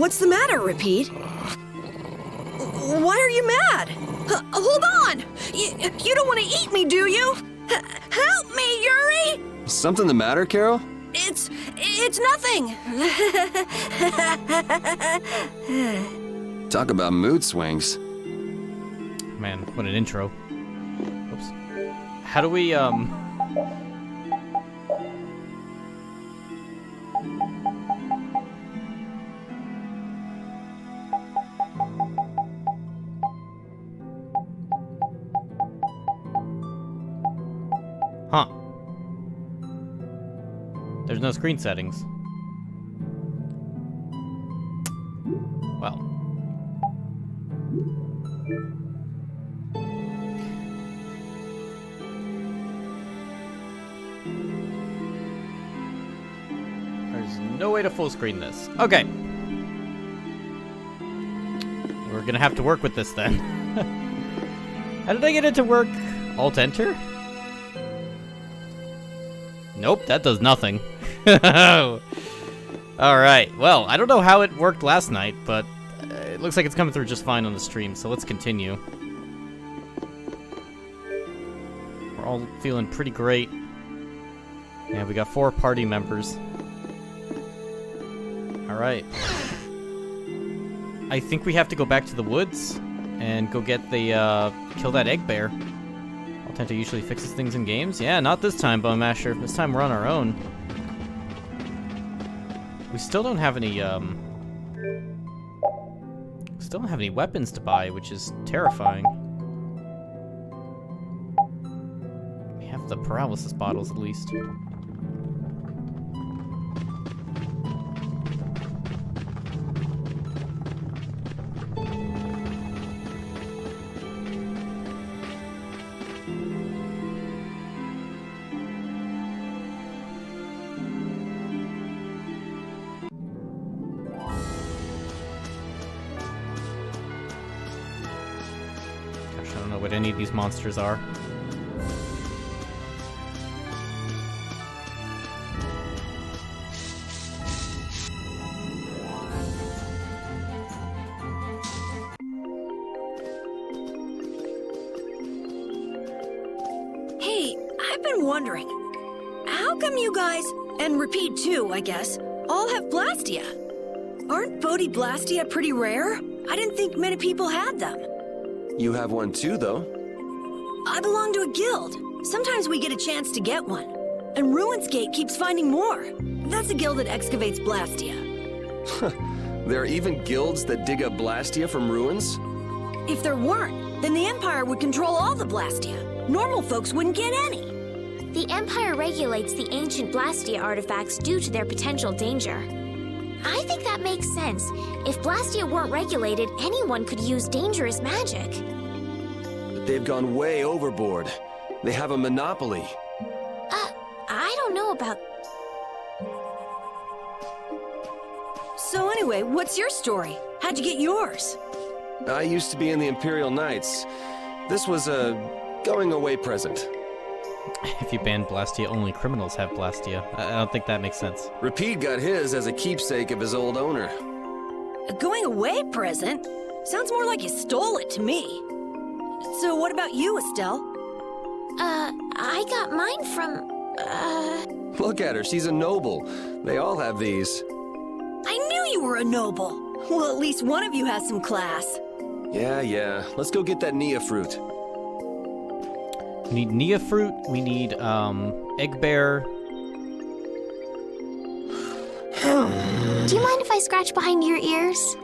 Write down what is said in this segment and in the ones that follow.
What's the matter, Repeat? Why are you mad? Hold on! You don't want to eat me, do you? Help me, Yuri! Something the matter, Carol? It's nothing. Talk about mood swings. Man, what an intro. Oops. How do we, Huh. There's no screen settings. Well. There's no way to full screen this. Okay. We're gonna have to work with this then. How did I get it to work? Alt-Enter? Nope, that does nothing. Alright, well, I don't know how it worked last night, but it looks like it's coming through just fine on the stream, so let's continue. We're all feeling pretty great. Yeah, we got 4 party members. Alright. I think we have to go back to the woods and go get the, kill that egg bear. Alt-Enter usually fixes things in games. Yeah, not this time, Bone Masher. This time we're on our own. We still don't have any, still don't have any weapons to buy, which is terrifying. We have the paralysis bottles, at least. I don't know what any of these monsters are. Hey, I've been wondering, how come you guys, and Repeat too, I guess, all have Blastia? Aren't Bodhi Blastia pretty rare? I didn't think many people had them. You have one too, though. I belong to a guild. Sometimes we get a chance to get one. And Ruinsgate keeps finding more. That's a guild that excavates Blastia. There are even guilds that dig up Blastia from ruins? If there weren't, then the Empire would control all the Blastia. Normal folks wouldn't get any. The Empire regulates the ancient Blastia artifacts due to their potential danger. I think that makes sense. If Blastia weren't regulated, anyone could use dangerous magic. But they've gone way overboard. They have a monopoly. I don't know about... So anyway, what's your story? How'd you get yours? I used to be in the Imperial Knights. This was a going-away present. If you ban Blastia, only criminals have Blastia. I don't think that makes sense. Repeat got his as a keepsake of his old owner. A going-away present? Sounds more like you stole it to me. So what about you, Estelle? I got mine from, Look at her, she's a noble. They all have these. I knew you were a noble. Well, at least one of you has some class. Yeah. Let's go get that Nia fruit. We need Nia fruit, we need, egg bear. Do you mind if I scratch behind your ears?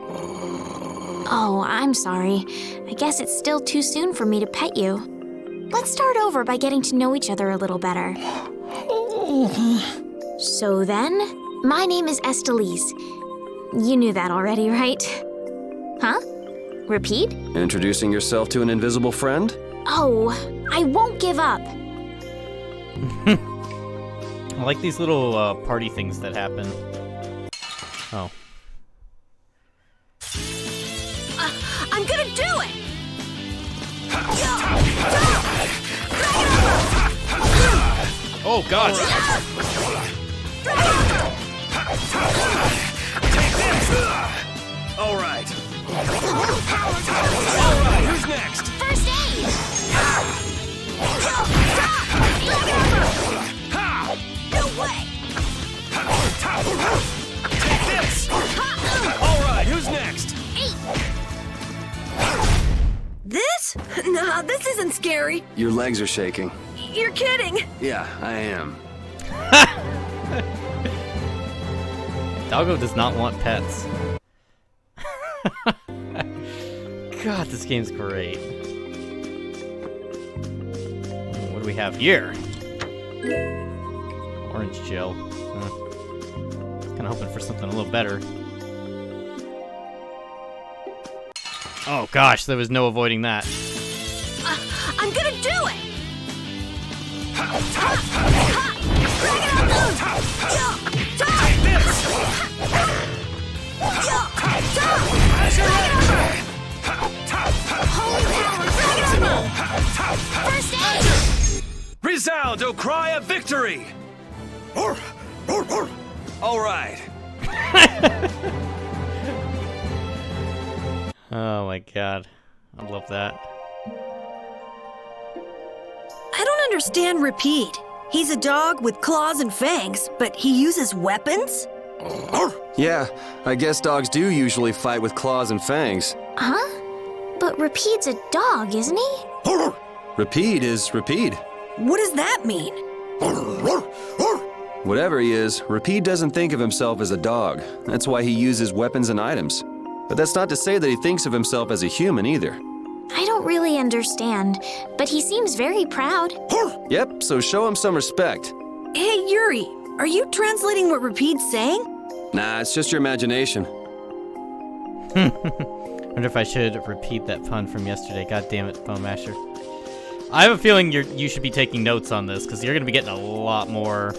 Oh, I'm sorry. I guess it's still too soon for me to pet you. Let's start over by getting to know each other a little better. So then, my name is Estelise. You knew that already, right? Huh? Repeat? Introducing yourself to an invisible friend? Oh, I won't give up. I like these little, party things that happen. Oh. I'm gonna do it! Oh, God! isn't scary. Your legs are shaking. You're kidding. Yeah, I am. Doggo does not want pets. God, this game's great. What do we have here? Orange gel. Kind of hoping for something a little better. Oh gosh, there was no avoiding that. I'm gonna do it. First aid! Resound, O cry of victory! All right. Oh my god. I love that. I don't understand Repeat. He's a dog with claws and fangs, but he uses weapons? Yeah, I guess dogs do usually fight with claws and fangs. Huh? But Repeat's a dog, isn't he? Repeat is Repeat. What does that mean? Whatever he is, Repeat doesn't think of himself as a dog. That's why he uses weapons and items. But that's not to say that he thinks of himself as a human either. I don't really understand, but he seems very proud. Yep, so show him some respect. Hey, Yuri, are you translating what Repeat's saying? Nah, it's just your imagination. Wonder if I should repeat that pun from yesterday. God damn it, Bone Masher. I have a feeling you should be taking notes on this, because you're going to be getting a lot more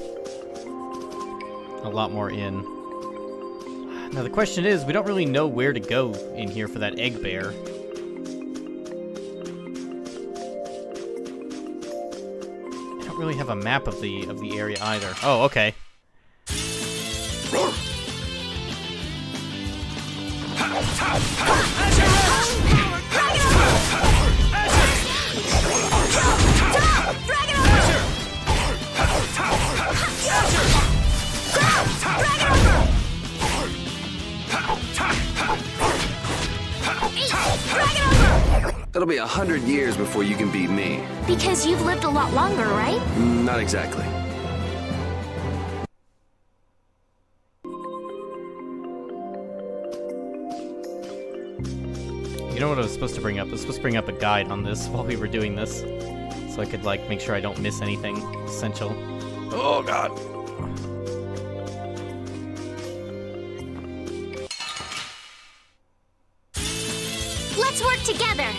in. Now the question is, we don't really know where to go in here for that egg bear. I don't really have a map of the area either. Oh, okay. It'll be 100 years before you can beat me. Because you've lived a lot longer, right? Not exactly. You know what I was supposed to bring up? I was supposed to bring up a guide on this while we were doing this. So I could, like, make sure I don't miss anything essential. Oh, God. Let's work together.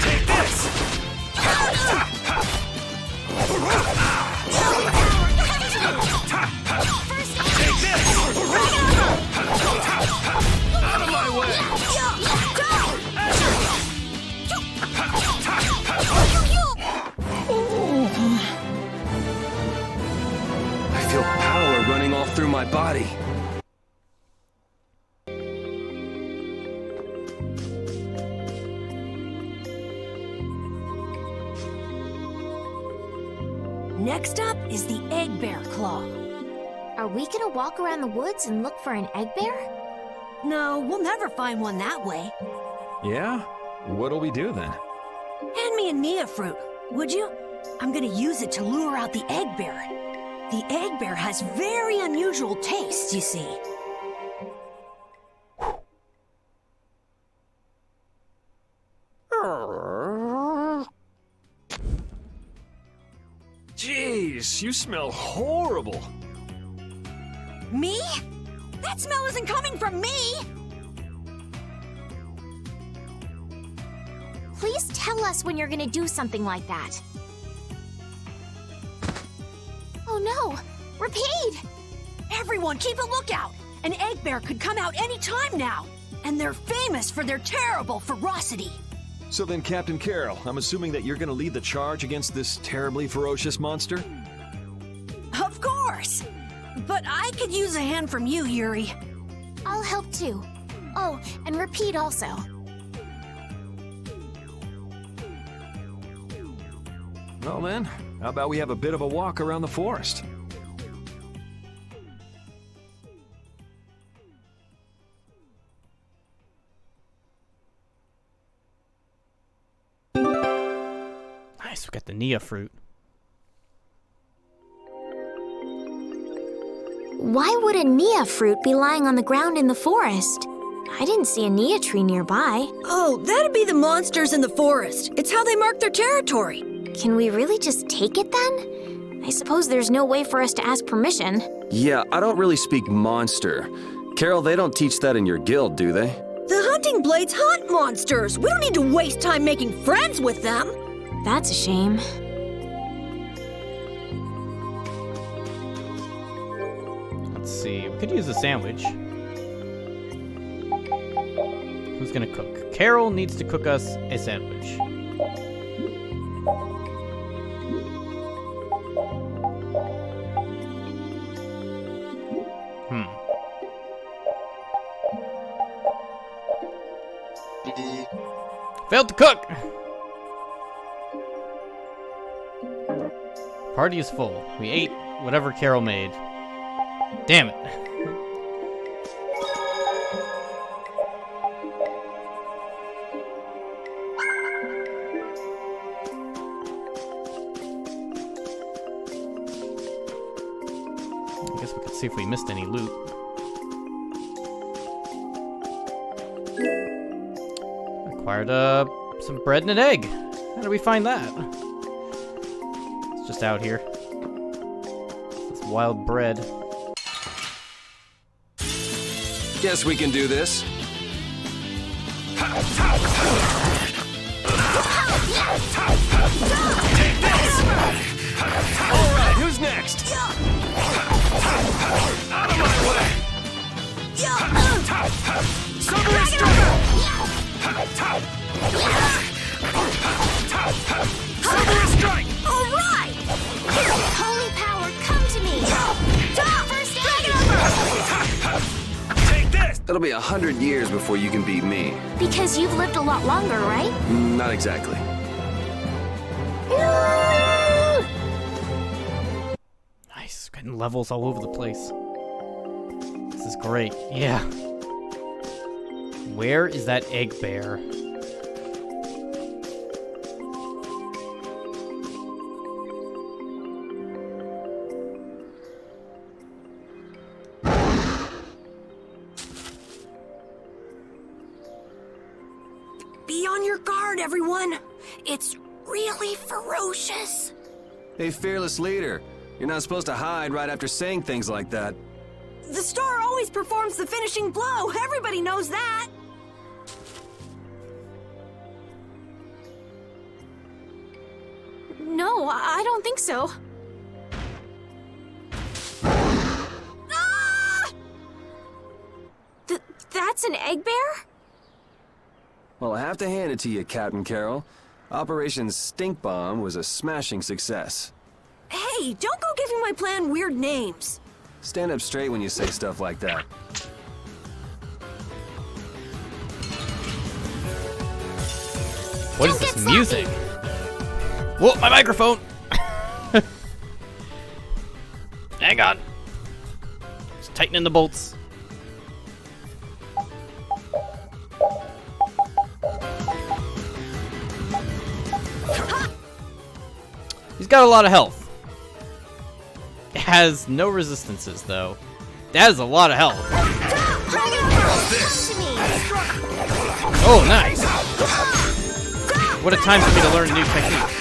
Take this! Take this! Out of my way! I feel power running all through my body. Next up is the egg bear claw. Are we gonna walk around the woods and look for an egg bear? No, we'll never find one that way. Yeah? What'll we do then? Hand me a Nia fruit, would you? I'm gonna use it to lure out the egg bear. The egg bear has very unusual tastes, you see. Jeez, you smell horrible. Me? That smell isn't coming from me! Please tell us when you're gonna do something like that. Oh no! Repeat! Everyone, keep a lookout! An egg bear could come out any time now! And they're famous for their terrible ferocity. So then, Captain Carroll, I'm assuming that you're gonna lead the charge against this terribly ferocious monster? Of course! But I could use a hand from you, Yuri. I'll help too. Oh, and Repeat also. Well then, how about we have a bit of a walk around the forest? Nice, we got the Nia fruit. Why would a Nia fruit be lying on the ground in the forest? I didn't see a Nia tree nearby. Oh, that'd be the monsters in the forest. It's how they mark their territory. Can we really just take it then? I suppose there's no way for us to ask permission. Yeah, I don't really speak monster. Carol, they don't teach that in your guild, do they? The hunting blades hunt monsters. We don't need to waste time making friends with them. That's a shame. Let's see. We could use a sandwich. Who's gonna cook? Carol needs to cook us a sandwich. Failed to cook! Party is full. We ate whatever Carol made. Damn it. I guess we could see if we missed any loot. Acquired some bread and an egg. How did we find that? It's just out here. This wild bread. Guess we can do this. Take this! All right, who's next? Out of my way! Summer strike! Summer strike! All right! Holy power, come to me! First aid! Take this! It'll be 100 years before you can beat me. Because you've lived a lot longer, right? Not exactly. Nice. Getting levels all over the place. This is great. Yeah. Where is that egg bear? Be on your guard, everyone. It's really ferocious. Hey, fearless leader. You're not supposed to hide right after saying things like that. The star always performs the finishing blow. Everybody knows that. No, I don't think so. Ah! That's an egg bear? Well, I have to hand it to you, Captain Carol. Operation Stink Bomb was a smashing success. Hey, don't go giving my plan weird names. Stand up straight when you say stuff like that. What is this music? Whoa, my microphone! Hang on. Just tightening the bolts. He's got a lot of health. It has no resistances, though. That is a lot of health. Oh, nice. What a time for me to learn a new technique.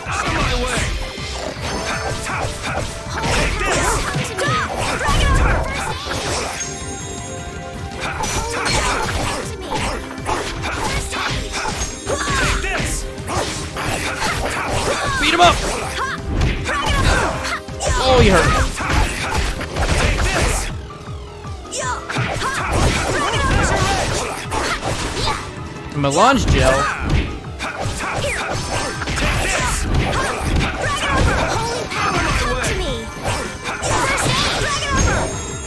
Out of my way! Take this! Beat him up! Oh, he hurt me. Take this! Melange gel.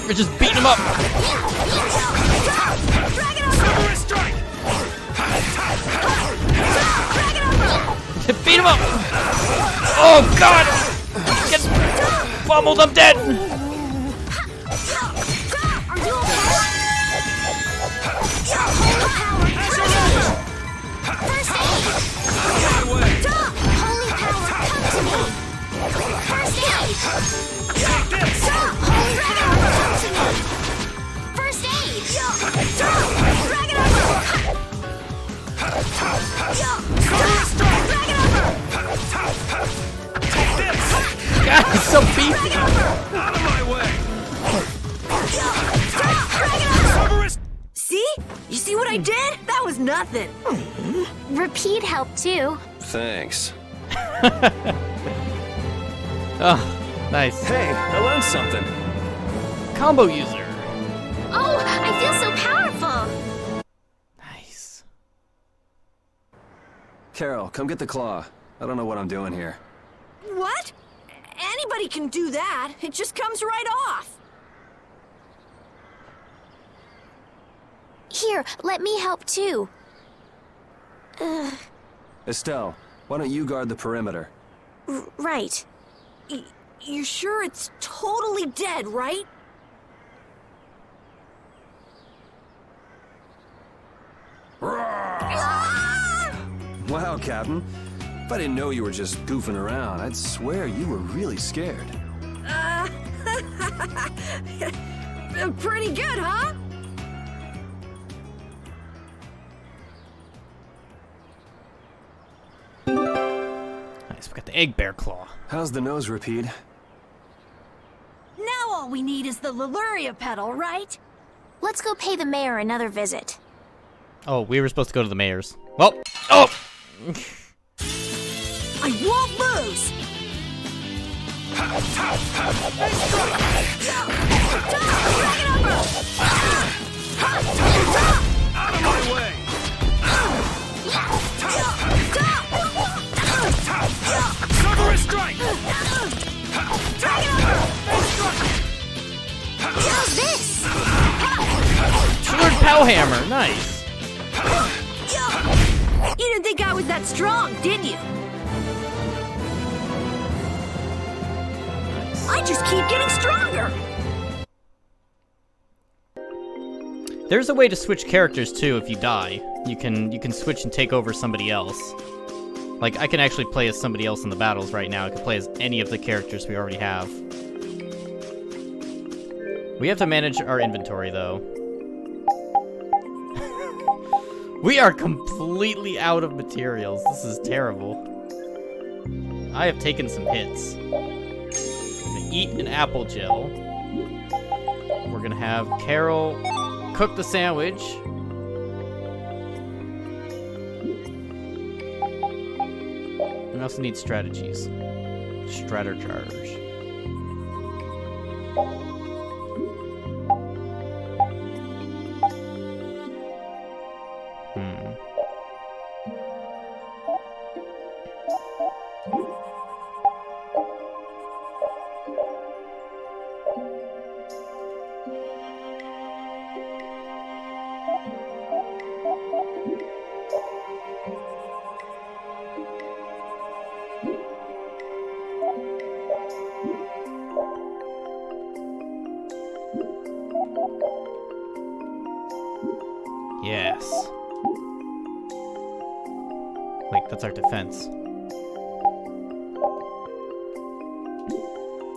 We're just beating him up. Beat him up. Oh God! Get pummeled. I'm dead. nothing. Repeat helped too. Thanks. Oh, nice. Hey, I learned something. Combo user. Oh, I feel so powerful. Nice. Carol, come get the claw. I don't know what I'm doing here. What? Anybody can do that. It just comes right off. Here, let me help too. Estelle, why don't you guard the perimeter? Right. You sure it's totally dead, right? Wow, Captain. If I didn't know you were just goofing around, I'd swear you were really scared. Pretty good, huh? Nice, we got the egg bear claw. How's the nose, Rapide? Now all we need is the Leluria petal, right? Let's go pay the mayor another visit. Oh, we were supposed to go to the mayor's. Well, oh! I won't lose! Out of my way! Cerberus strike! How's this? Sword pow hammer, nice. You didn't think I was that strong, did you? I just keep getting stronger! There's a way to switch characters too if you die. You can switch and take over somebody else. Like, I can actually play as somebody else in the battles right now. I can play as any of the characters we already have. We have to manage our inventory, though. We are completely out of materials. This is terrible. I have taken some hits. I'm gonna eat an apple gel. We're gonna have Carol cook the sandwich. We also need strategies. Strategars. Yes. Wait, that's our defense.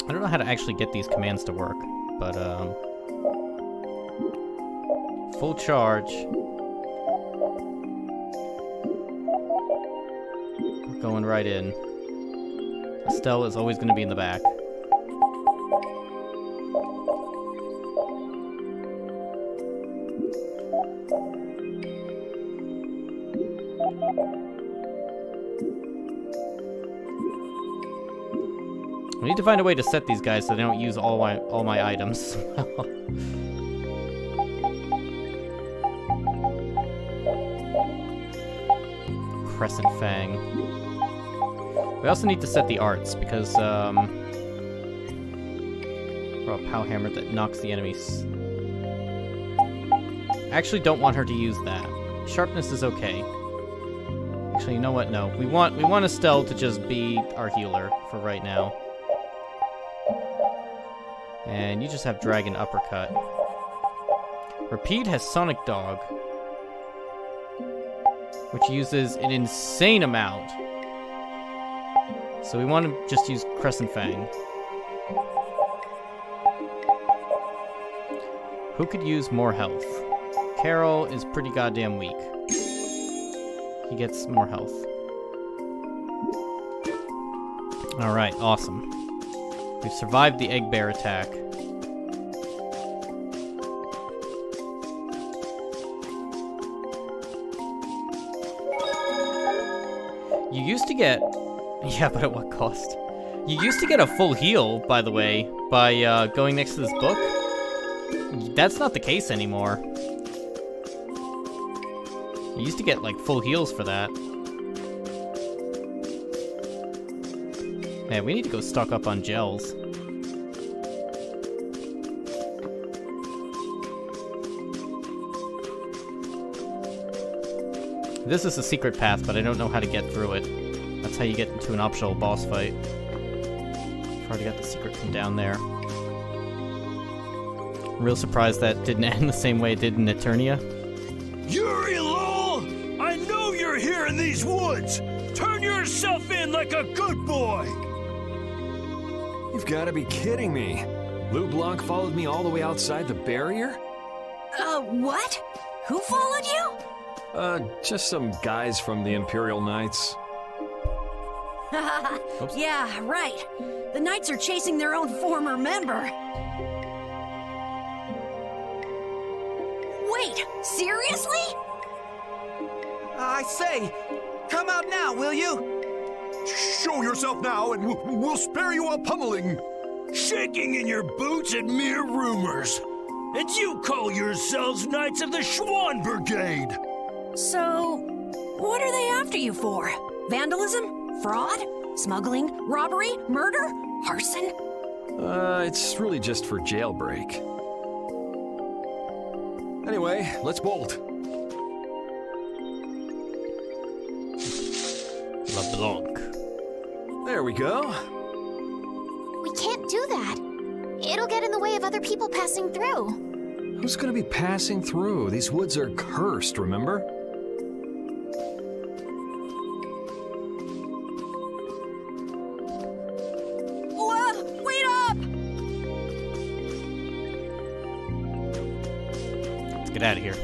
I don't know how to actually get these commands to work, but, full charge. We're going right in. Estelle is always going to be in the back. We need to find a way to set these guys so they don't use all my items. Crescent Fang. We also need to set the arts because for a pow hammer that knocks the enemies. I actually don't want her to use that. Sharpness is okay. Actually, you know what? No, we want Estelle to just be our healer for right now. And you just have Dragon Uppercut. Rapide has Sonic Dog, which uses an insane amount. So we want to just use Crescent Fang. Who could use more health? Carol is pretty goddamn weak. He gets more health. Alright, awesome. We've survived the egg bear attack. You used to get... Yeah, but at what cost? You used to get a full heal, by the way, by going next to this book. That's not the case anymore. You used to get, like, full heals for that. Man, we need to go stock up on gels. This is a secret path, but I don't know how to get through it. That's how you get into an optional boss fight. I've already got the secret from down there. Real surprised that didn't end the same way it did in Eternia. Yuri Lowell! I know you're here in these woods! Turn yourself in like a good boy! You've got to be kidding me. Lou Blanc followed me all the way outside the barrier? What? Who followed you? Just some guys from the Imperial Knights. Yeah, right. The Knights are chasing their own former member. Wait, seriously? I say, come out now, will you? Show yourself now and we'll spare you a pummeling! Shaking in your boots at mere rumors! And you call yourselves Knights of the Schwann Brigade! So, what are they after you for? Vandalism? Fraud? Smuggling? Robbery? Murder? Arson? It's really just for jailbreak. Anyway, let's bolt. LeBlanc. There we go. We can't do that. It'll get in the way of other people passing through. Who's gonna be passing through? These woods are cursed, remember? Whoa, wait up! Let's get out of here.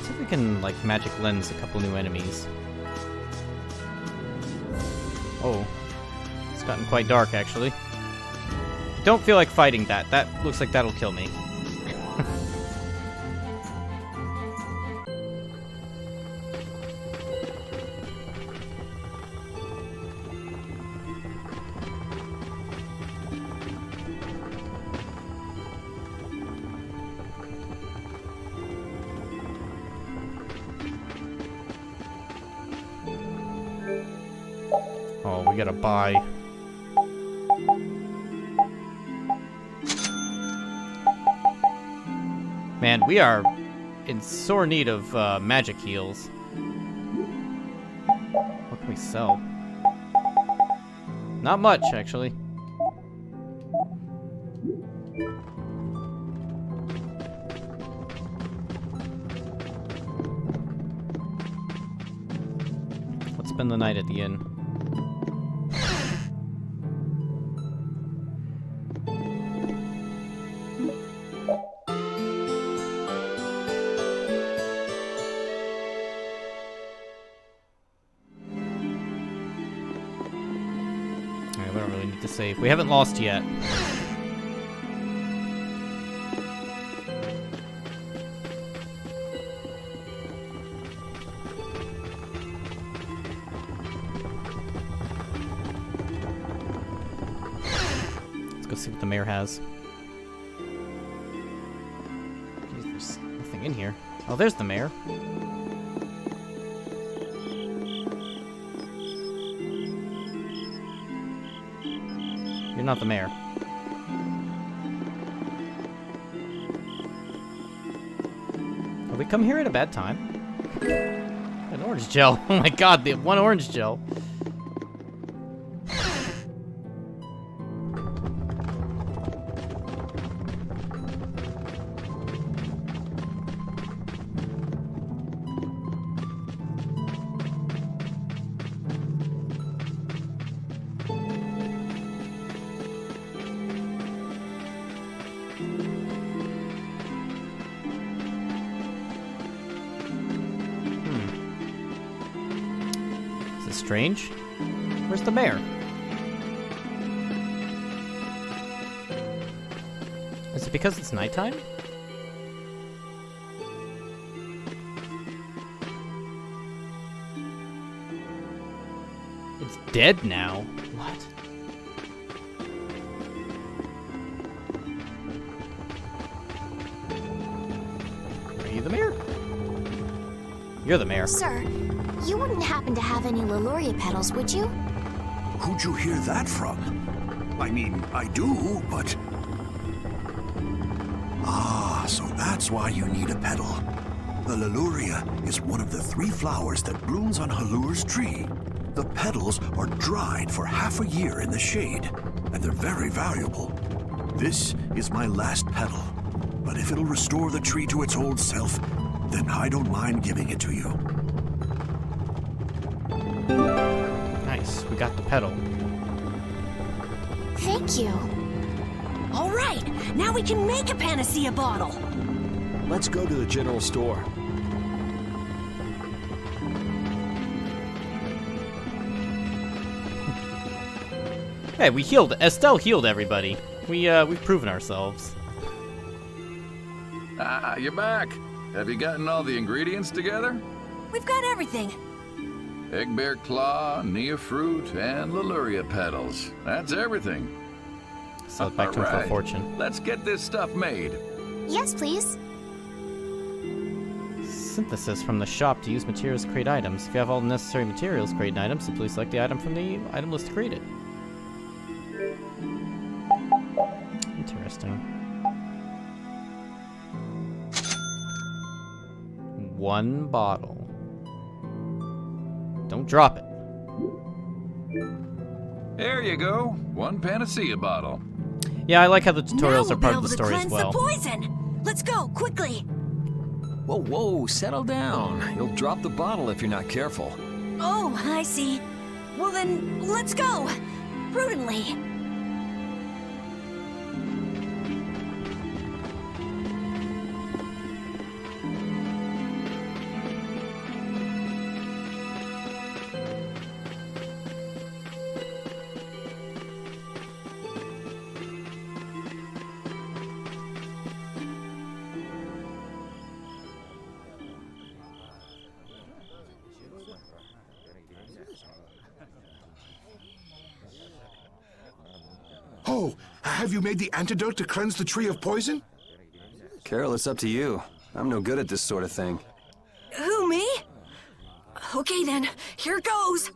See if we can, like, magic lens a couple new enemies. Oh. It's gotten quite dark, actually. Don't feel like fighting that. That looks like that'll kill me. Oh, we gotta buy. Man, we are in sore need of magic heals. What can we sell? Not much, actually. Let's spend the night at the inn. We don't really need to save. We haven't lost yet. Let's go see what the mayor has. Jeez, there's nothing in here. Oh, there's the mayor. You're not the mayor. Have we come here at a bad time? An orange gel. Oh my god, the one orange gel. Strange. Where's the mayor? Is it because it's nighttime? It's dead now. What? Are you the mayor? You're the mayor. Sir, you wouldn't happen to have any Leluria petals, would you? Who'd you hear that from? I mean, I do, but... Ah, so that's why you need a petal. The Leluria is one of the 3 flowers that blooms on Halur's tree. The petals are dried for half a year in the shade, and they're very valuable. This is my last petal, but if it'll restore the tree to its old self, then I don't mind giving it to you. Nice, we got the petal. Thank you. All right, now we can make a panacea bottle. Let's go to the general store. Hey, we healed. Estelle healed everybody. We've proven ourselves. Ah, you're back. Have you gotten all the ingredients together? We've got everything. Egg bear claw, Nia fruit, and Leluria petals. That's everything. Sell it back to him for a Alright, fortune. let's get this stuff made. Yes, please. Synthesis from the shop to use materials to create items. If you have all the necessary materials to create an item, simply select the item from the item list to create it. Interesting. 1 bottle. Don't drop it. There you go. 1 panacea bottle. Yeah, I like how the Now tutorials we'll are part be of the able to story as cleanse well. the poison. Let's go, quickly. Whoa, whoa, settle down. You'll drop the bottle if you're not careful. Oh, I see. Well then, let's go. Prudently. Oh, have you made the antidote to cleanse the tree of poison? Carol, it's up to you. I'm no good at this sort of thing. Who, me? Okay then, here goes.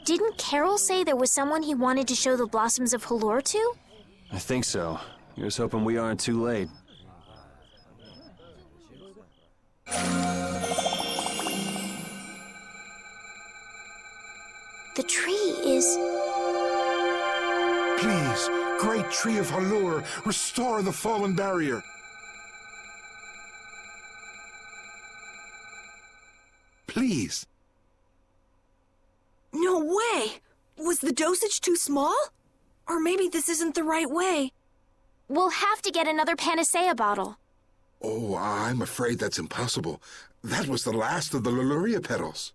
Didn't Carol say there was someone he wanted to show the blossoms of Halur to? I think so. Here's hoping we aren't too late. The tree is... Please, great tree of Halur, restore the fallen barrier. Please. No way! Was the dosage too small? Or maybe this isn't the right way. We'll have to get another panacea bottle. Oh, I'm afraid that's impossible. That was the last of the Leluria petals.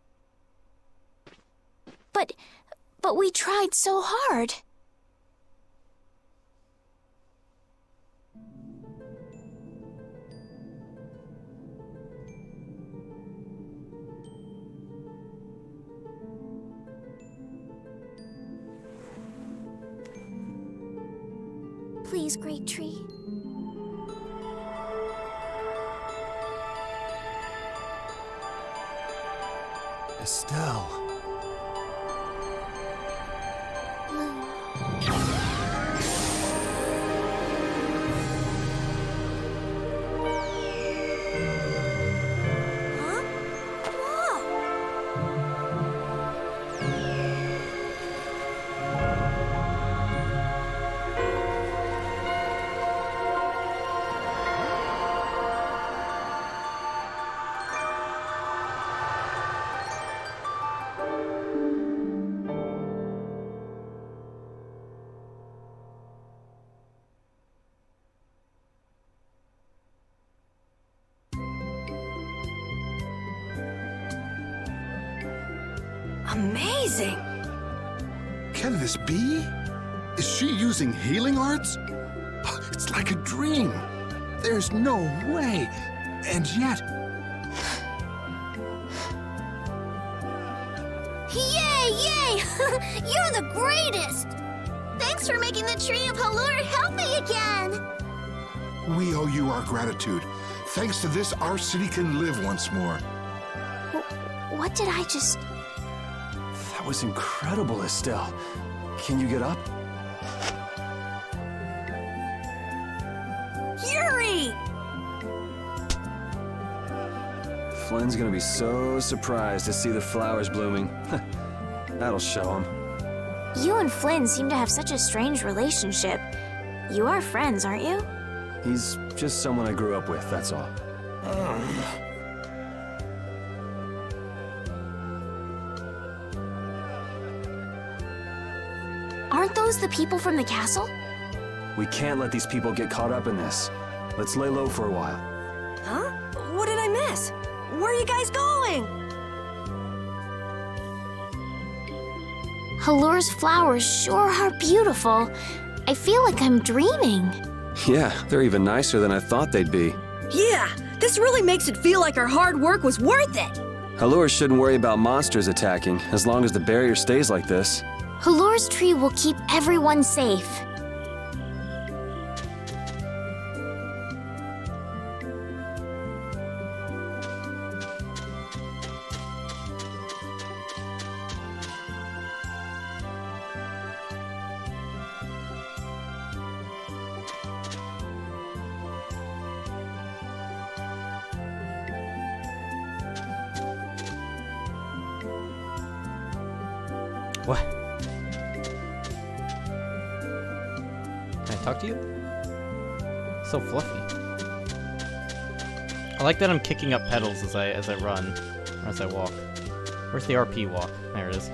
But we tried so hard. Please, great tree. Estelle. Huh? Whoa! Amazing. Can this be? Is she using healing arts? It's like a dream. There's no way. And yet... Yay, yay! You're the greatest! Thanks for making the tree of Halur healthy again! We owe you our gratitude. Thanks to this, our city can live once more. What did I just... That was incredible, Estelle. Can you get up? Yuri! Flynn's gonna be so surprised to see the flowers blooming. That'll show him. You and Flynn seem to have such a strange relationship. You are friends, aren't you? He's just someone I grew up with, that's all. Aren't those the people from the castle? We can't let these people get caught up in this. Let's lay low for a while. Huh? What did I miss? Where are you guys going? Halur's flowers sure are beautiful. I feel like I'm dreaming. Yeah, they're even nicer than I thought they'd be. Yeah, this really makes it feel like our hard work was worth it. Halur shouldn't worry about monsters attacking, as long as the barrier stays like this. Halur's tree will keep everyone safe. What? Can I talk to you? So fluffy. I like that I'm kicking up pedals as I run, or as I walk. Where's the RP walk? There it is.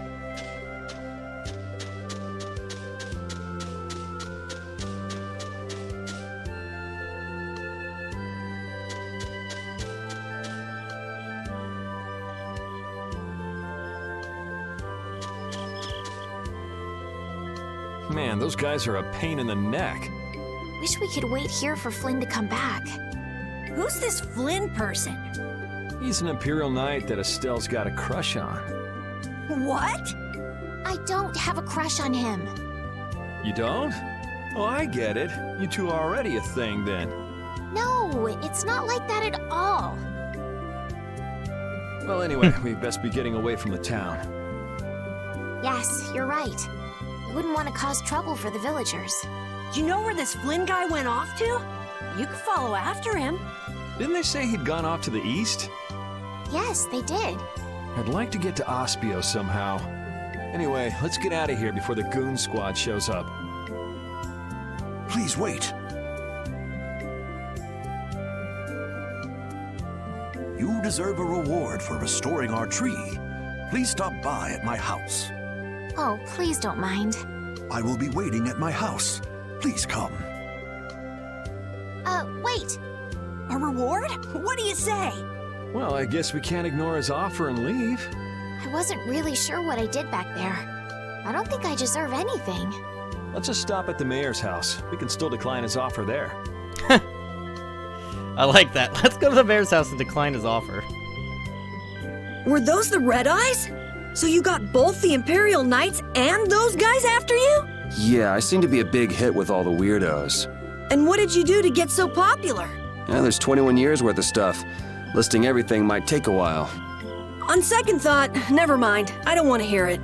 Man, those guys are a pain in the neck. Wish we could wait here for Flynn to come back. Who's this Flynn person? He's an Imperial Knight that Estelle's got a crush on. What? I don't have a crush on him. You don't? Oh, I get it. You two are already a thing then. No, it's not like that at all. Well, anyway, we best be getting away from the town. Yes, you're right. We wouldn't want to cause trouble for the villagers. Do you know where this Flynn guy went off to? You could follow after him. Didn't they say he'd gone off to the east? Yes, they did. I'd like to get to Ospio somehow. Anyway, let's get out of here before the goon squad shows up. Please wait. You deserve a reward for restoring our tree. Please stop by at my house. Oh, please don't mind. I will be waiting at my house. Please come. Wait. A reward? What do you say? Well, I guess we can't ignore his offer and leave. I wasn't really sure what I did back there. I don't think I deserve anything. Let's just stop at the mayor's house. We can still decline his offer there. I like that. Let's go to the mayor's house and decline his offer. Were those the Red Eyes? So you got both the Imperial Knights and those guys after you? Yeah, I seem to be a big hit with all the weirdos. And what did you do to get so popular? Yeah, there's 21 years worth of stuff. Listing everything might take a while. On second thought, never mind. I don't want to hear it.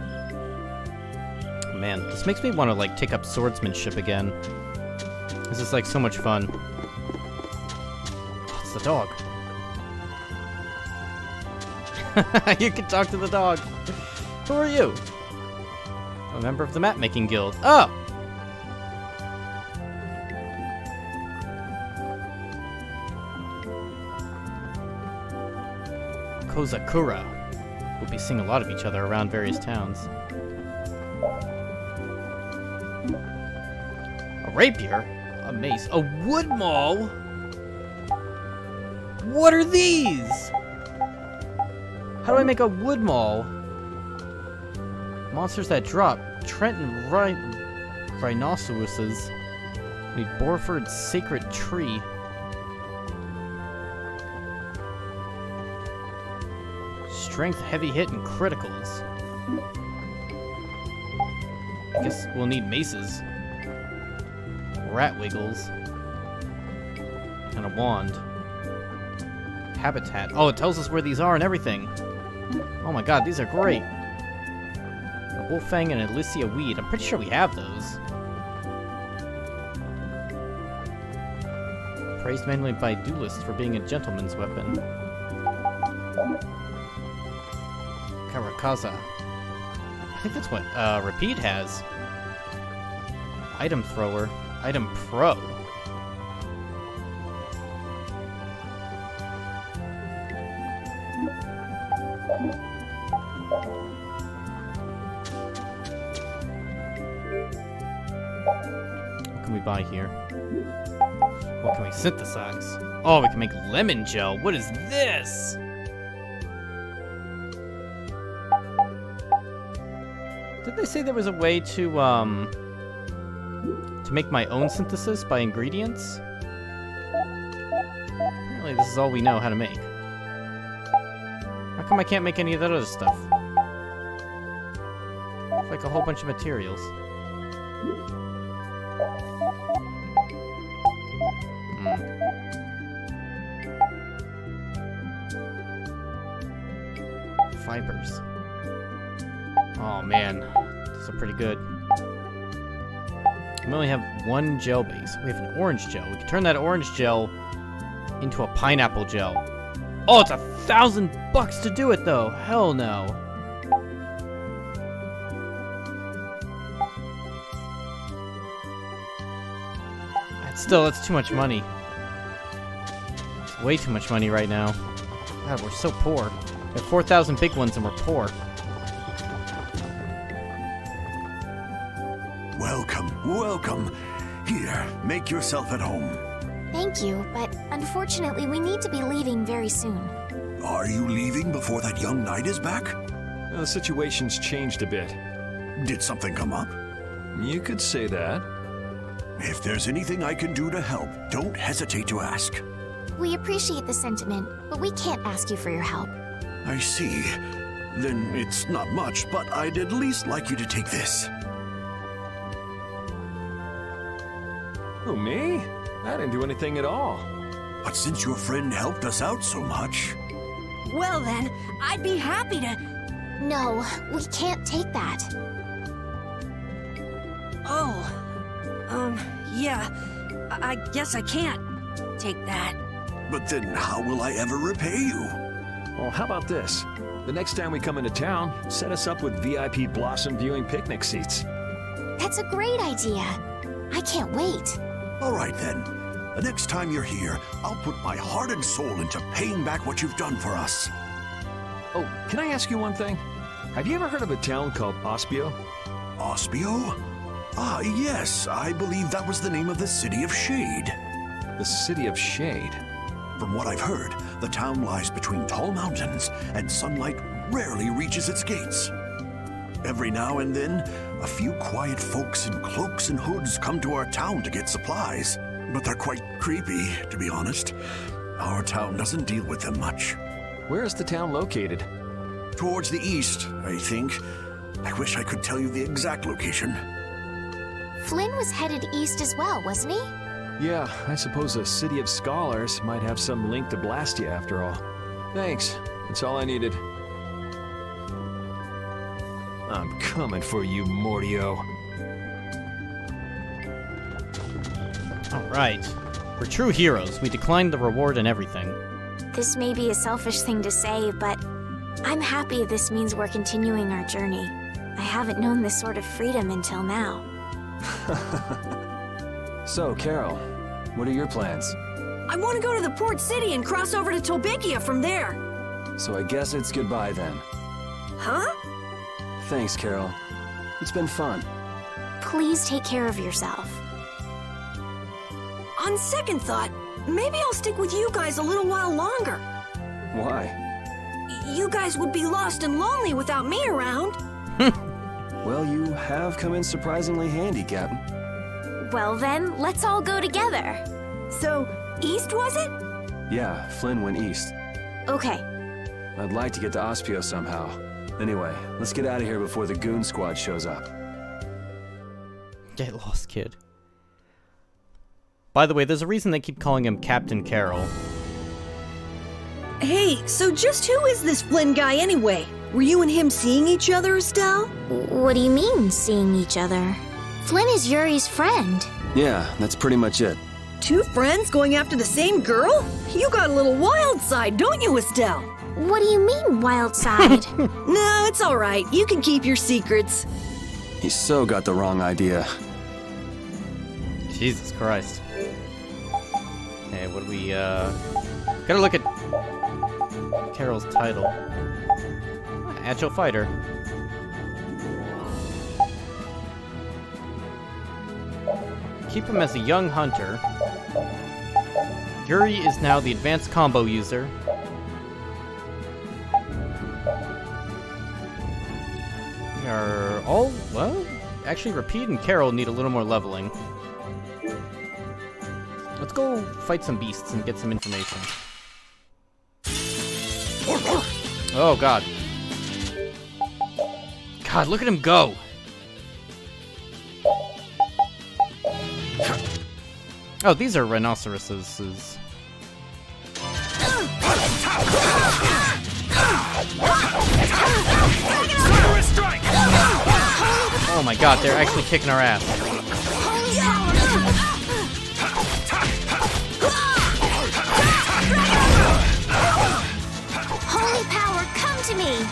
Man, this makes me want to, like, take up swordsmanship again. This is, like, so much fun. Oh, it's the dog. You can talk to the dog. Who are you? A member of the map-making guild. Oh! Kozakura. We'll be seeing a lot of each other around various towns. A rapier? A mace? A wood maul? What are these? How do I make a wood maul? Monsters that drop. Trenton rhinoceroses. Need Borford's sacred tree. Strength, heavy hit, and criticals. I guess we'll need maces. Rat wiggles. And a wand. Habitat. Oh, it tells us where these are and everything. Oh my god, these are great. A Wolffang and Elysia weed. I'm pretty sure we have those. Praised mainly by duelists for being a gentleman's weapon. Karakaza. I think that's what Repeat has. Item thrower. Item pro. What can we buy here? What can we synthesize? Oh, we can make lemon gel. What is this? Did they say there was a way to make my own synthesis by ingredients? Apparently this is all we know how to make. How come I can't make any of that other stuff? It's like a whole bunch of materials. Fibers. Oh man, these are pretty good. We only have one gel base. We have an orange gel. We can turn that orange gel into a pineapple gel. Oh, it's $1,000 to do it though. Hell no. That's too much money. It's way too much money right now. God, we're so poor. We have 4,000 big ones and we're poor. Welcome. Here, make yourself at home. Thank you, but unfortunately we need to be leaving very soon. Are you leaving before that young knight is back? The situation's changed a bit. Did something come up? You could say that. If there's anything I can do to help, don't hesitate to ask. We appreciate the sentiment, but we can't ask you for your help. I see. Then it's not much, but I'd at least like you to take this. Who, me? I didn't do anything at all. But since your friend helped us out so much... Well then, I'd be happy to... No, we can't take that. Oh. Yeah. I guess I can't take that. But then how will I ever repay you? Well, how about this? The next time we come into town, set us up with VIP blossom viewing picnic seats. That's a great idea. I can't wait. All right then. The next time you're here, I'll put my heart and soul into paying back what you've done for us. Oh, can I ask you one thing? Have you ever heard of a town called Ospio? Ospio? Ah, yes. I believe that was the name of the City of Shade. The City of Shade? From what I've heard, the town lies between tall mountains, and sunlight rarely reaches its gates. Every now and then, a few quiet folks in cloaks and hoods come to our town to get supplies. But they're quite creepy, to be honest. Our town doesn't deal with them much. Where is the town located? Towards the east, I think. I wish I could tell you the exact location. Flynn was headed east as well, wasn't he? Yeah, I suppose a City of Scholars might have some link to Blastia after all. Thanks. That's all I needed. I'm coming for you, Mortio. Alright. We're true heroes. We declined the reward and everything. This may be a selfish thing to say, but I'm happy this means we're continuing our journey. I haven't known this sort of freedom until now. So, Carol, what are your plans? I want to go to the port city and cross over to Tolbikia from there. So I guess it's goodbye then. Huh? Thanks, Carol. It's been fun. Please take care of yourself. On second thought, maybe I'll stick with you guys a little while longer. Why? You guys would be lost and lonely without me around. Well, you have come in surprisingly handy, Captain. Well then, let's all go together. So, east was it? Yeah, Flynn went east. Okay. I'd like to get to Ospio somehow. Anyway, let's get out of here before the goon squad shows up. Get lost, kid. By the way, there's a reason they keep calling him Captain Carroll. Hey, so just who is this Flynn guy anyway? Were you and him seeing each other, Estelle? What do you mean, seeing each other? Flynn is Yuri's friend. Yeah, that's pretty much it. Two friends going after the same girl? You got a little wild side, don't you, Estelle? What do you mean, wild side? No, it's all right. You can keep your secrets. He so got the wrong idea. Jesus Christ. Okay, what do we, gotta look at Carol's title. Agile fighter. Keep him as a young hunter. Yuri is now the advanced combo user. We are all, well, actually Rapide and Carol need a little more leveling. Let's go fight some beasts and get some information. Oh, God. God, look at him go! Oh, these are rhinoceroses. Oh my God, they're actually kicking our ass. Holy power, come to me!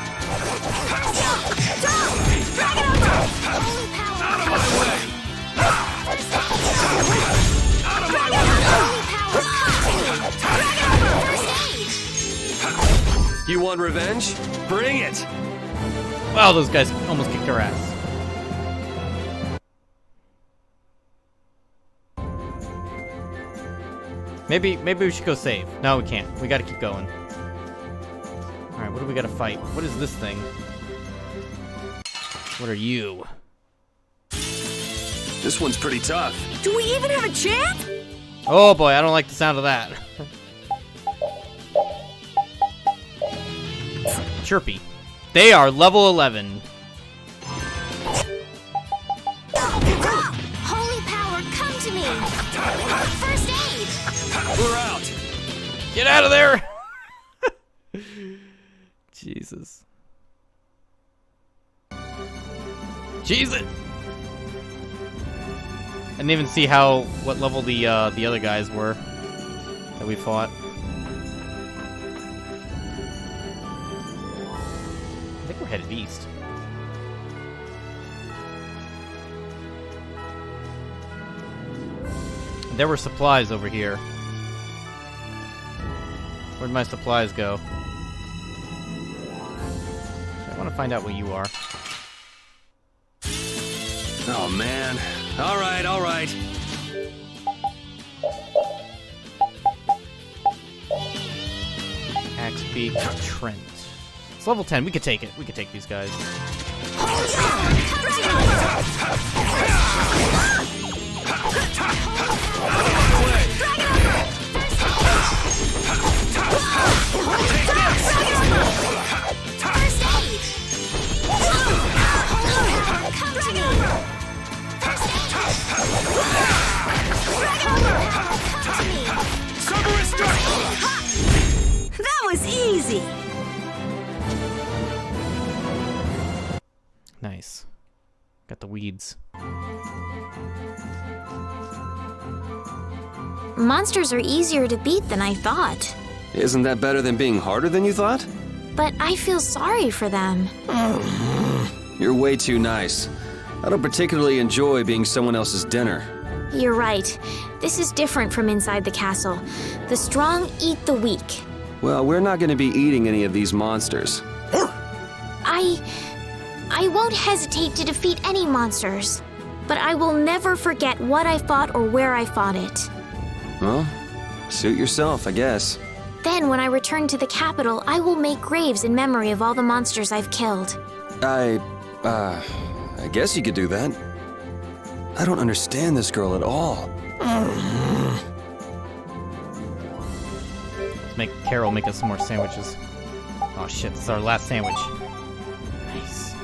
You want revenge? Bring it! Wow, those guys almost kicked our ass. Maybe we should go save. No, we can't. We gotta keep going. Alright, what do we gotta fight? What is this thing? What are you? This one's pretty tough. Do we even have a chance? Oh boy, I don't like the sound of that. Chirpy. They are level 11. Holy power, come to me! First aid! We're out! Get out of there! Jesus. Jesus! I didn't even see what level the other guys were that we fought. I think we're headed east. There were supplies over here. Where'd my supplies go? I want to find out what you are. Oh, man. All right, all right. Axe Beak Trent. It's level 10. We could take it. We could take these guys. That was easy. Nice. Got the weeds. Monsters are easier to beat than I thought. Isn't that better than being harder than you thought? But I feel sorry for them. You're way too nice. I don't particularly enjoy being someone else's dinner. You're right. This is different from inside the castle. The strong eat the weak. Well, we're not going to be eating any of these monsters. I won't hesitate to defeat any monsters. But I will never forget what I fought or where I fought it. Well, suit yourself, I guess. Then, when I return to the capital, I will make graves in memory of all the monsters I've killed. I I guess you could do that. I don't understand this girl at all. Let's make Carol make us some more sandwiches. Oh shit, this is our last sandwich. Nice.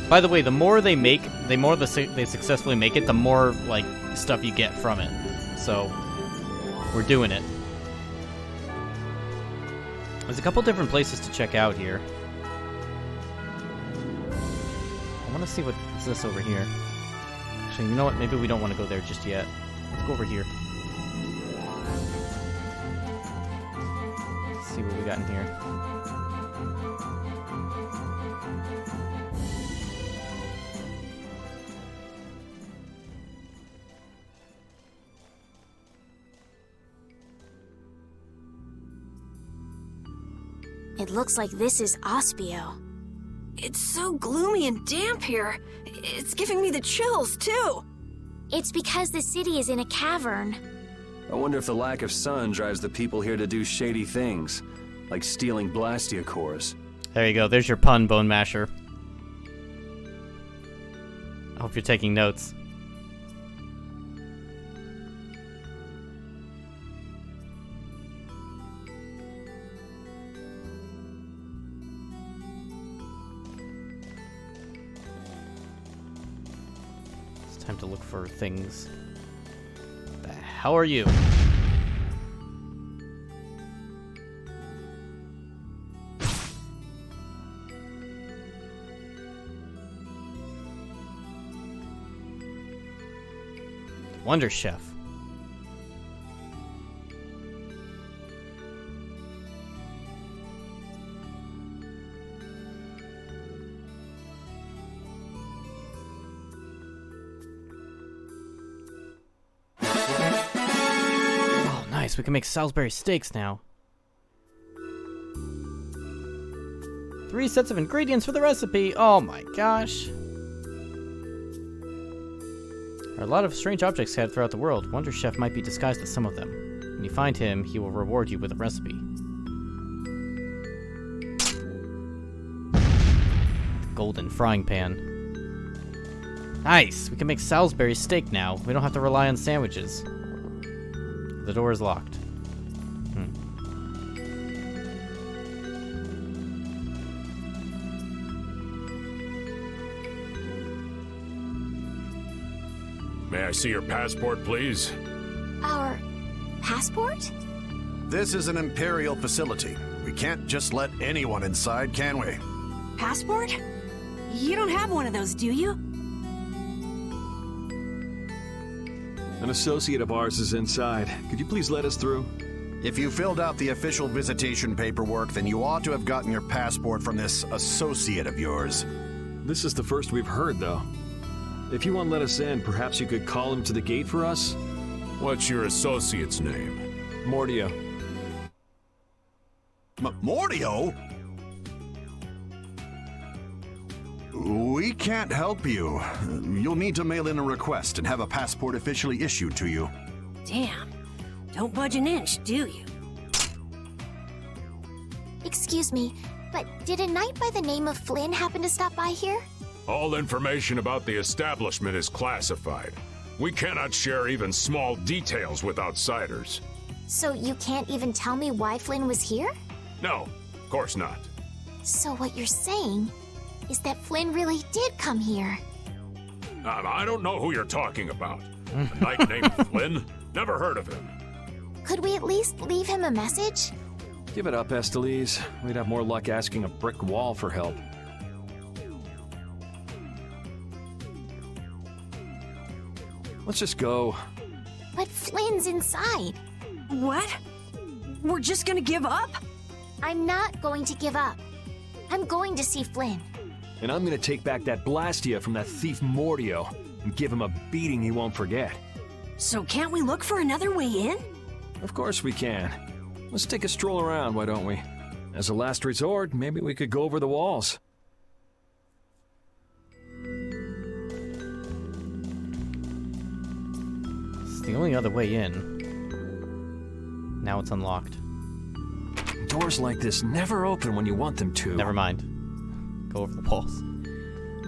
By the way, the more they make, the more they successfully make it, the more, like, stuff you get from it. So, we're doing it. There's a couple different places to check out here. I want to see what is this over here. Actually, you know what? Maybe we don't want to go there just yet. Let's go over here. Let's see what we got in here. It looks like this is Ospio. It's so gloomy and damp here. It's giving me the chills, too. It's because the city is in a cavern. I wonder if the lack of sun drives the people here to do shady things, like stealing Blastia cores. There you go. There's your pun, Bone Masher. I hope you're taking notes. Time to look for things. The hell are you? Wonder Chef. We can make Salisbury steaks now. 3 sets of ingredients for the recipe. Oh my gosh. There are a lot of strange objects scattered throughout the world. Wonder Chef might be disguised as some of them. When you find him, he will reward you with a recipe. Golden frying pan. Nice! We can make Salisbury steak now. We don't have to rely on sandwiches. The door is locked. May I see your passport, please? Our passport? This is an Imperial facility. We can't just let anyone inside, can we? Passport? You don't have one of those, do you? An associate of ours is inside. Could you please let us through? If you filled out the official visitation paperwork, then you ought to have gotten your passport from this associate of yours. This is the first we've heard, though. If you won't let us in, perhaps you could call him to the gate for us? What's your associate's name? Mordio. Mordio? We can't help you. You'll need to mail in a request and have a passport officially issued to you. Damn. Don't budge an inch, do you? Excuse me, but did a knight by the name of Flynn happen to stop by here? All information about the establishment is classified. We cannot share even small details with outsiders. So you can't even tell me why Flynn was here? No, of course not. So what you're saying is that Flynn really did come here. I don't know who you're talking about. A knight named Flynn? Never heard of him. Could we at least leave him a message? Give it up, Estelise. We'd have more luck asking a brick wall for help. Let's just go. But Flynn's inside. What? We're just gonna give up? I'm not going to give up. I'm going to see Flynn. And I'm gonna take back that Blastia from that thief Mordio and give him a beating he won't forget. So can't we look for another way in? Of course we can. Let's take a stroll around, why don't we? As a last resort, maybe we could go over the walls. It's the only other way in. Now it's unlocked. Doors like this never open when you want them to. Never mind. Go over the walls.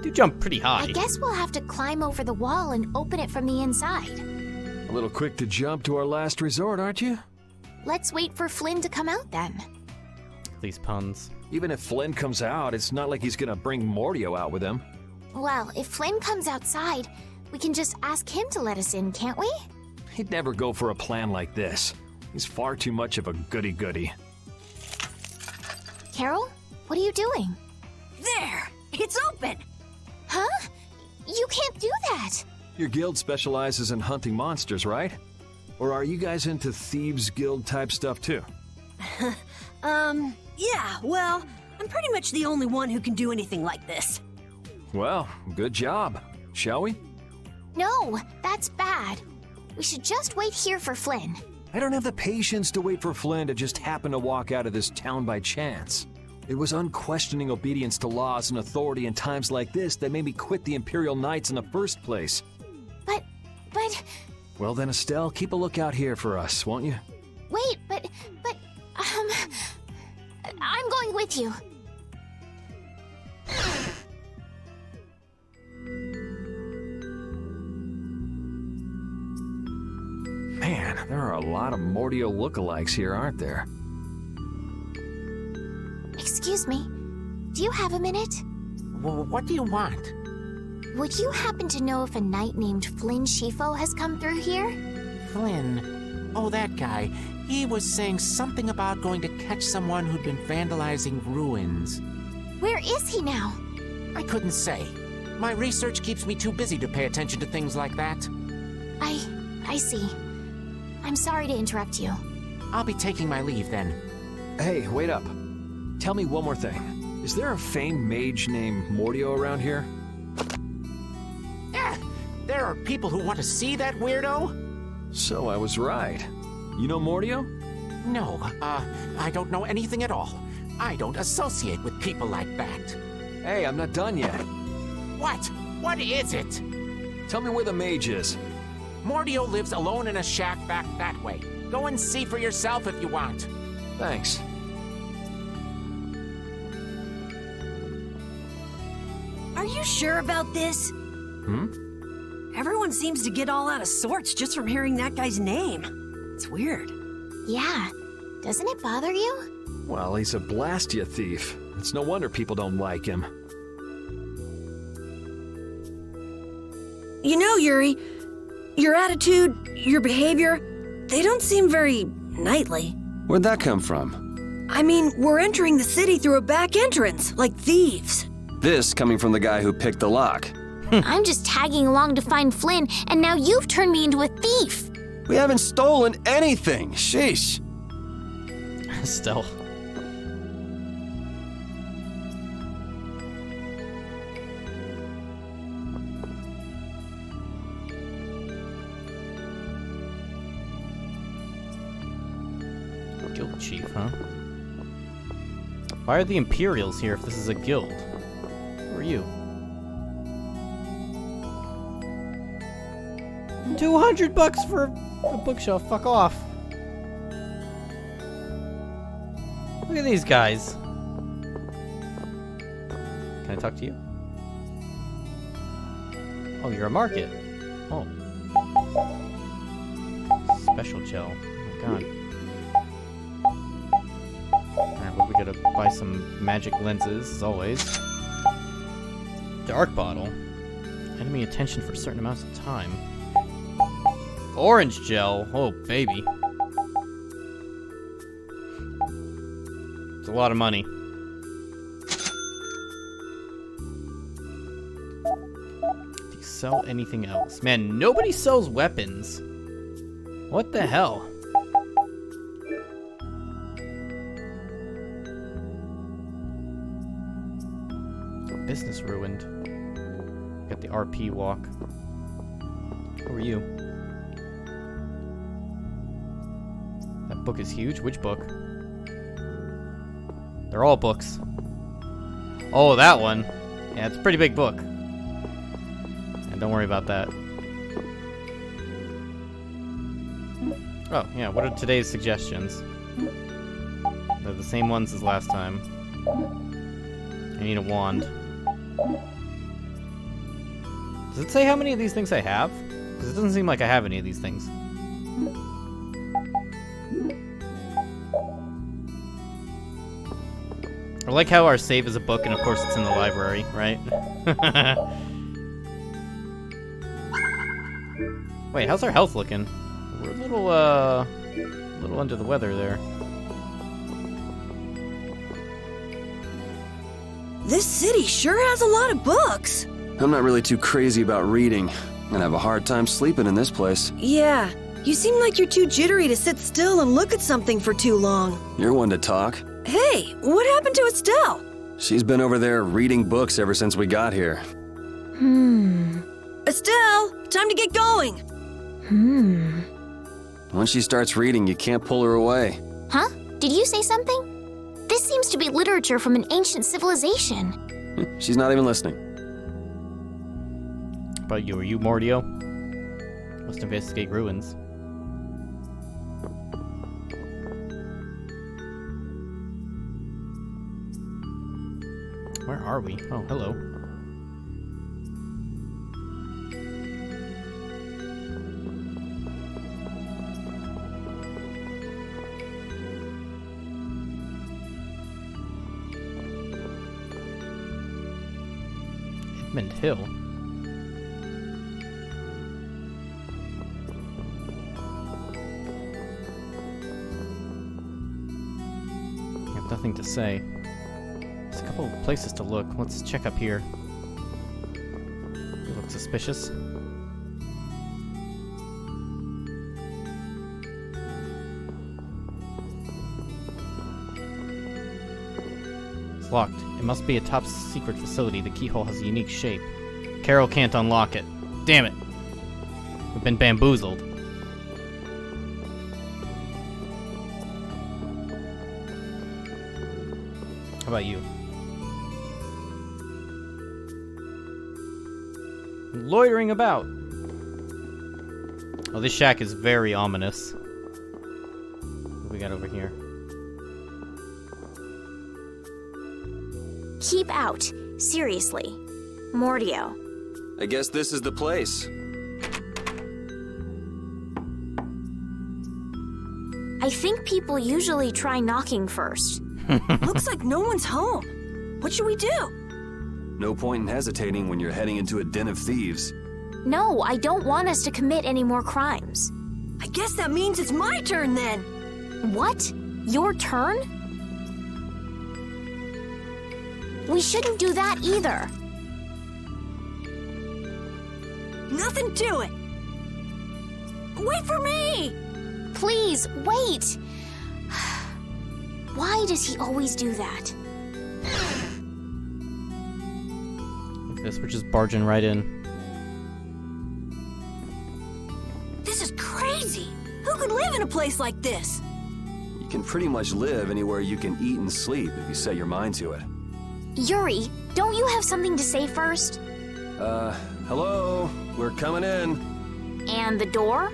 You jump pretty high. I guess we'll have to climb over the wall and open it from the inside. A little quick to jump to our last resort, aren't you? Let's wait for Flynn to come out then. These puns. Even if Flynn comes out, it's not like he's gonna bring Mordio out with him. Well, if Flynn comes outside, we can just ask him to let us in, can't we? He'd never go for a plan like this. He's far too much of a goody-goody. Carol, what are you doing? There! It's open! Huh? You can't do that! Your guild specializes in hunting monsters, right? Or are you guys into Thieves Guild type stuff too? Yeah, well, I'm pretty much the only one who can do anything like this. Well, good job. Shall we? No, that's bad. We should just wait here for Flynn. I don't have the patience to wait for Flynn to just happen to walk out of this town by chance. It was unquestioning obedience to laws and authority in times like this that made me quit the Imperial Knights in the first place. But... Well then, Estelle, keep a lookout here for us, won't you? Wait, I'm going with you. Man, there are a lot of Mordio lookalikes here, aren't there? Excuse me, do you have a minute? What do you want? Would you happen to know if a knight named Flynn Shifo has come through here? Flynn? Oh, that guy. He was saying something about going to catch someone who'd been vandalizing ruins. Where is he now? I couldn't say. My research keeps me too busy to pay attention to things like that. I see. I'm sorry to interrupt you. I'll be taking my leave then. Hey, wait up. Tell me one more thing. Is there a famed mage named Mordio around here? There are people who want to see that weirdo? So I was right. You know Mordio? No, I don't know anything at all. I don't associate with people like that. Hey, I'm not done yet. What? What is it? Tell me where the mage is. Mordio lives alone in a shack back that way. Go and see for yourself if you want. Thanks. Are you sure about this? Everyone seems to get all out of sorts just from hearing that guy's name. It's weird. Yeah. Doesn't it bother you? Well, he's a Blastia thief. It's no wonder people don't like him. You know, Yuri, your attitude, your behavior, they don't seem very knightly. Where'd that come from? I mean, we're entering the city through a back entrance, like thieves. This coming from the guy who picked the lock. I'm just tagging along to find Flynn, and now you've turned me into a thief. We haven't stolen anything. Sheesh. Still. Guild chief, huh? Why are the Imperials here if this is a guild? Who are you? 200 bucks for a bookshelf. Fuck off. Look at these guys. Can I talk to you? Oh, you're a market. Oh. Special gel. Oh, God. Alright, well, we gotta buy some magic lenses, as always. Dark bottle. Enemy attention for certain amounts of time. Orange gel. Oh, baby. It's a lot of money. Do you sell anything else? Man, nobody sells weapons. What the hell? Business ruined. Got the RP walk. Who are you? That book is huge. Which book? They're all books. Oh, that one. Yeah, it's a pretty big book. And don't worry about that. Oh, yeah, what are today's suggestions? They're the same ones as last time. I need a wand. Does it say how many of these things I have? Because it doesn't seem like I have any of these things. I like how our save is a book, and of course it's in the library, right? Wait, how's our health looking? We're a little under the weather there. This city sure has a lot of books. I'm not really too crazy about reading, and I have a hard time sleeping in this place. Yeah, you seem like you're too jittery to sit still and look at something for too long. You're one to talk. Hey, what happened to Estelle? She's been over there reading books ever since we got here. Estelle, time to get going. Once she starts reading, you can't pull her away. Huh? Did you say something? This seems to be literature from an ancient civilization. She's not even listening. How about you? Are you Mordio? Must investigate ruins. Where are we? Oh, hello. Edmund Hill. I have nothing to say. There's a couple of places to look. Let's check up here. You look suspicious. It's locked. It must be a top secret facility. The keyhole has a unique shape. Carol can't unlock it. Damn it. We've been bamboozled. How about you? Loitering about. Oh, this shack is very ominous. What do we got over here? Keep out. Seriously. Mordio. I guess this is the place. I think people usually try knocking first. Looks like no one's home. What should we do? No point in hesitating when you're heading into a den of thieves. No, I don't want us to commit any more crimes. I guess that means it's my turn then. What? Your turn? We shouldn't do that either. Nothing to it. Wait for me! Please, wait! Why does he always do that? Look at this, we're just barging right in. This is crazy! Who could live in a place like this? You can pretty much live anywhere you can eat and sleep if you set your mind to it. Yuri, don't you have something to say first? Hello? We're coming in. And the door?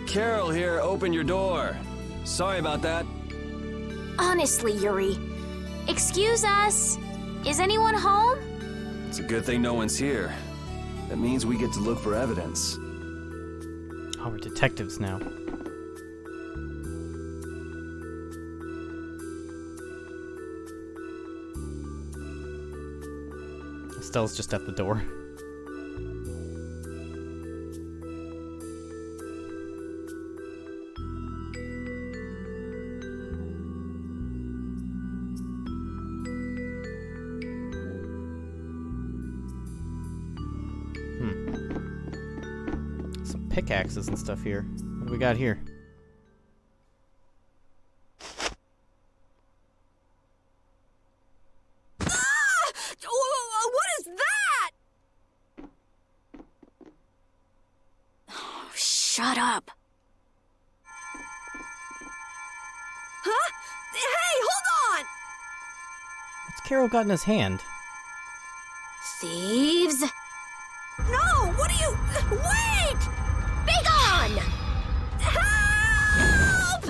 Carol here, open your door. Sorry about that. Honestly, Yuri. Excuse us. Is anyone home? It's a good thing no one's here. That means we get to look for evidence. Oh, we're detectives now. Estelle's just at the door. Some pickaxes and stuff here. What do we got here? What is that? Oh, shut up. Huh? Hey, hold on! What's Carol got in his hand? Thieves? No, what are you... Wait! Be gone! Help!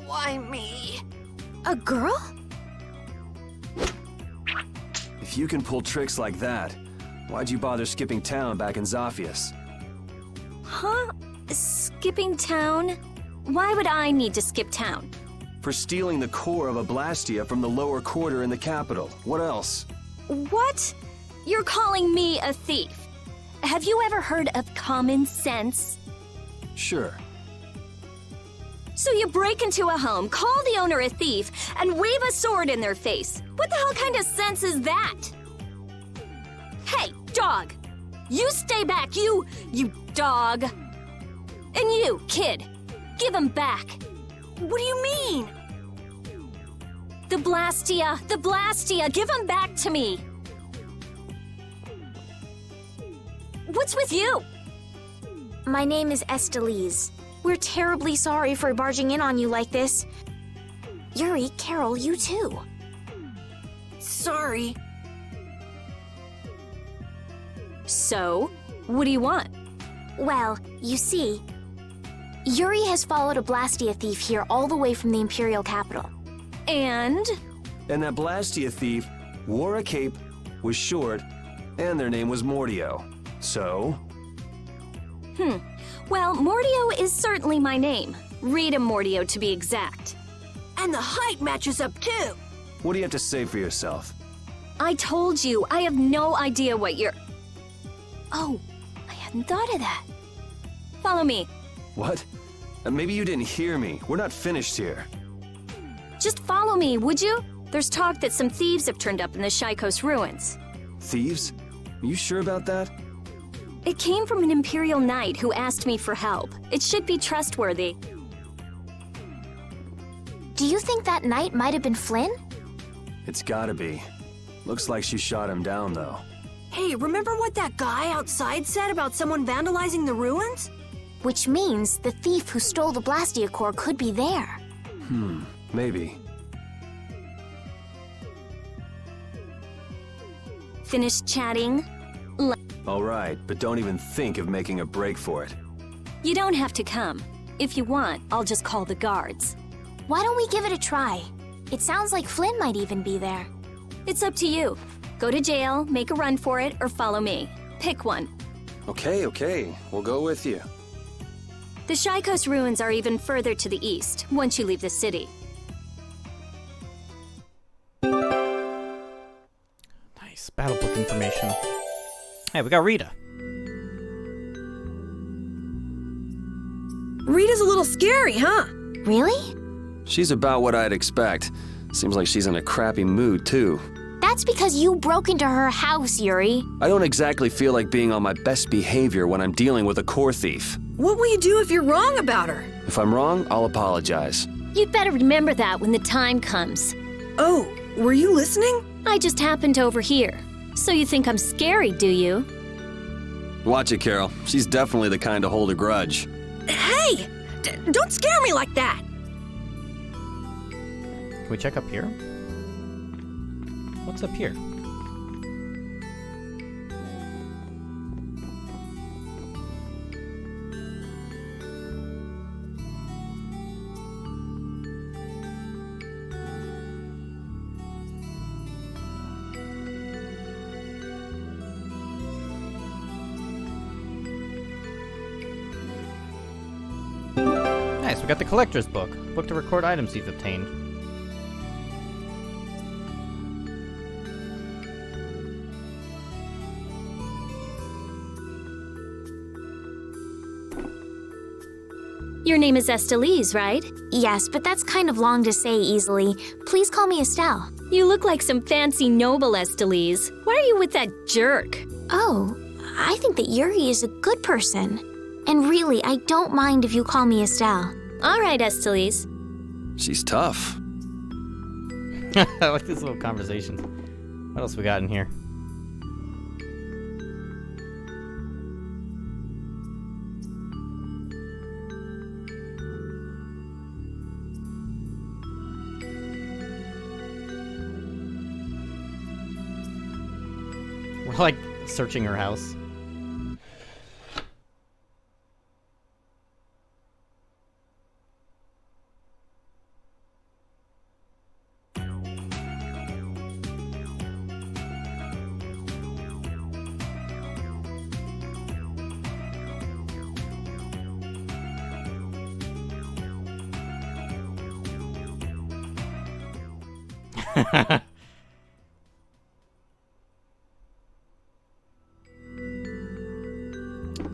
Why me? A girl? If you can pull tricks like that, why'd you bother skipping town back in Zaphias? Huh? Skipping town? Why would I need to skip town? For stealing the core of a Blastia from the lower quarter in the capital. What else? What? You're calling me a thief? Have you ever heard of common sense? Sure. So you break into a home, call the owner a thief, and wave a sword in their face. What the hell kind of sense is that? Hey, dog! You stay back, you dog! And you, kid, give him back. What do you mean? The Blastia, give him back to me. What's with you? My name is Estelise. We're terribly sorry for barging in on you like this. Yuri, Carol, you too. Sorry. So, what do you want? Well, you see, Yuri has followed a Blastia thief here all the way from the Imperial capital. And that Blastia thief wore a cape, was short, and their name was Mordio. So? Well, Mordio is certainly my name. Rita Mordio, to be exact. And the height matches up, too. What do you have to say for yourself? I told you, I have no idea what you're... Oh, I hadn't thought of that. Follow me. What? Maybe you didn't hear me. We're not finished here. Just follow me, would you? There's talk that some thieves have turned up in the Shaikos ruins. Thieves? Are you sure about that? It came from an Imperial Knight who asked me for help. It should be trustworthy. Do you think that knight might have been Flynn? It's gotta be. Looks like she shot him down, though. Hey, remember what that guy outside said about someone vandalizing the ruins? Which means the thief who stole the Blastia core could be there. Maybe. Finished chatting? All right, but don't even think of making a break for it. You don't have to come. If you want, I'll just call the guards. Why don't we give it a try? It sounds like Flynn might even be there. It's up to you. Go to jail, make a run for it, or follow me. Pick one. Okay. We'll go with you. The Shaikos ruins are even further to the east, once you leave the city. Nice. Battle book information. Hey, we got Rita. Rita's a little scary, huh? Really? She's about what I'd expect. Seems like she's in a crappy mood, too. That's because you broke into her house, Yuri. I don't exactly feel like being on my best behavior when I'm dealing with a core thief. What will you do if you're wrong about her? If I'm wrong, I'll apologize. You'd better remember that when the time comes. Oh, were you listening? I just happened to overhear. So you think I'm scary, do you? Watch it, Carol. She's definitely the kind to hold a grudge. Hey! Don't scare me like that! Can we check up here? What's up here? Nice, we got the collector's book. Book to record items you've obtained. Your name is Estelise, right? Yes, but that's kind of long to say easily. Please call me Estelle. You look like some fancy noble, Estelise. Why are you with that jerk? Oh, I think that Yuri is a good person. And really, I don't mind if you call me Estelle. All right, Estelise. She's tough. I like these little conversations. What else we got in here? We're like searching her house.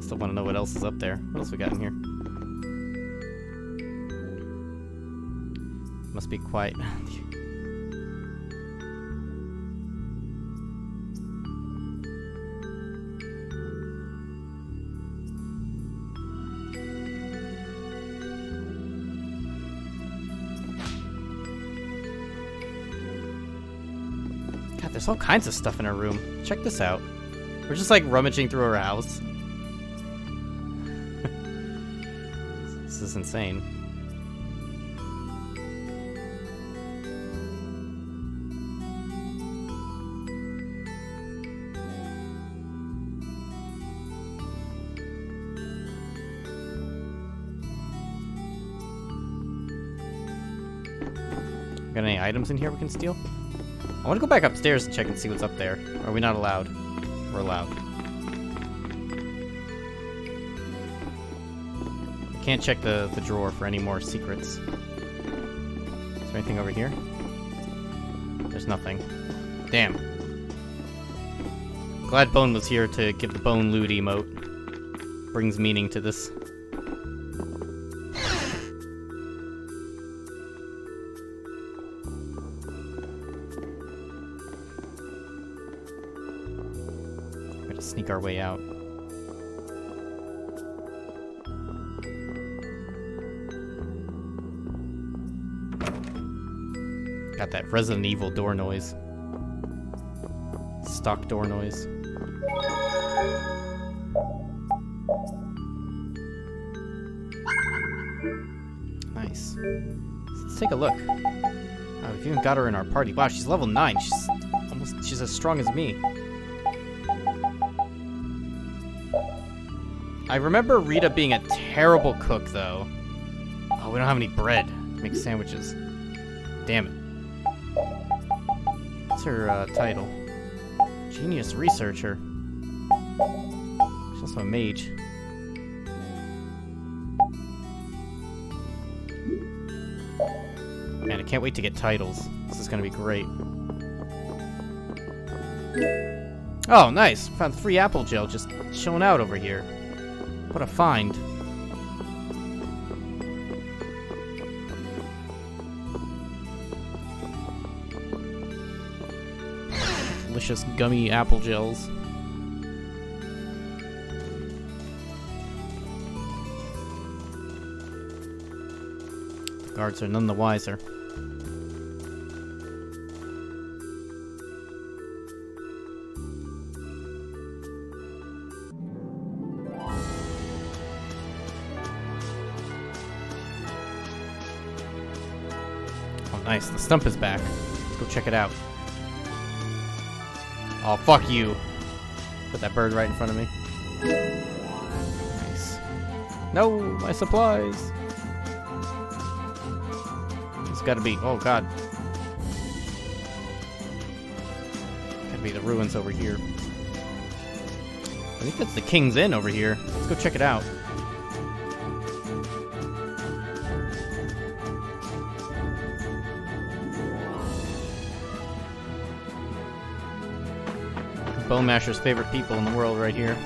Still want to know what else is up there. What else we got in here? Must be quiet. God, there's all kinds of stuff in our room. Check this out. We're just like rummaging through our house. This is insane. Got any items in here we can steal? I want to go back upstairs and check and see what's up there. Or are we not allowed? We're allowed. I can't check the drawer for any more secrets. Is there anything over here? There's nothing. Damn. Glad Bone was here to give the Bone Loot emote. Brings meaning to this. Gotta sneak our way out. Got that Resident Evil door noise. Stock door noise. Nice. Let's take a look. Oh, we've even got her in our party. Wow, she's level 9. She's as strong as me. I remember Rita being a terrible cook, though. Oh, we don't have any bread to make sandwiches. Damn it. What's her title? Genius researcher. She's also a mage. Man, I can't wait to get titles. This is gonna be great. Oh, nice! Found 3 apple gel just chilling out over here. What a find. Delicious gummy apple gels. The guards are none the wiser. Oh, nice. The stump is back. Let's go check it out. Oh, fuck you. Put that bird right in front of me. Nice. No, my supplies. It's gotta be, oh god. Gotta be the ruins over here. I think that's the King's Inn over here. Let's go check it out. Bone Masher's favorite people in the world right here.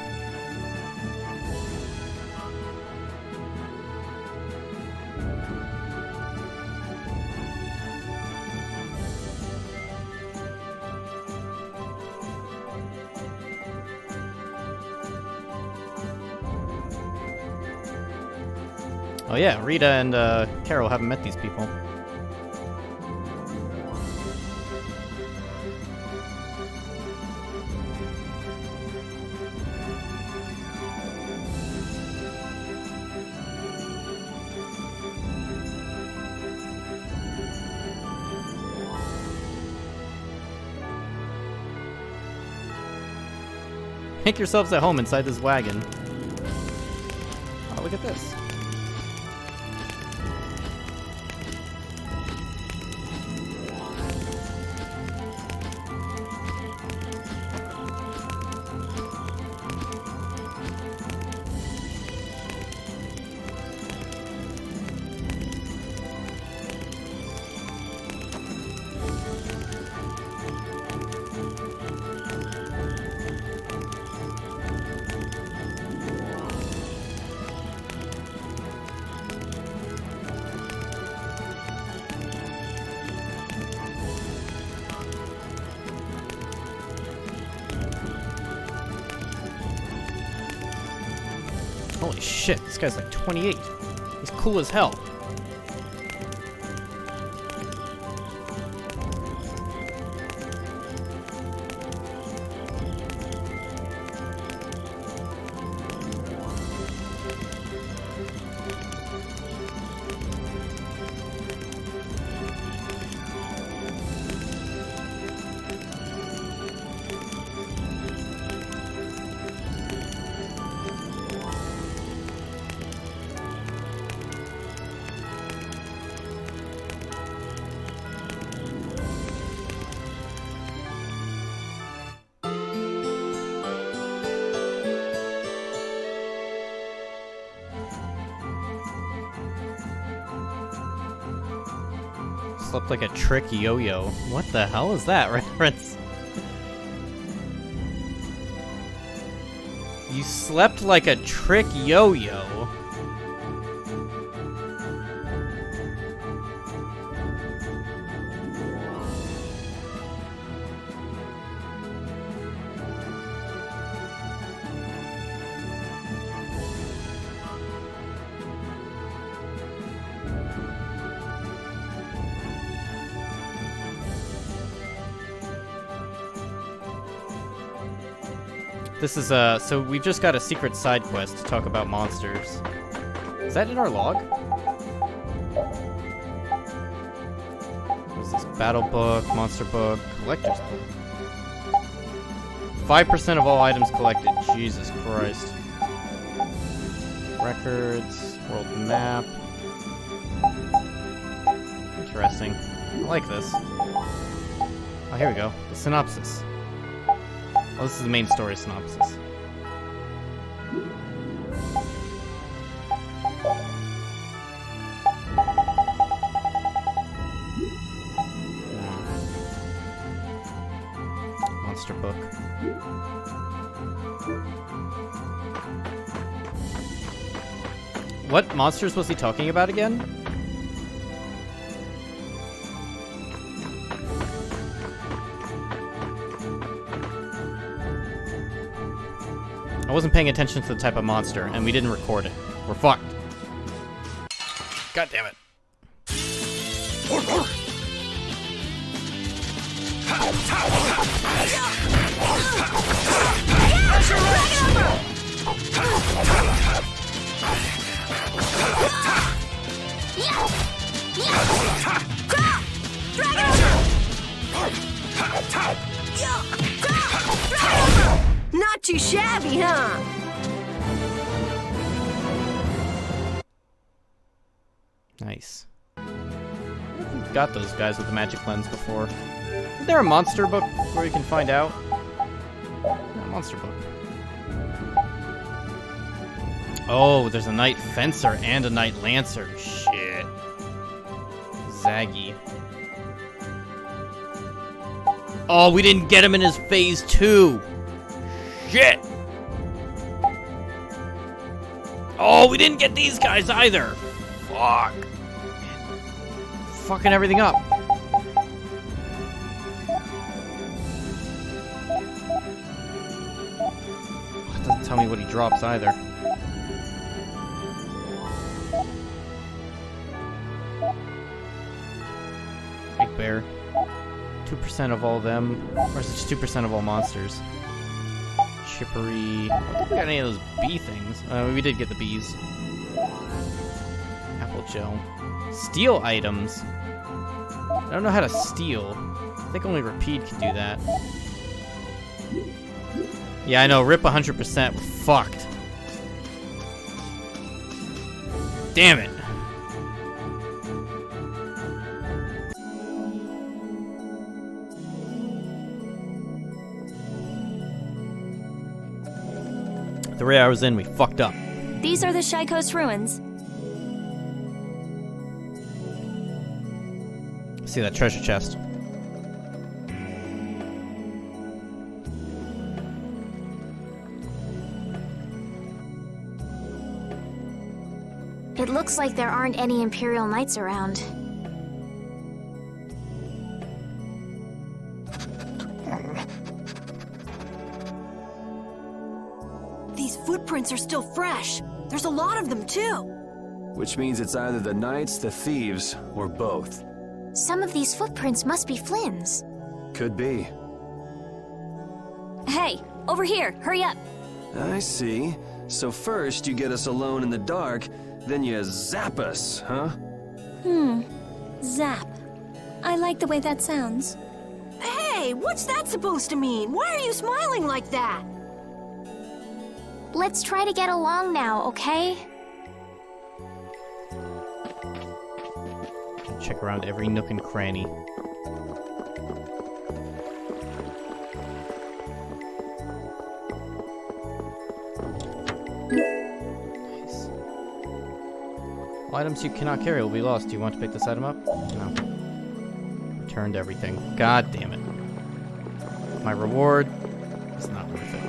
Oh yeah, Rita and Carol haven't met these people. Make yourselves at home inside this wagon. Oh, look at this. Holy shit, this guy's like 28. He's cool as hell. Slept like a trick yo-yo. What the hell is that reference? You slept like a trick yo-yo. This is, so we've just got a secret side quest to talk about monsters. Is that in our log? What's this? Battle book, monster book, collector's book. 5% of all items collected. Jesus Christ. Records, world map. Interesting. I like this. Oh, here we go. The synopsis. Oh, this is the main story synopsis. Monster book. What monsters was he talking about again? I wasn't paying attention to the type of monster, and we didn't record it. We're fucked. God damn it. Not too shabby, huh? Nice. We've got those guys with the magic lens before. Is there a monster book where you can find out? No, monster book. Oh, there's a knight fencer and a knight lancer. Shit. Zaggy. Oh, we didn't get him in his phase 2. Shit! Oh, we didn't get these guys either! Fuck. Fucking everything up. It doesn't tell me what he drops either. Big bear. 2% of all them. Or is it just 2% of all monsters? Chippery. I don't think we got any of those bee things. We did get the bees. Apple gel. Steal items. I don't know how to steal. I think only Repeat can do that. Yeah, I know. Rip 100%. We're fucked. Damn it. The 3 hours in, we fucked up. These are the Shy Coast ruins. See that treasure chest. It looks like there aren't any Imperial Knights around. These footprints are still fresh. There's a lot of them, too. Which means it's either the knights, the thieves, or both. Some of these footprints must be Flynn's. Could be. Hey, over here, hurry up. I see. So first you get us alone in the dark, then you zap us, huh? Zap. I like the way that sounds. Hey, what's that supposed to mean? Why are you smiling like that? Let's try to get along now, okay? Check around every nook and cranny. Nice. Items you cannot carry will be lost. Do you want to pick this item up? No. Returned everything. God damn it. My reward is not worth it.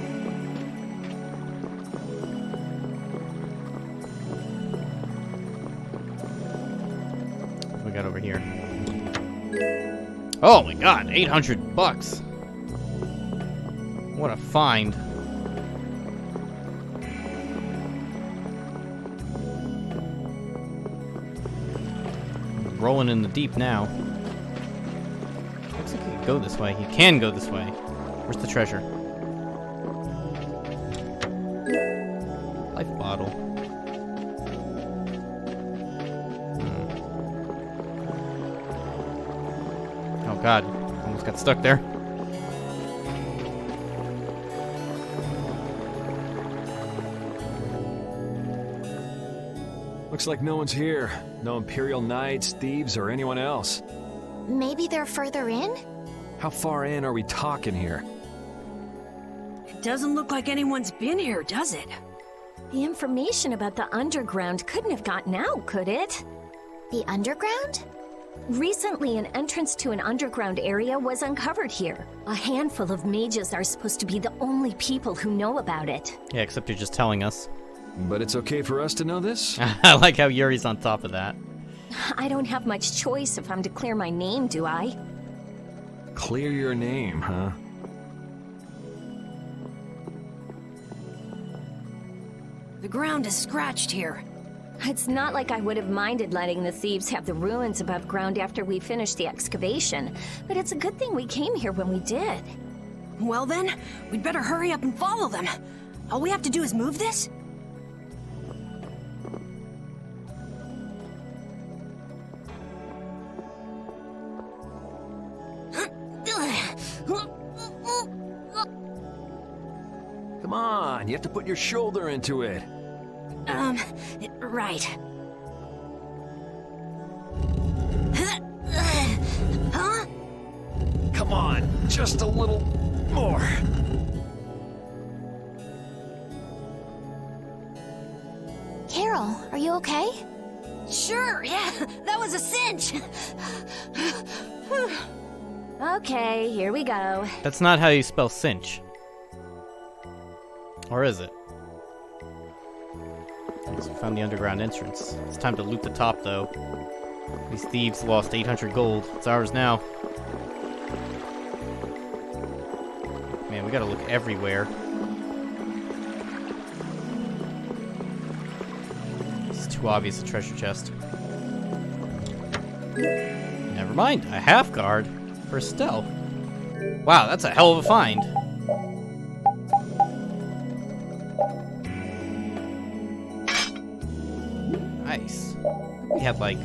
What we got over here? Oh my god, 800 bucks. What a find. Rolling in the deep now. Looks like he can go this way. He can go this way. Where's the treasure? Life bottle. Oh god, almost got stuck there. Looks like no one's here. No Imperial Knights, thieves, or anyone else. Maybe they're further in? How far in are we talking here? It doesn't look like anyone's been here, does it? The information about the underground couldn't have gotten out, could it? The underground? Recently, an entrance to an underground area was uncovered here. A handful of mages are supposed to be the only people who know about it. Yeah, except you're just telling us. But it's okay for us to know this? I like how Yuri's on top of that. I don't have much choice if I'm to clear my name, do I? Clear your name, huh? The ground is scratched here. It's not like I would have minded letting the thieves have the ruins above ground after we finished the excavation, but it's a good thing we came here when we did. Well then, we'd better hurry up and follow them. All we have to do is move this? Come on, you have to put your shoulder into it. Right. Huh? Come on, just a little more. Carol, are you okay? Sure, yeah, that was a cinch. Okay, here we go. That's not how you spell cinch. Or is it? Nice, we found the underground entrance. It's time to loot the top, though. These thieves lost 800 gold. It's ours now. Man, we gotta look everywhere. It's too obvious a treasure chest. Never mind, a half guard for stealth. Wow, that's a hell of a find. Nice. We had like...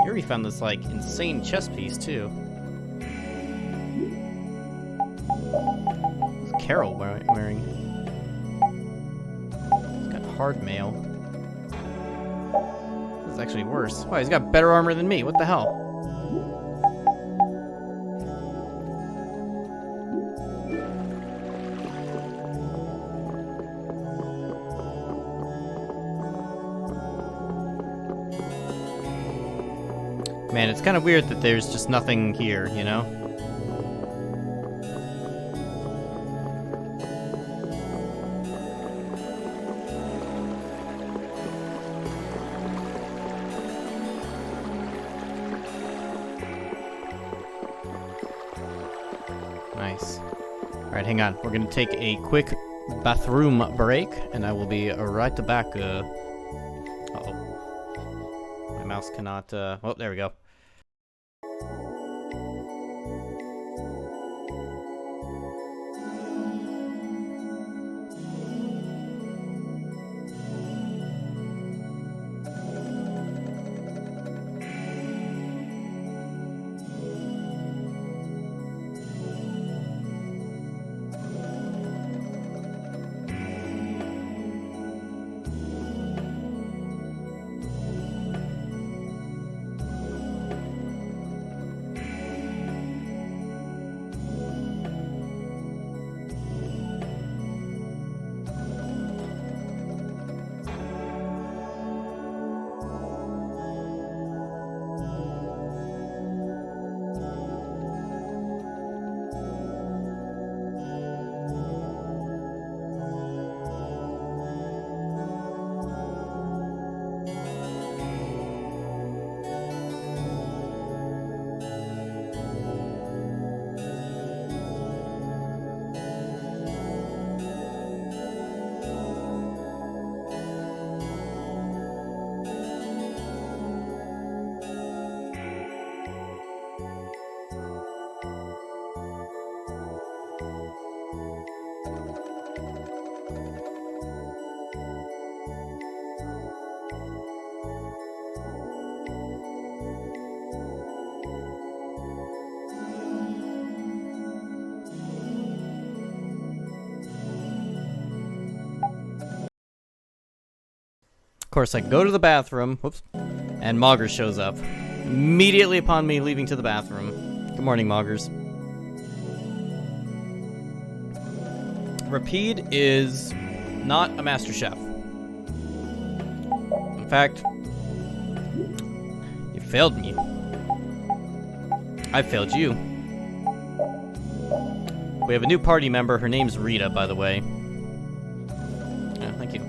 Yuri found this like insane chest piece too. What's Carol wearing? He's got hard mail. This is actually worse. Wow, he's got better armor than me. What the hell? Man, it's kind of weird that there's just nothing here, you know? Nice. Alright, hang on. We're gonna take a quick bathroom break, and I will be right back. Uh-oh. My mouse cannot, oh, there we go. Of course, I go to the bathroom, whoops, and Moggers shows up. Immediately upon me leaving to the bathroom. Good morning, Moggers. Rapide is not a master chef. In fact, you failed me. I failed you. We have a new party member. Her name's Rita, by the way. Yeah, thank you.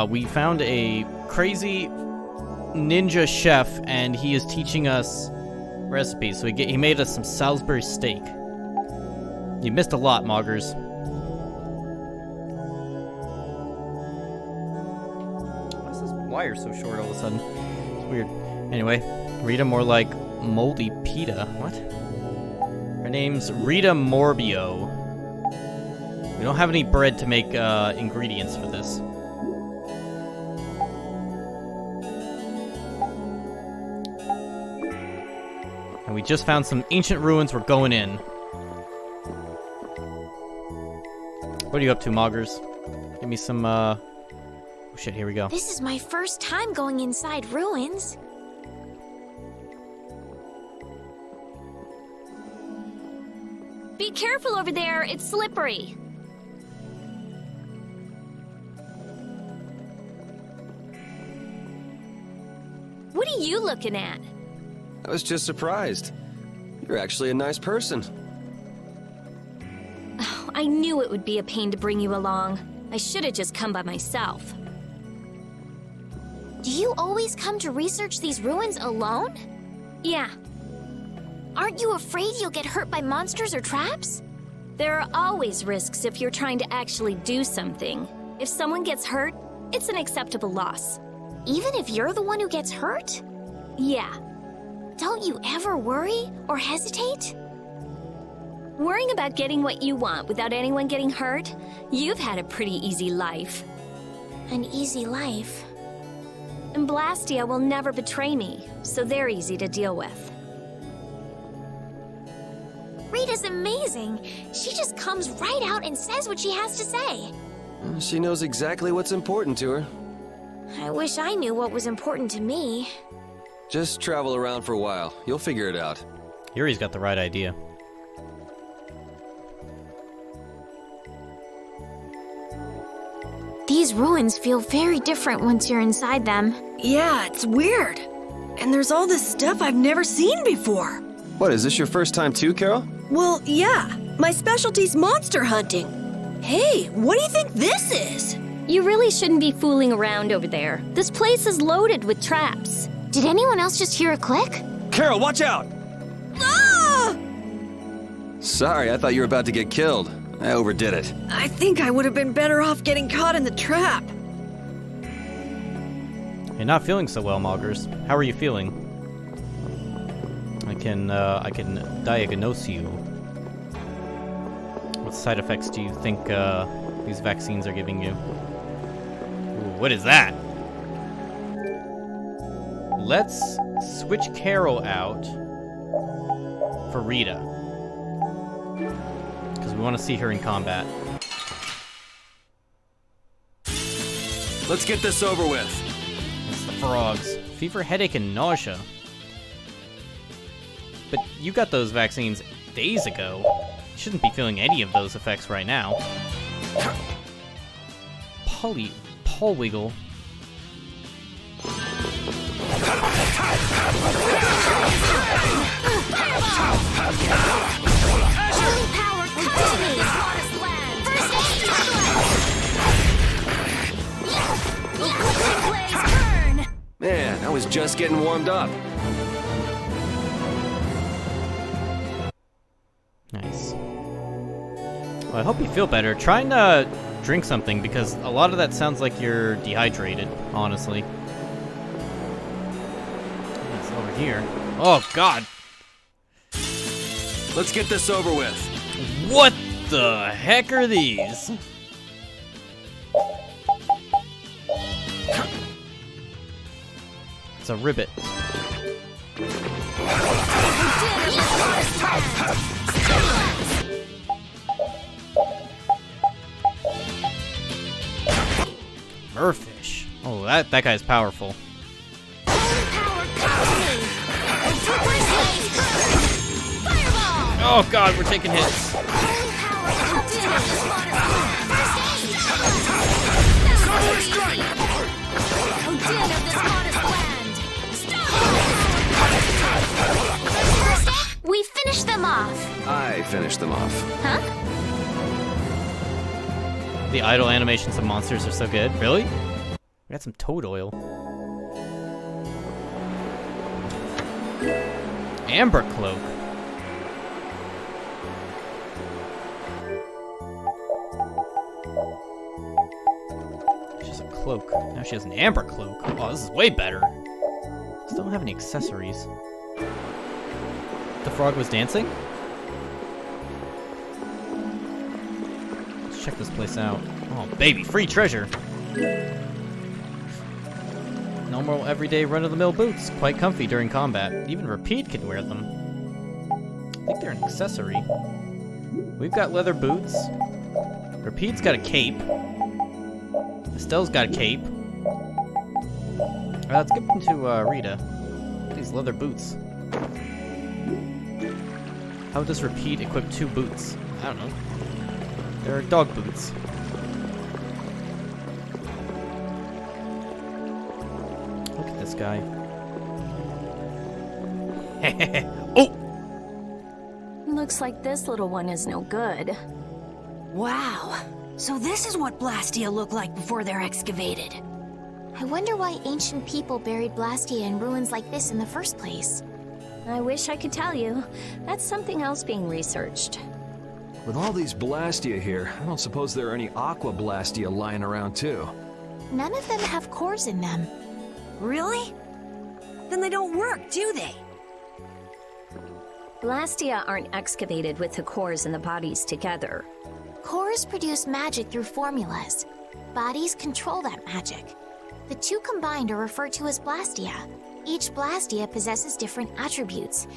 We found a crazy ninja chef, and he is teaching us recipes. So he made us some Salisbury steak. You missed a lot, Moggers. Why is this wire so short all of a sudden? It's weird. Anyway, Rita more like moldy pita. What? Her name's Rita Morbio. We don't have any bread to make ingredients for this. And we just found some ancient ruins. We're going in. What are you up to, Moggers? Give me some, oh shit, here we go. This is my first time going inside ruins. Be careful over there, it's slippery. What are you looking at? I was just surprised. You're actually a nice person. Oh, I knew it would be a pain to bring you along. I should have just come by myself. Do you always come to research these ruins alone? Yeah. Aren't you afraid you'll get hurt by monsters or traps? There are always risks if you're trying to actually do something. If someone gets hurt, it's an acceptable loss. Even if you're the one who gets hurt? Yeah. Don't you ever worry or hesitate? Worrying about getting what you want without anyone getting hurt? You've had a pretty easy life. An easy life? And Blastia will never betray me, so they're easy to deal with. Rita's amazing. She just comes right out and says what she has to say. She knows exactly what's important to her. I wish I knew what was important to me. Just travel around for a while. You'll figure it out. Yuri's got the right idea. These ruins feel very different once you're inside them. Yeah, it's weird. And there's all this stuff I've never seen before. What, is this your first time too, Carol? Well, yeah. My specialty's monster hunting. Hey, what do you think this is? You really shouldn't be fooling around over there. This place is loaded with traps. Did anyone else just hear a click? Carol, watch out! Ah! Sorry, I thought you were about to get killed. I overdid it. I think I would have been better off getting caught in the trap. You're not feeling so well, Moggers. How are you feeling? I can diagnose you. What side effects do you think these vaccines are giving you? Ooh, what is that? Let's switch Carol out for Rita. Because we want to see her in combat. Let's get this over with. It's the frogs. Fever, headache, and nausea. But you got those vaccines days ago. You shouldn't be feeling any of those effects right now. Polwiggle. Man, I was just getting warmed up. Nice. Well, I hope you feel better. Try and drink something, because a lot of that sounds like you're dehydrated, honestly. It's over here. Oh, God. Let's get this over with. What the heck are these? It's a ribbit. Merfish. Oh, that guy's powerful. Oh God, we're taking hits. We finished them off. I finished them off. Huh? The idle animations of monsters are so good. Really? We got some toad oil. Amber cloak. She's a cloak. Now she has an amber cloak. Oh, this is way better. Still don't have any accessories. The frog was dancing? Let's check this place out. Oh, baby, free treasure. Normal, everyday, run-of-the-mill boots. Quite comfy during combat. Even Repeat can wear them. I think they're an accessory. We've got leather boots. Repeat's got a cape. Estelle's got a cape. Alright, let's give them to Rita. These leather boots. How does Repeat equip 2 boots? I don't know. They're dog boots. Look at this guy. Oh! Looks like this little one is no good. Wow. So this is what Blastia looked like before they're excavated. I wonder why ancient people buried Blastia in ruins like this in the first place. I wish I could tell you. That's something else being researched. With all these Blastia here, I don't suppose there are any Aqua Blastia lying around too. None of them have cores in them. Really? Then they don't work, do they? Blastia aren't excavated with the cores and the bodies together. Cores produce magic through formulas. Bodies control that magic. The two combined are referred to as Blastia. Each Blastia possesses different attributes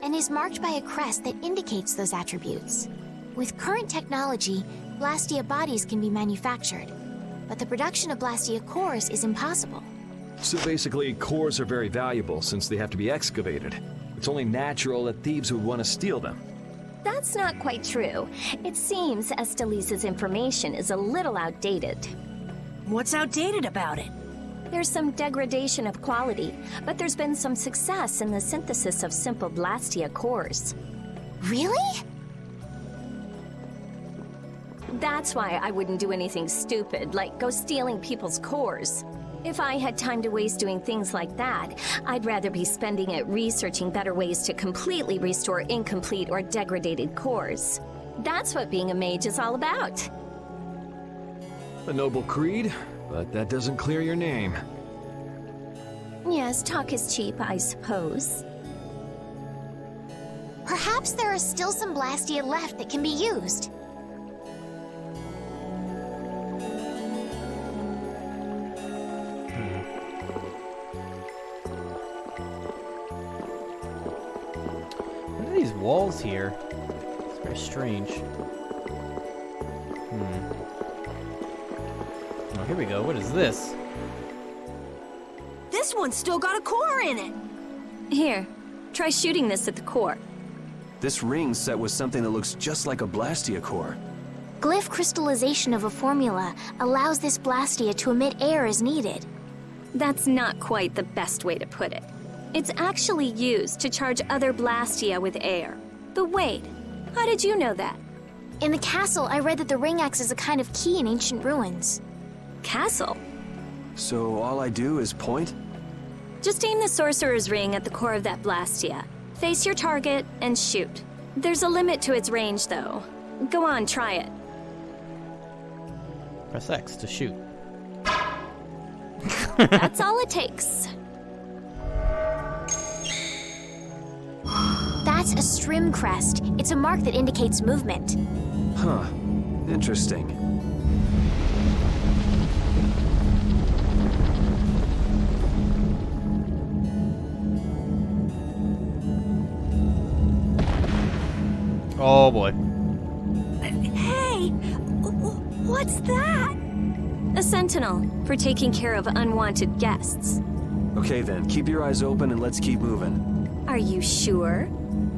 and is marked by a crest that indicates those attributes. With current technology, Blastia bodies can be manufactured, but the production of Blastia cores is impossible. So basically, cores are very valuable since they have to be excavated. It's only natural that thieves would want to steal them. That's not quite true. It seems Estelise's information is a little outdated. What's outdated about it? There's some degradation of quality, but there's been some success in the synthesis of simple Blastia cores. Really? That's why I wouldn't do anything stupid, like go stealing people's cores. If I had time to waste doing things like that, I'd rather be spending it researching better ways to completely restore incomplete or degraded cores. That's what being a mage is all about. A noble creed, but that doesn't clear your name. Yes, talk is cheap, I suppose. Perhaps there are still some Blastia left that can be used. What are these walls here? It's very strange. Oh, here we go. What is this? This one's still got a core in it. Here, try shooting this at the core. This ring's set with something that looks just like a Blastia core. Glyph crystallization of a formula allows this Blastia to emit air as needed. That's not quite the best way to put it. It's actually used to charge other Blastia with air. But wait, how did you know that? In the castle, I read that the ring acts as a kind of key in ancient ruins. Castle? So all I do is point? Just aim the sorcerer's ring at the core of that Blastia. Face your target and shoot. There's a limit to its range, though. Go on, try it. Press X to shoot. That's all it takes. That's a Strim crest. It's a mark that indicates movement. Huh. Interesting. Oh boy. Hey! What's that? A sentinel for taking care of unwanted guests. Okay then, keep your eyes open and let's keep moving. Are you sure?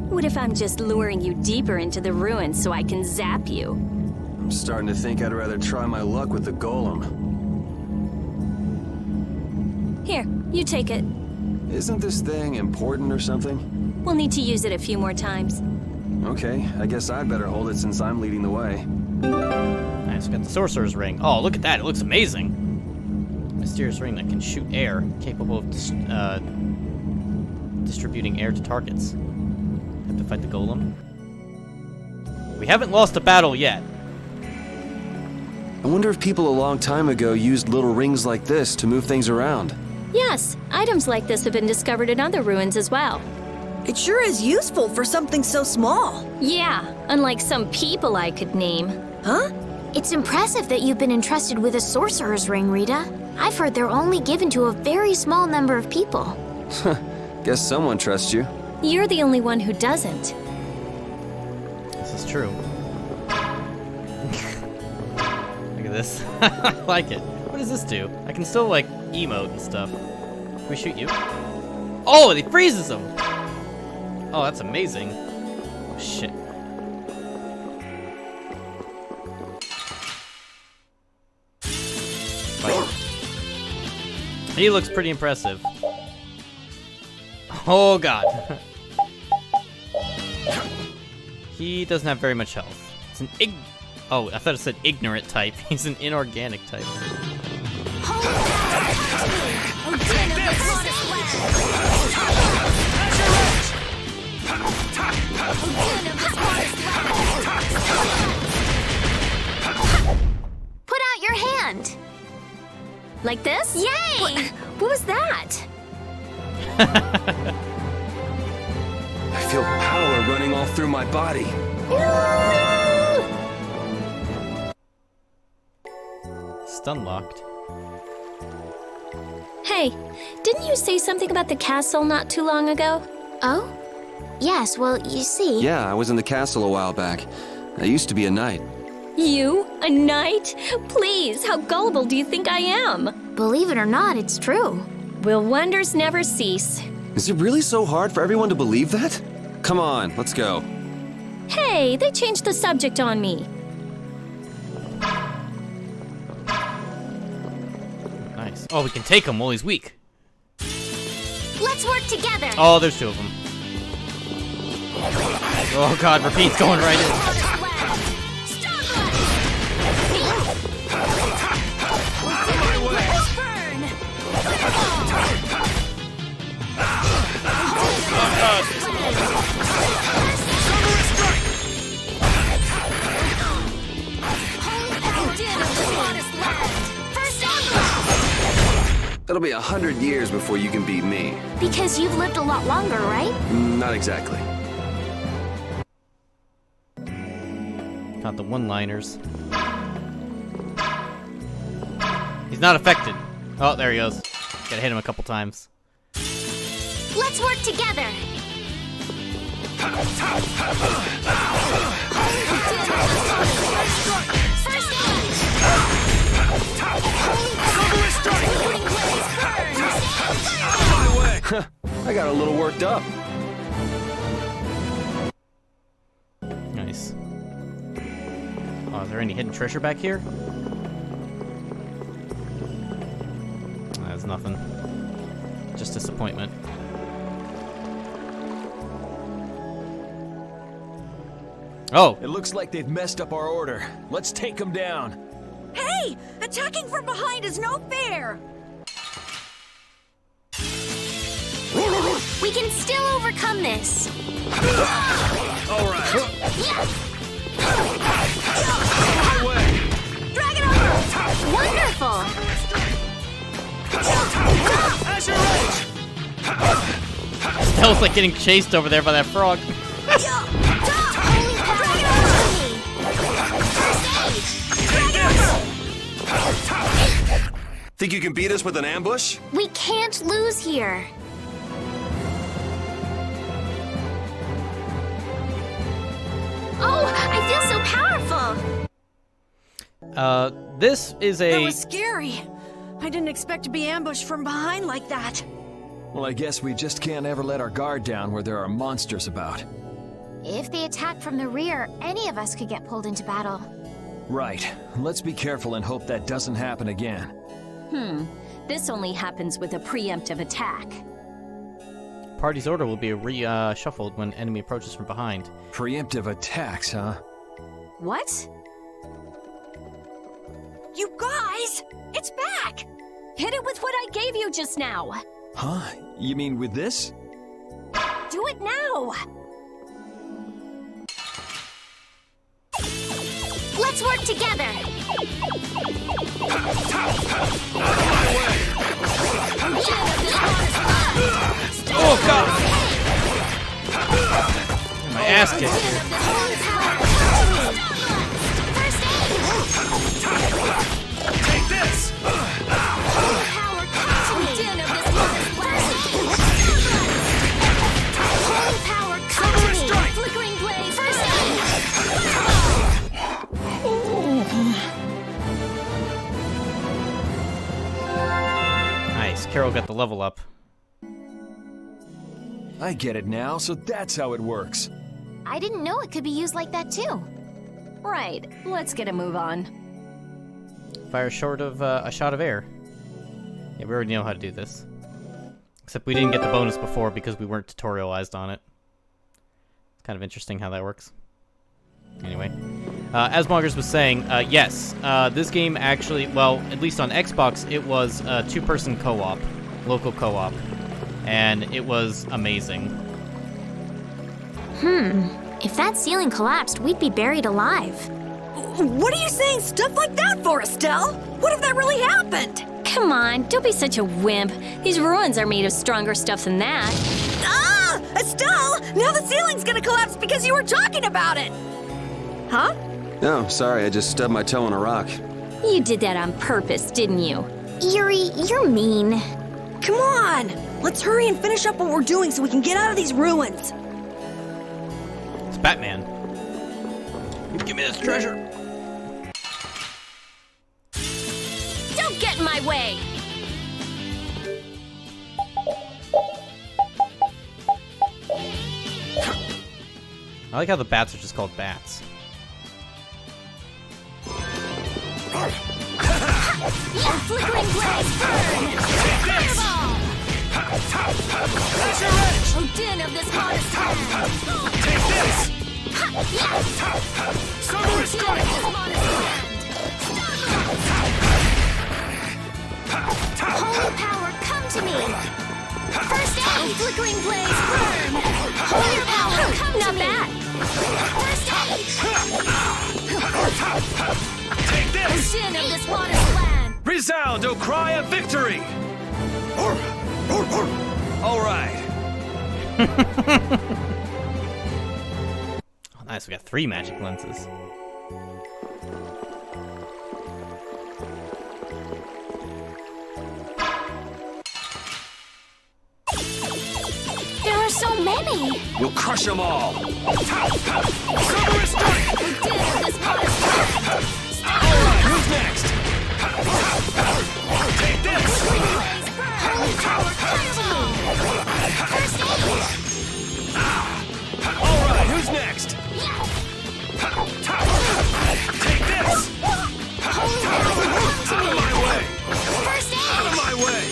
What if I'm just luring you deeper into the ruins so I can zap you? I'm starting to think I'd rather try my luck with the golem. Here, you take it. Isn't this thing important or something? We'll need to use it a few more times. Okay, I guess I'd better hold it since I'm leading the way. Nice, got the sorcerer's ring. Oh, look at that, it looks amazing. Mysterious ring that can shoot air, capable of distributing air to targets. Have to fight the golem. We haven't lost a battle yet. I wonder if people a long time ago used little rings like this to move things around. Yes, items like this have been discovered in other ruins as well. It sure is useful for something so small. Yeah, unlike some people I could name. Huh? It's impressive that you've been entrusted with a sorcerer's ring, Rita. I've heard they're only given to a very small number of people. Guess someone trusts you. You're the only one who doesn't. This is true. Look at this. I like it. What does this do? I can still, like, emote and stuff. Can we shoot you? Oh, it freezes them! Oh, that's amazing. Oh, shit. Fight. He looks pretty impressive. Oh, God. He doesn't have very much health. It's an Oh, I thought it said ignorant type. He's an inorganic type. Put out your hand! Like this? Yay! What was that? I feel power running all through my body. Stun locked. Hey, didn't you say something about the castle not too long ago? Oh? Yes, well, you see... Yeah, I was in the castle a while back. I used to be a knight. You? A knight? Please, how gullible do you think I am? Believe it or not, it's true. Will wonders never cease? Is it really so hard for everyone to believe that? Come on, let's go. Hey, they changed the subject on me. Nice. Oh, we can take him while he's weak. Let's work together! Oh, there's two of them. Oh God, Repeat's going right in. It'll be 100 years before you can beat me. Because you've lived a lot longer, right? Not exactly. Not the one-liners. He's not affected. Oh, there he goes. Gotta hit him a couple times. Let's work together. First aid. I got a little worked up. Nice. Oh, is there any hidden treasure back here? That's nothing. Just disappointment. Oh! It looks like they've messed up our order. Let's take them down. Hey! Attacking from behind is no fair! We can still overcome this. All right. My way. Drag it over. Wonderful. Stella's like getting chased over there by that frog. Think you can beat us with an ambush? We can't lose here. Oh, I feel so powerful. This is That was scary. I didn't expect to be ambushed from behind like that. Well, I guess we just can't ever let our guard down where there are monsters about. If they attack from the rear, any of us could get pulled into battle. Right. Let's be careful and hope that doesn't happen again. This only happens with a preemptive attack. Party's order will be reshuffled when enemy approaches from behind. Preemptive attacks, huh? What? You guys! It's back! Hit it with what I gave you just now. Huh? You mean with this? Do it now! Let's work together. Oh god! My ass kicked. Take this! Nice, Carol got the level up. I get it now, so that's how it works. I didn't know it could be used like that too. Right, let's get a move on. Fire short of a shot of air. Yeah, we already know how to do this. Except we didn't get the bonus before because we weren't tutorialized on it. It's kind of interesting how that works. Anyway. As Mongers was saying, yes, this game actually, well, at least on Xbox, it was a two-person co-op, local co-op, and it was amazing. If that ceiling collapsed, we'd be buried alive. What are you saying stuff like that for, Estelle? What if that really happened? Come on, don't be such a wimp. These ruins are made of stronger stuff than that. Ah! Estelle! Now the ceiling's gonna collapse because you were talking about it! Huh? Oh, sorry, I just stubbed my toe on a rock. You did that on purpose, didn't you? Yuri, you're mean. Come on! Let's hurry and finish up what we're doing so we can get out of these ruins. It's Batman. Give me this treasure. Don't get in my way! I like how the bats are just called bats. Flickering blaze, burn! Fireball! That's your edge! Oh, din of this modest land! Take this! Summer strike! Holy power, come to me! First aid! Flickering blaze, burn! Holy power, come to me! First aid! Take this! Din of this modest land! Resound, O cry of victory! All right. Oh, nice. We got 3 magic lenses. There are so many. We'll crush them all. Who's next? Take this! Alright, who's next? Take this! Out of my way! Out of my way!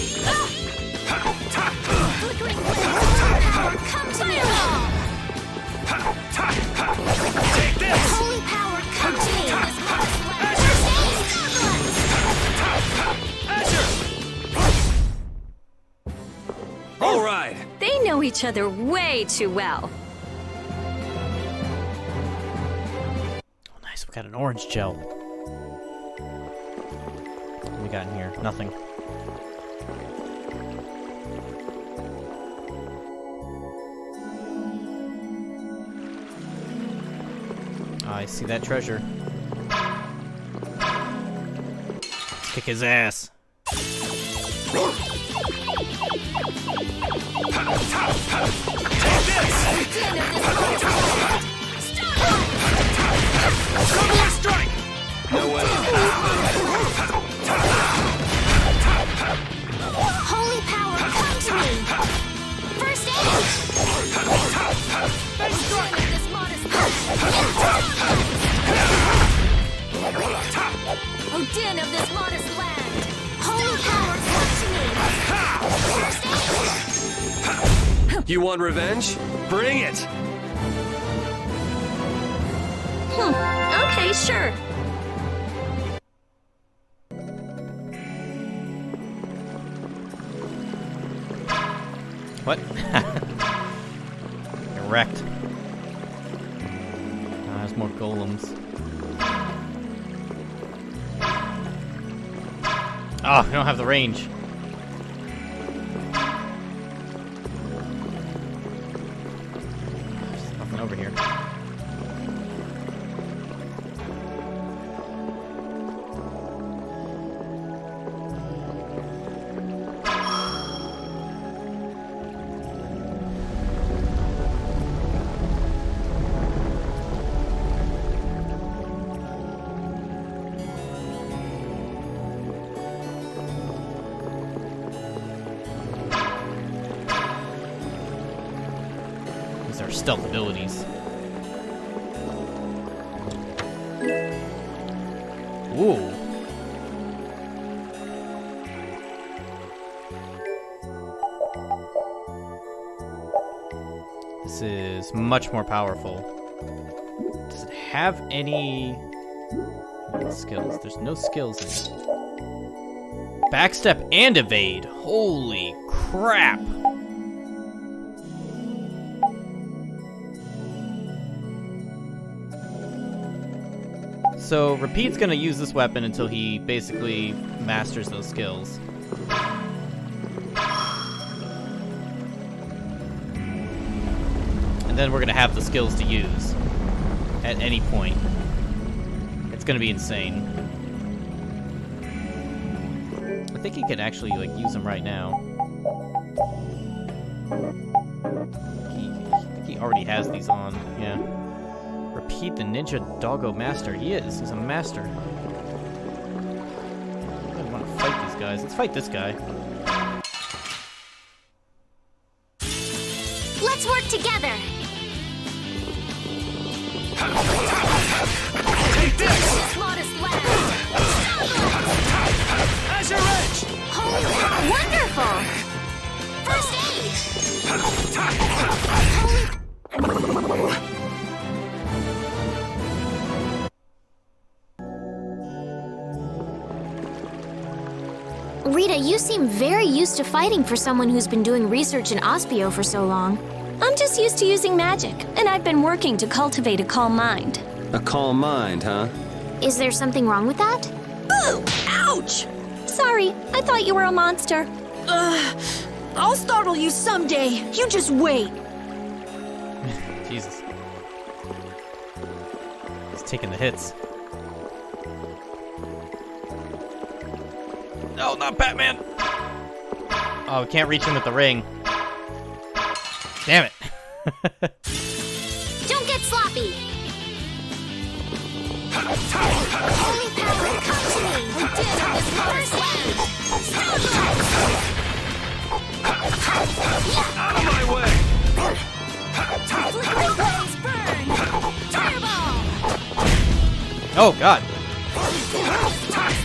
Take this! Holy power, come to me. All right. They know each other way too well. Oh, nice. We got an orange gel. What we got in here? Nothing. I see that treasure. Let's kick his ass. Strike! No way. Holy power, come to me. First aid. This modest Oh, din of this modest land. Holy power, come to me. First aid. You want revenge? Bring it. Okay, sure. What? You're wrecked. There's more golems. Oh, we don't have the range. There's nothing over here. These are stealth abilities. Ooh. This is much more powerful. Does it have any skills? There's no skills in it. Backstep and evade. Holy crap. So, Repeat's gonna use this weapon until he basically masters those skills. And then we're gonna have the skills to use at any point. It's gonna be insane. I think he can actually, like, use them right now. I think he already has these on, yeah. Repeat the Ninja Doggo Master. He is. He's a master. I don't want to fight these guys. Let's fight this guy. Let's work together. Take this! Modest land. As your edge! Holy power, wonderful. First aid. Rita, you seem very used to fighting for someone who's been doing research in Ospio for so long. I'm just used to using magic, and I've been working to cultivate a calm mind. A calm mind, huh? Is there something wrong with that? Ooh! Ouch! Sorry, I thought you were a monster. I'll startle you someday. You just wait. Jesus. He's taking the hits. No, not Batman! Oh, we can't reach him with the ring. Damn it. Don't get sloppy! Holy power, come to me! We did it this first wave! Out of my way! Flickering blaze burn! Turbo! Oh, God.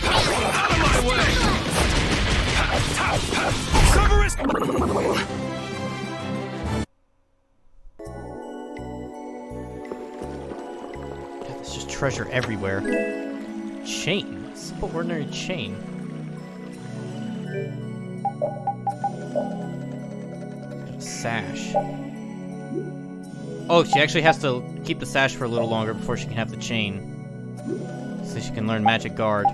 Out of my way! Cerberus! God, there's just treasure everywhere. Chain. Simple, ordinary chain. Sash. Oh, she actually has to keep the sash for a little longer before she can have the chain. So she can learn Magic Guard.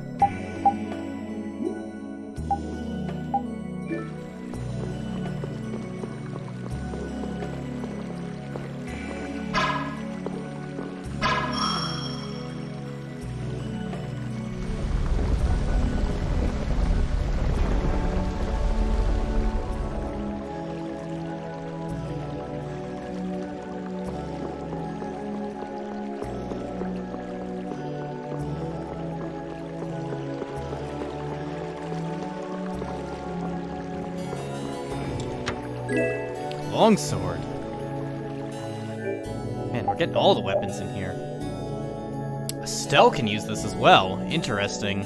Longsword. Man, we're getting all the weapons in here. Estelle can use this as well. Interesting.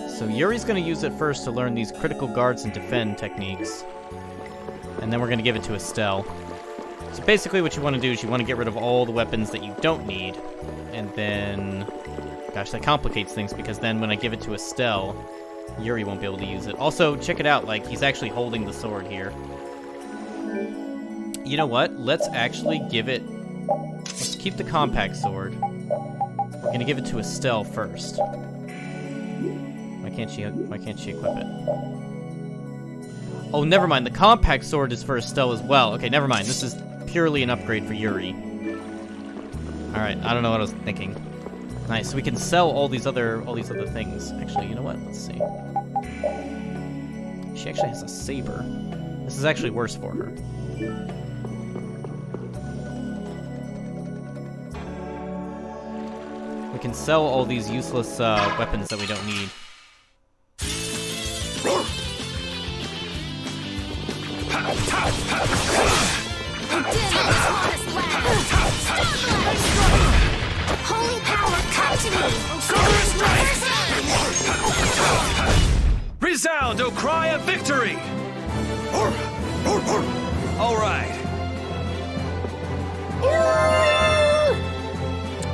So Yuri's gonna use it first to learn these critical guards and defend techniques. And then we're gonna give it to Estelle. So basically what you want to do is you want to get rid of all the weapons that you don't need. And then... Gosh, that complicates things because then when I give it to Estelle, Yuri won't be able to use it. Also, check it out, like, he's actually holding the sword here. You know what? Let's actually give it... Let's keep the compact sword. We're gonna give it to Estelle first. Why can't she equip it? Oh, never mind. The compact sword is for Estelle as well. Okay, never mind. This is purely an upgrade for Yuri. Alright, I don't know what I was thinking. Nice, so we can sell all these other things. Actually, you know what? Let's see. She actually has a saber. This is actually worse for her. We can sell all these useless weapons that we don't need. Holy power, come to me! Resound, O cry of victory! All right.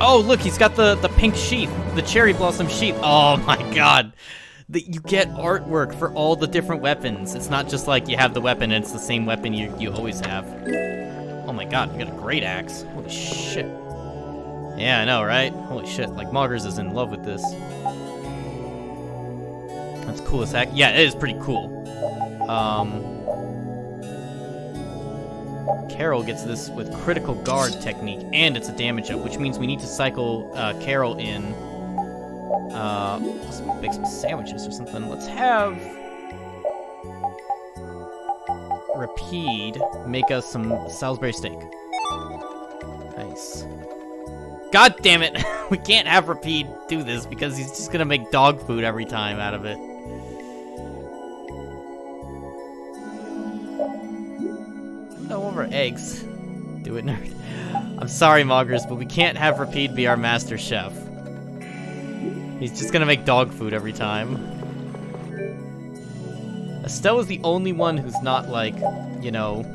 Oh, look, he's got the pink sheath, the cherry blossom sheath. Oh my god. You get artwork for all the different weapons. It's not just like you have the weapon and it's the same weapon you always have. Oh my god, we got a great axe. Holy shit. Yeah, I know, right? Holy shit, like Moggers is in love with this. That's the coolest axe. Yeah, it is pretty cool. Carol gets this with critical guard technique, and it's a damage up, which means we need to cycle Carol in. Let's make some sandwiches or something. Let's have Rapide make us some Salisbury steak. Nice. God damn it! We can't have Rapide do this because he's just gonna make dog food every time out of it. No more eggs. Do it, nerd. I'm sorry, Moggers, but we can't have Rapide be our master chef. He's just gonna make dog food every time. Estelle is the only one who's not, like, you know...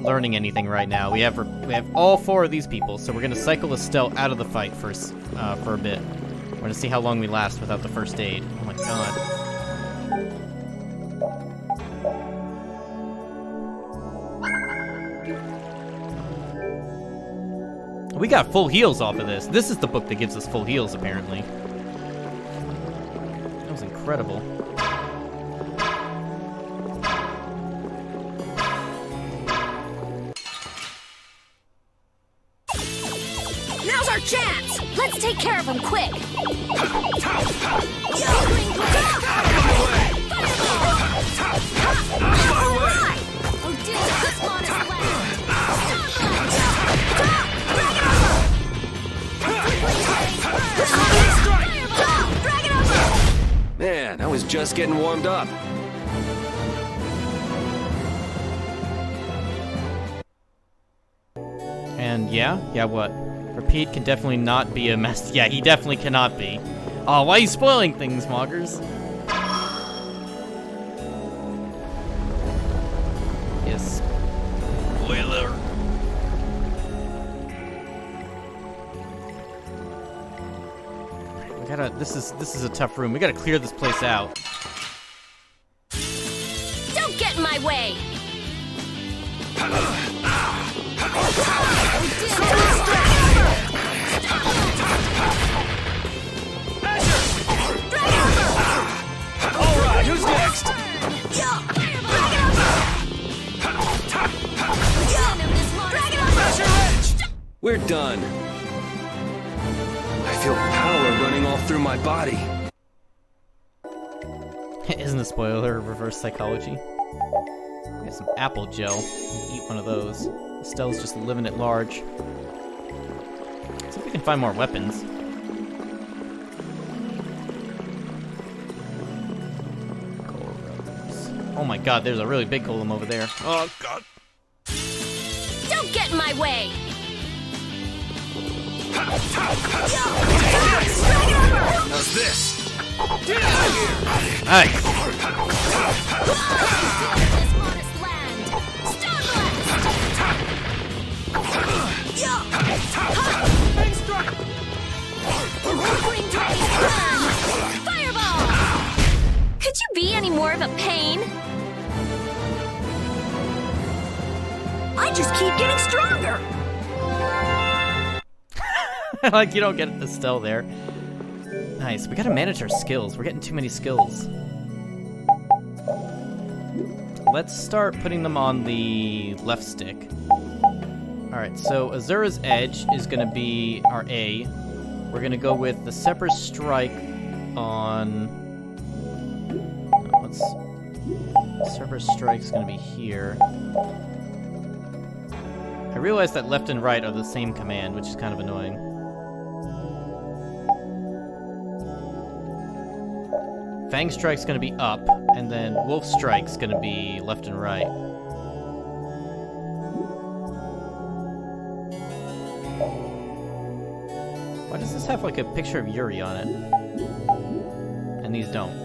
learning anything right now. We have all four of these people, so we're gonna cycle Estelle out of the fight for a bit. We're gonna see how long we last without the first aid. Oh my god. We got full heals off of this. This is the book that gives us full heals, apparently. That was incredible. Now's our chance! Let's take care of him quick! Man, I was just getting warmed up. And yeah, what? Repeat can definitely not be a mess. Yeah, he definitely cannot be. Oh, why are you spoiling things, Moggers? Yes. Spoiler. We gotta. This is a tough room. We gotta clear this place out. Don't get in my way! Alright, who's next? We're done. I feel power running all through my body. Isn't a spoiler reverse psychology? Get some apple gel. Eat one of those. Estelle's just living at large. Let's see if we can find more weapons. Oh my god, there's a really big golem over there. Oh god. Don't get in my way! How's this? Nice. Fireball! Could you be any more of a pain? I just keep getting stronger. Like, you don't get Estelle there. Nice. We gotta manage our skills. We're getting too many skills. Let's start putting them on the left stick. Alright, so Azura's Edge is gonna be our A. We're gonna go with the Separate Strike on... Separate Strike's gonna be here. I realize that left and right are the same command, which is kind of annoying. Fang Strike's gonna be up, and then Wolf Strike's gonna be left and right. Why does this have like a picture of Yuri on it? And these don't.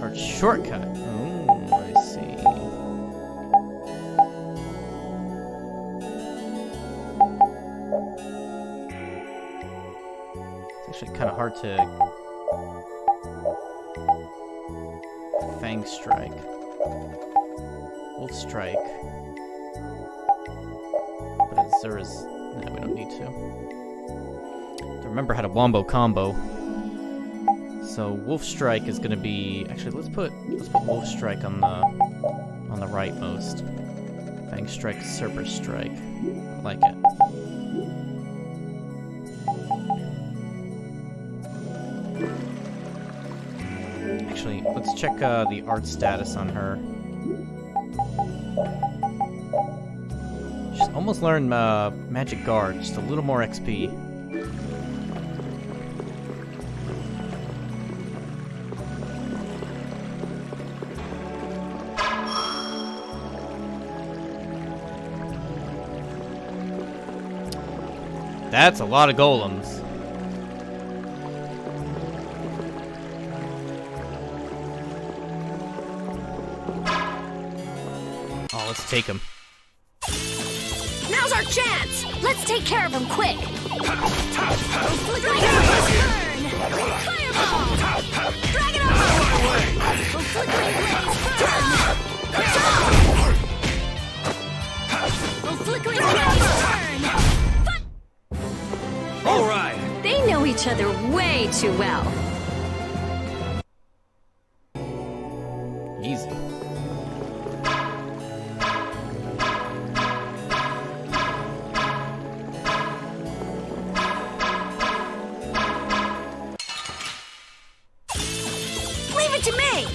Or shortcut. Oh, I see. It's actually kind of hard to... Fang Strike. Wolf Strike. But Azura's... No, we don't need to. Remember how to wombo combo. So Wolf Strike is gonna be... Actually, let's put Wolf Strike on the rightmost. Fang Strike, Serper Strike. I like it. Actually, let's check the art status on her. She's almost learned Magic Guard, just a little more XP. That's a lot of golems. Oh, let's take him. Now's our chance! Let's take care of him quick! Flickering Blaze Burn! Fireball! Dragon Arm! Flickering Blaze Burn! Flickering Blaze Burn! each other way too well. Easy. Leave it to me!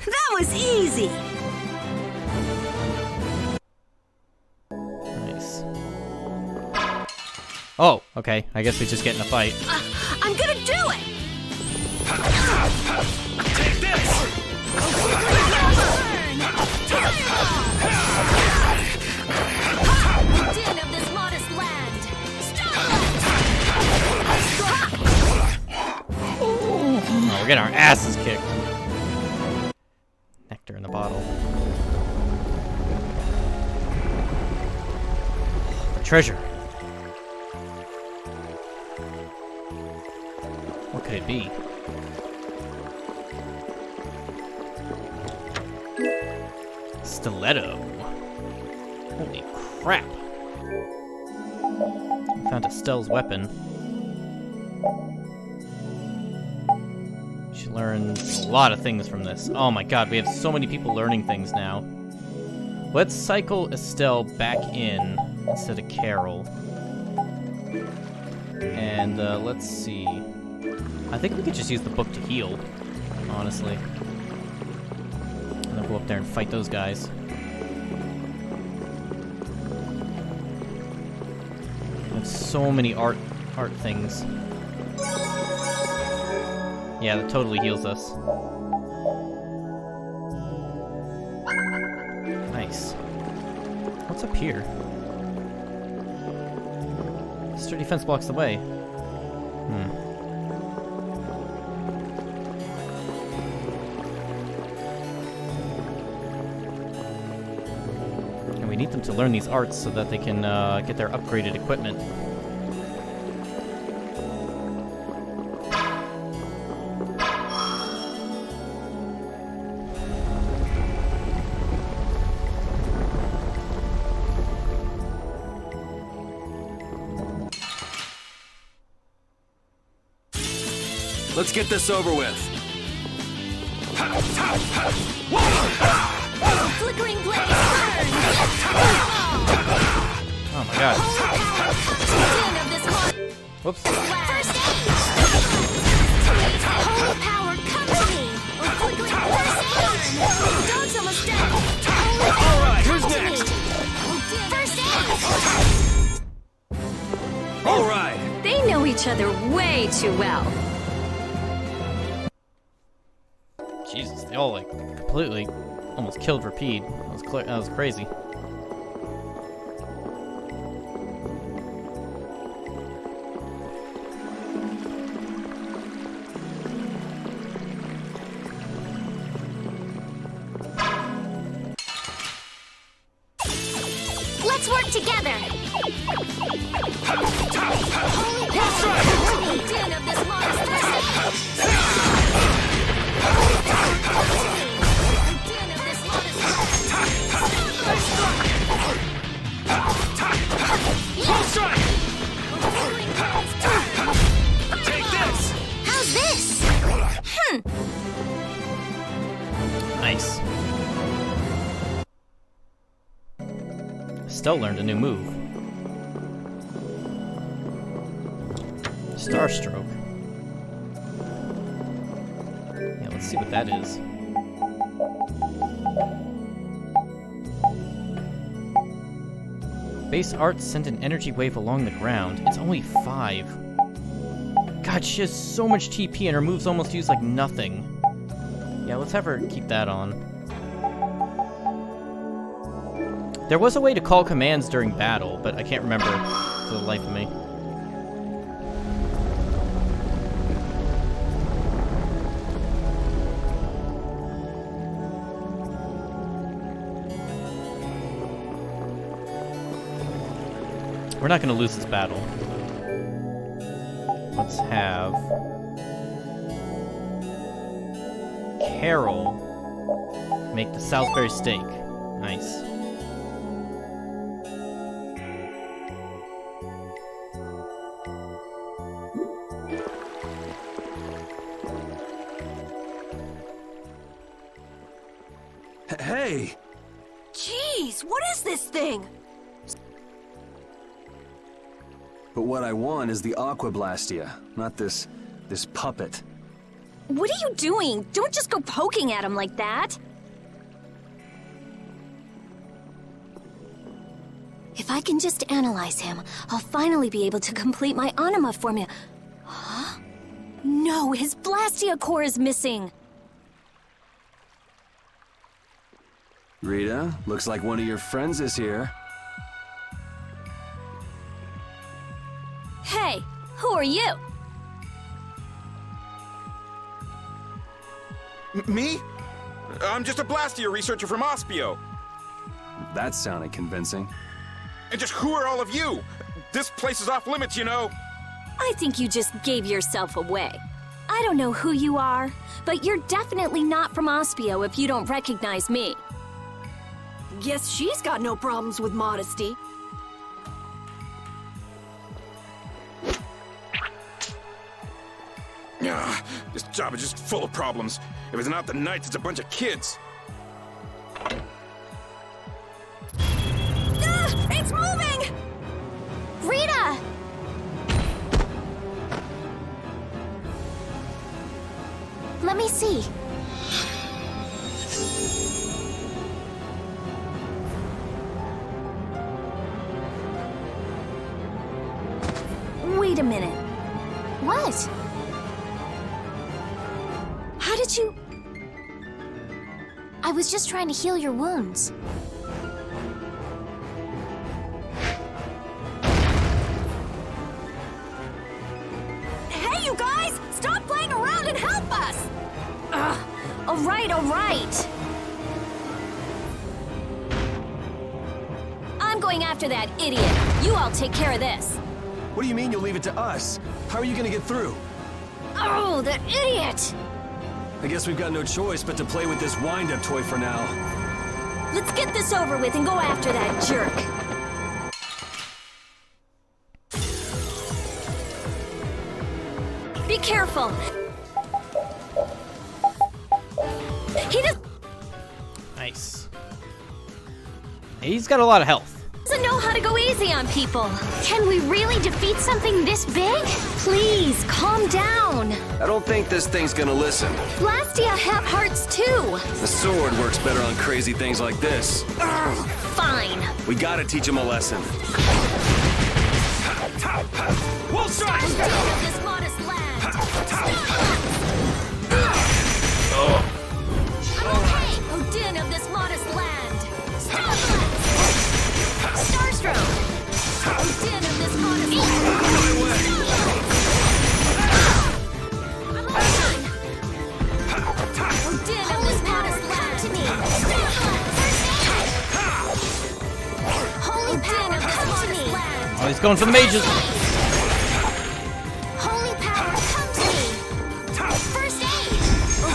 That was easy! Nice. Oh, okay. I guess we just get in a fight. I'm gonna do it! Take this! Din of this modest land. Oh, we're getting our asses kicked. Nectar in the bottle. The treasure. What could it be? Stiletto. Holy crap. We found Estelle's weapon. We should learn a lot of things from this. Oh my god, we have so many people learning things now. Let's cycle Estelle back in instead of Carol. And let's see. I think we could just use the book to heal, honestly. And then go up there and fight those guys. There's so many art things. Yeah, that totally heals us. Nice. What's up here? Sturdy fence blocks the way. And we need them to learn these arts so that they can get their upgraded equipment. Let's get this over with. Flickering blaze, Oh my god. Whoops. First aid! Holy power, come to me! Flickering first aid! Dog's almost dead! Alright, who's next? First aid! Alright! They know each other way too well. Jesus, they all like completely almost killed Rapide. That was crazy. Let's work together! Holy power, din of this modest Take this! How's this? Nice. Estelle learned a new move. Starstroke. Yeah, let's see what that is. Base arts send an energy wave along the ground. It's only 5. God, she has so much TP and her moves almost use like nothing. Yeah, let's have her keep that on. There was a way to call commands during battle, but I can't remember for the life of me. We're not going to lose this battle. Let's have Carol make the Salisbury steak. Nice. Hey! Jeez, what is this thing? But what I want is the Aqua Blastia, not this puppet. What are you doing? Don't just go poking at him like that. If I can just analyze him, I'll finally be able to complete my anima formula. Huh? No, his Blastia core is missing. Rita, looks like one of your friends is here. Hey, who are you? Me? I'm just a Blastia researcher from Ospio. That sounded convincing. And just who are all of you? This place is off limits, you know. I think you just gave yourself away. I don't know who you are, but you're definitely not from Ospio if you don't recognize me. Guess she's got no problems with modesty. This job is just full of problems. If it's not the Knights, it's a bunch of kids. It's moving! Rita! Let me see. Wait a minute. What? How did you... I was just trying to heal your wounds. Hey, you guys! Stop playing around and help us! Ugh. All right. I'm going after that idiot. You all take care of this. What do you mean you'll leave it to us? How are you gonna get through? Oh, that idiot! I guess we've got no choice but to play with this wind-up toy for now. Let's get this over with and go after that jerk. Be careful. He Nice. He's got a lot of health. doesn't know how to go easy on people. Can we really defeat something this big? Please, calm down. I don't think this thing's gonna listen. Blastia have hearts too. The sword works better on crazy things like this. Ugh, fine. We gotta teach him a lesson. We'll try! This modest land. Odin of this modest land. Starstroke. Odin of this modest land. Odin of this modest land. To me. Holy power of this modest land. Oh, he's going for the mages. Holy power, come to me! First aid!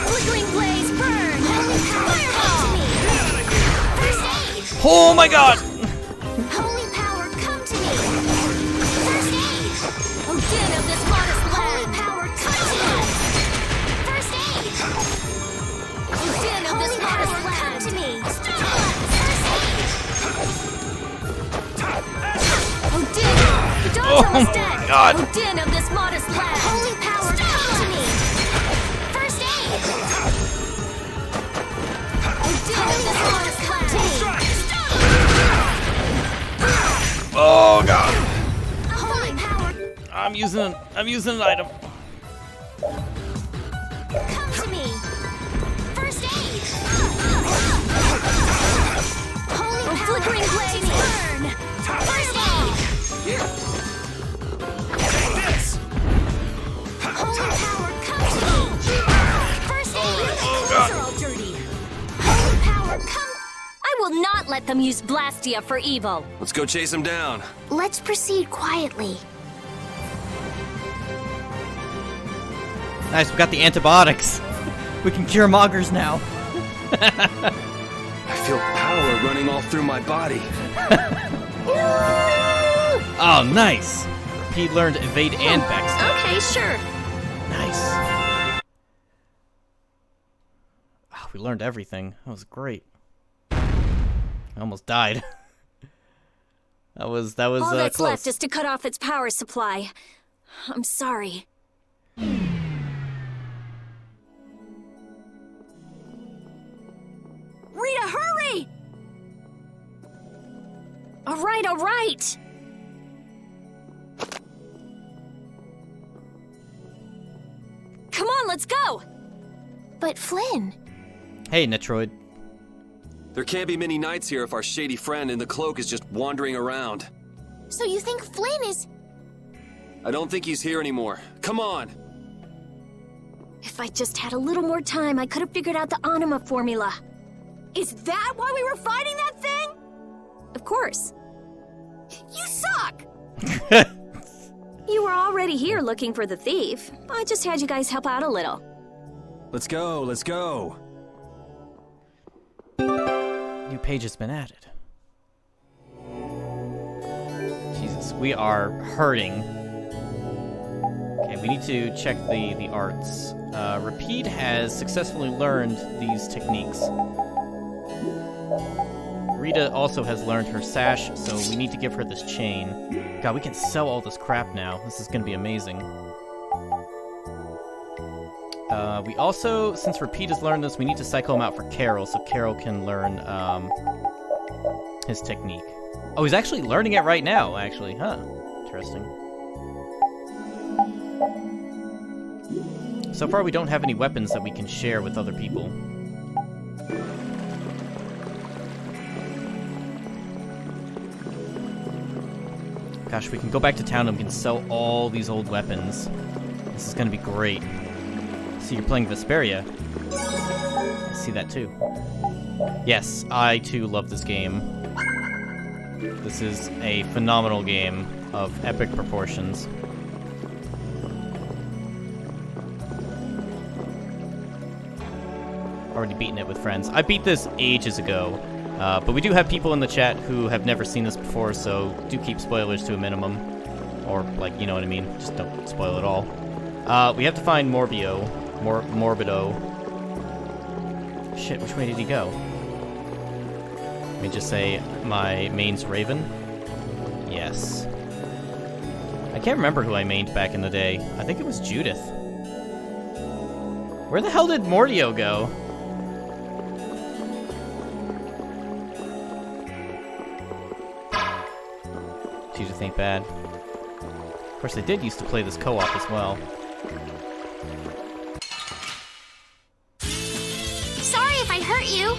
Flickering blaze burn. Holy power, come to me! First aid! Oh my god! Holy power, come to me! First aid! Odin of this modest Holy land. power, come to me! First aid! Odin of this Holy modest power, come land. to me! First aid! Odin! The dog's Oh almost my dead! God. Odin of this modest land! Holy power, come to me! First aid! Odin of this modest Come to land! me! Oh god! Holy power, I'm using an item. come to me! First aid! Holy power, Flickering come to blaze me! burn! First aid! Holy power, come to me! First aid! Clothes are all dirty. Holy power, come! I will not let them use Blastia for evil. Let's go chase him down. Let's proceed quietly. Nice, we got the antibiotics. We can cure Moggers now. I feel power running all through my body. Oh, nice. He learned evade and backstab. Okay, sure. Nice. Oh, we learned everything. That was great. I almost died. that was All that's close. left is to cut off its power supply. I'm sorry. Rita, hurry! All right. Come on, let's go! But Flynn... Hey, Netroid. There can't be many knights here if our shady friend in the cloak is just wandering around. So you think Flynn is... I don't think he's here anymore. Come on! If I just had a little more time, I could have figured out the Anima formula. Is that why we were fighting that thing? Of course. You suck! You were already here looking for the thief. I just had you guys help out a little. Let's go, let's go. New page has been added. Jesus, we are hurting. Okay, we need to check the arts. Repeat has successfully learned these techniques. Rita also has learned her sash, so we need to give her this chain. God, we can sell all this crap now. This is gonna be amazing. We also, since Repeat has learned this, we need to cycle him out for Carol, so Carol can learn his technique. Oh, he's actually learning it right now, actually. Huh. Interesting. So far, we don't have any weapons that we can share with other people. Gosh, we can go back to town and we can sell all these old weapons. This is gonna be great. So you're playing Vesperia. I see that too. Yes, I too love this game. This is a phenomenal game of epic proportions. Already beaten it with friends. I beat this ages ago, but we do have people in the chat who have never seen this before, so do keep spoilers to a minimum. Or, like, you know what I mean? Just don't spoil it all. We have to find Morbido. Shit, which way did he go? Let me just say, my main's Raven. Yes. I can't remember who I mained back in the day. I think it was Judith. Where the hell did Mordio go? Judith ain't bad. Of course, I did used to play this co-op as well. Sorry if I hurt you.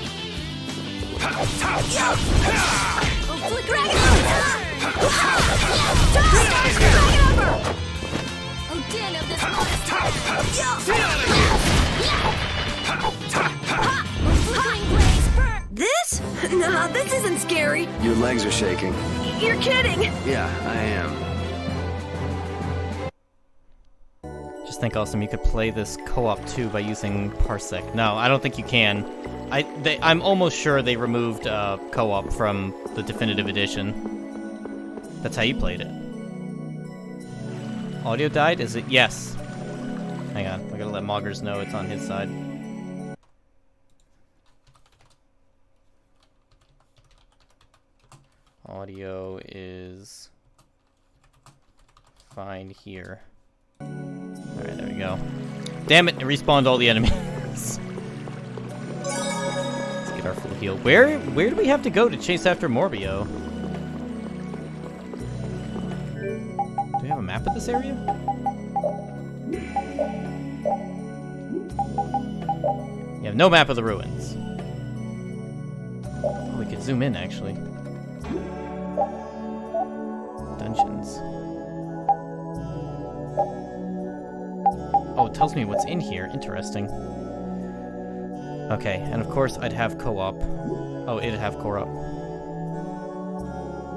This? Nah, this isn't scary. Your legs are shaking. You're kidding. Yeah, I am. Just think, awesome, you could play this co-op too by using Parsec. No, I don't think you can. I'm almost sure they removed co-op from the definitive edition. That's how you played it. Audio died? Is it? Yes. Hang on, I gotta let Moggers know it's on his side. Audio is fine here. Alright, there we go. Damn it, it respawned all the enemies. Let's get our full heal. Where do we have to go to chase after Morbio? Do we have a map of this area? You have no map of the ruins. Oh, we could zoom in, actually. Dungeons. Oh, it tells me what's in here. Interesting. Okay, and of course I'd have co-op. Oh, it'd have co-op.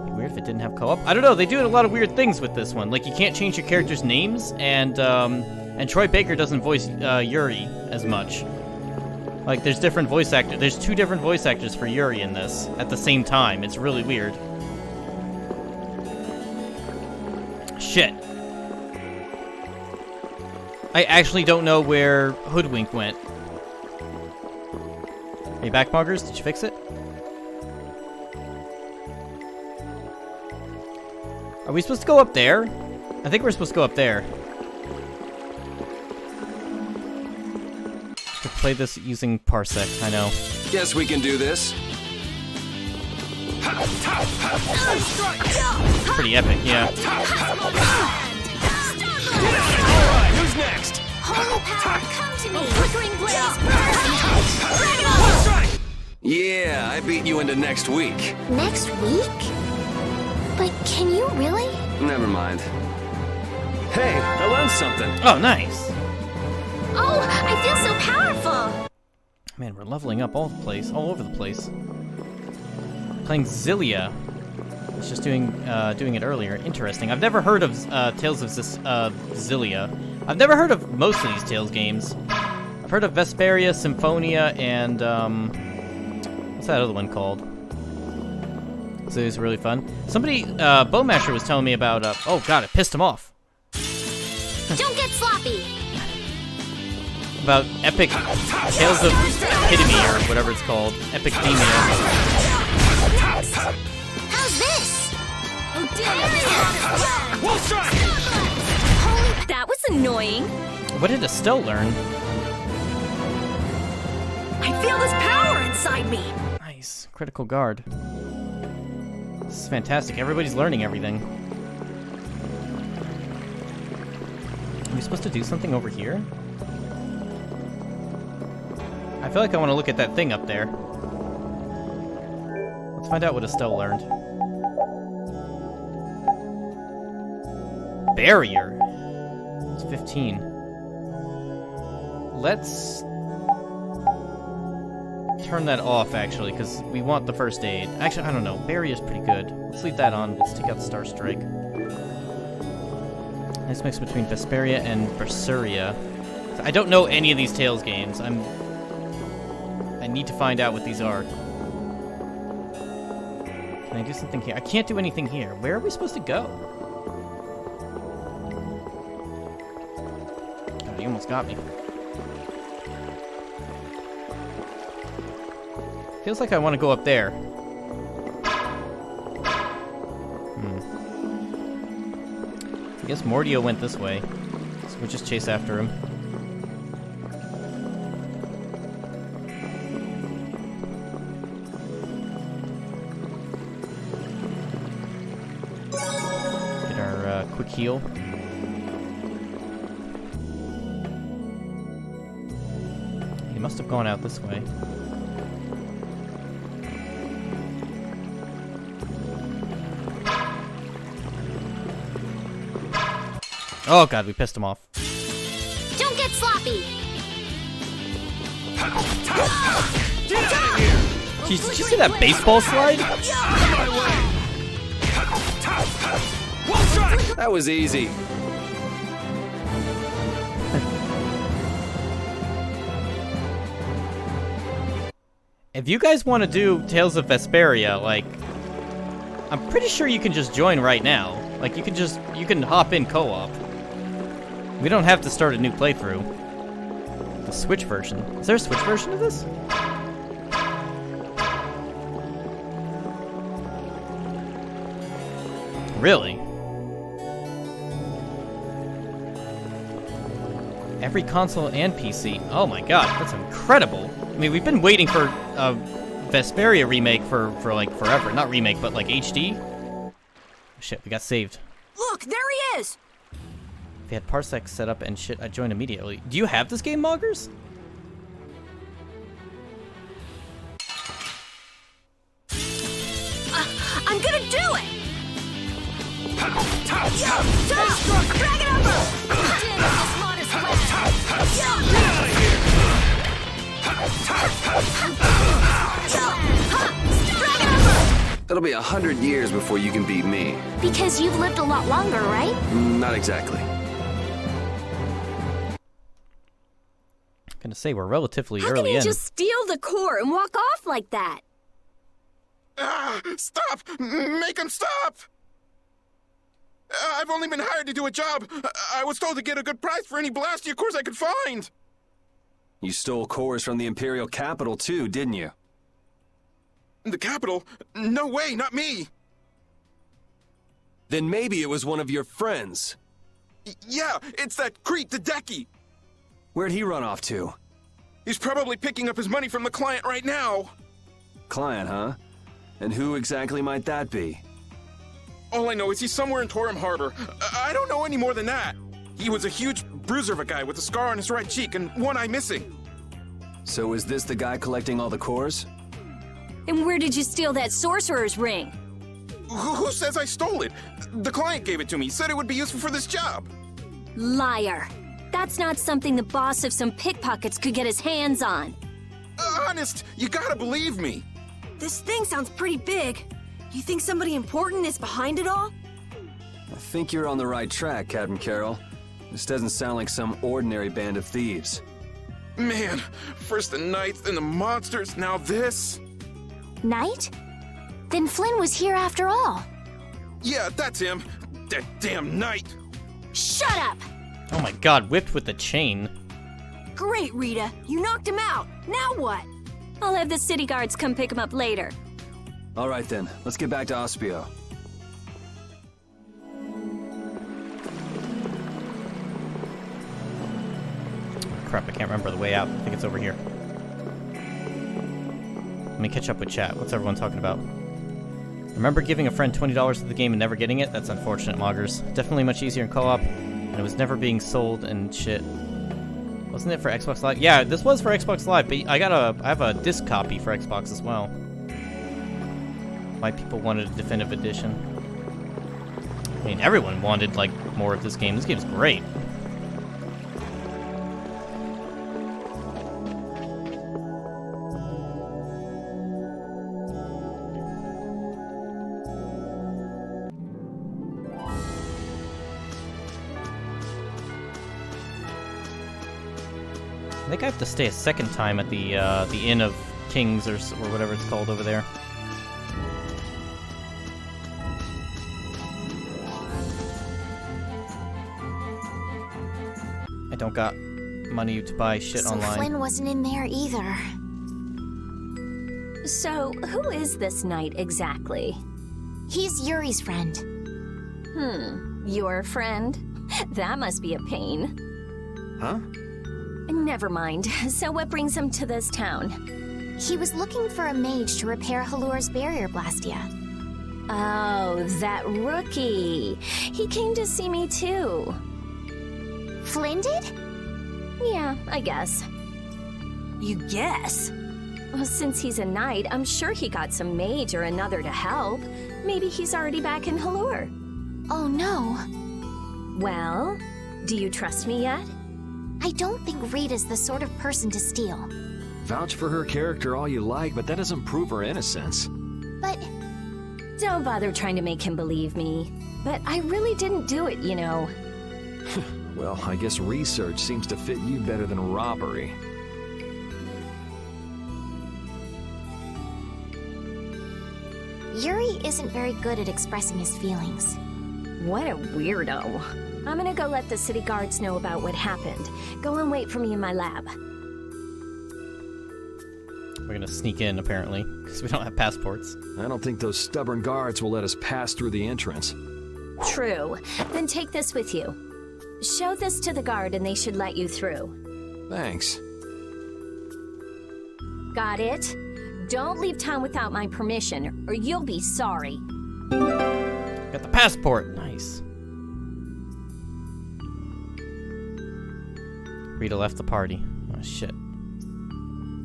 Be weird if it didn't have co-op. I don't know, they do a lot of weird things with this one. Like, you can't change your character's names, and Troy Baker doesn't voice Yuri as much. Like, there's different voice actors. There's 2 different voice actors for Yuri in this at the same time. It's really weird. Shit. I actually don't know where Hoodwink went. Are you back, Muggers? Did you fix it? Are we supposed to go up there? I think we're supposed to go up there. To play this using Parsec, I know. Guess we can do this. Pretty epic, yeah. Alright, who's next? Holy power, come to me! Flickering blaze, burn! Yeah, I beat you into next week. Next week? But can you really? Never mind. Hey, I learned something. Oh, nice. Oh, I feel so powerful! Man, we're leveling up all over the place. Playing Xillia. I was just doing it earlier. Interesting. I've never heard of Tales of Xillia. I've never heard of most of these Tales games. I've heard of Vesperia, Symphonia, and what's that other one called? So it was really fun. Somebody, Bowmasher was telling me about. Oh god, it pissed him off. Don't get sloppy! About Epic Tales of Epitome or whatever it's called. Epic Demia. How's this? That was annoying. What did Estelle learn? I feel this power inside me. Nice. Critical Guard. This is fantastic. Everybody's learning everything. Are we supposed to do something over here? I feel like I want to look at that thing up there. Let's find out what Estelle learned. Barrier. It's 15. Let's turn that off, actually, because we want the first aid. Actually, I don't know. Barrier's pretty good. Let's leave that on. Let's take out Star Strike. Nice mix between Vesperia and Vesperia. I don't know any of these Tales games. I need to find out what these are. Can I do something here? I can't do anything here. Where are we supposed to go? God, he almost got me. Feels like I want to go up there. I guess Mordio went this way, so we'll just chase after him. Get our quick heal. He must have gone out this way. Oh god, we pissed him off. Don't get sloppy! Jeez, did you see that baseball slide? That was easy. If you guys want to do Tales of Vesperia, like, I'm pretty sure you can just join right now. Like, you can hop in co-op. We don't have to start a new playthrough. The Switch version. Is there a Switch version of this? Really? Every console and PC. Oh my god, that's incredible. I mean, we've been waiting for a Vesperia remake for like forever. Not remake, but like HD. Shit, we got saved. Look, there he is! If they had Parsec set up and shit, I'd join immediately. Do you have this game, Moggers? I'm gonna do it! Drag it over! It'll be 100 years before you can beat me. Because you've lived a lot longer, right? Not exactly. Gonna say we're relatively How can early you in. just steal the core and walk off like that? Stop! Make him stop! I've only been hired to do a job. I was told to get a good price for any Blastia cores I could find. You stole cores from the Imperial capital too, didn't you? The capital? No way, not me. Then maybe it was one of your friends. Yeah, it's that Crete the Decky. Where'd he run off to? He's probably picking up his money from the client right now. Client, huh? And who exactly might that be? All I know is he's somewhere in Torum Harbor. I don't know any more than that. He was a huge bruiser of a guy with a scar on his right cheek and one eye missing. So is this the guy collecting all the cores? And where did you steal that sorcerer's ring? Who says I stole it? The client gave it to me, said it would be useful for this job. Liar. That's not something the boss of some pickpockets could get his hands on. Honest, you gotta believe me. This thing sounds pretty big. You think somebody important is behind it all? I think you're on the right track, Captain Carroll. This doesn't sound like some ordinary band of thieves. Man, first the knights, then the monsters, now this. Knight? Then Flynn was here after all. Yeah, that's him. That damn knight. Shut up! Oh my god, whipped with the chain. Great, Rita. You knocked him out. Now what? I'll have the city guards come pick him up later. All right then, let's get back to Ospio. Crap, I can't remember the way out. I think it's over here. Let me catch up with chat. What's everyone talking about? Remember giving a friend $20 for the game and never getting it? That's unfortunate, Moggers. Definitely much easier in co-op, and it was never being sold and shit. Wasn't it for Xbox Live? Yeah, this was for Xbox Live, but I have a disc copy for Xbox as well. Why people wanted a definitive edition. I mean, everyone wanted, like, more of this game. This game's great. I think I have to stay a second time at the Inn of Kings or whatever it's called over there. I don't got money to buy shit so online. Flynn wasn't in there either. So, who is this knight exactly? He's Yuri's friend. Your friend? That must be a pain. Huh? Never mind. So what brings him to this town? He was looking for a mage to repair Halur's barrier Blastia. Oh, that rookie. He came to see me too. Flynn did? Yeah, I guess. You guess? Well, since he's a knight, I'm sure he got some mage or another to help. Maybe he's already back in Halur. Oh no. Well, do you trust me yet? I don't think Rita's the sort of person to steal. Vouch for her character all you like, but that doesn't prove her innocence. But... Don't bother trying to make him believe me. But I really didn't do it, you know. Well, I guess research seems to fit you better than robbery. Yuri isn't very good at expressing his feelings. What a weirdo. I'm gonna go let the city guards know about what happened. Go and wait for me in my lab. We're gonna sneak in, apparently, because we don't have passports. I don't think those stubborn guards will let us pass through the entrance. True. Then take this with you. Show this to the guard and they should let you through. Thanks. Got it? Don't leave town without my permission, or you'll be sorry. Got the passport! Nice. Rita left the party. Oh, shit.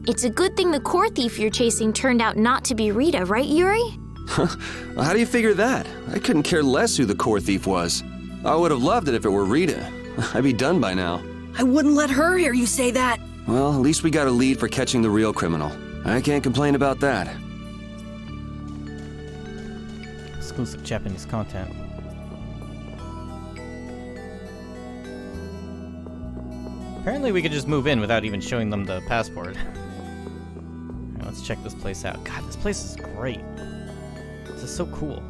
It's a good thing the core thief you're chasing turned out not to be Rita, right, Yuri? How do you figure that? I couldn't care less who the core thief was. I would have loved it if it were Rita. I'd be done by now. I wouldn't let her hear you say that. Well, at least we got a lead for catching the real criminal. I can't complain about that. Exclusive Japanese content. Apparently we could just move in without even showing them the passport. Alright, let's check this place out. God, this place is great. This is so cool.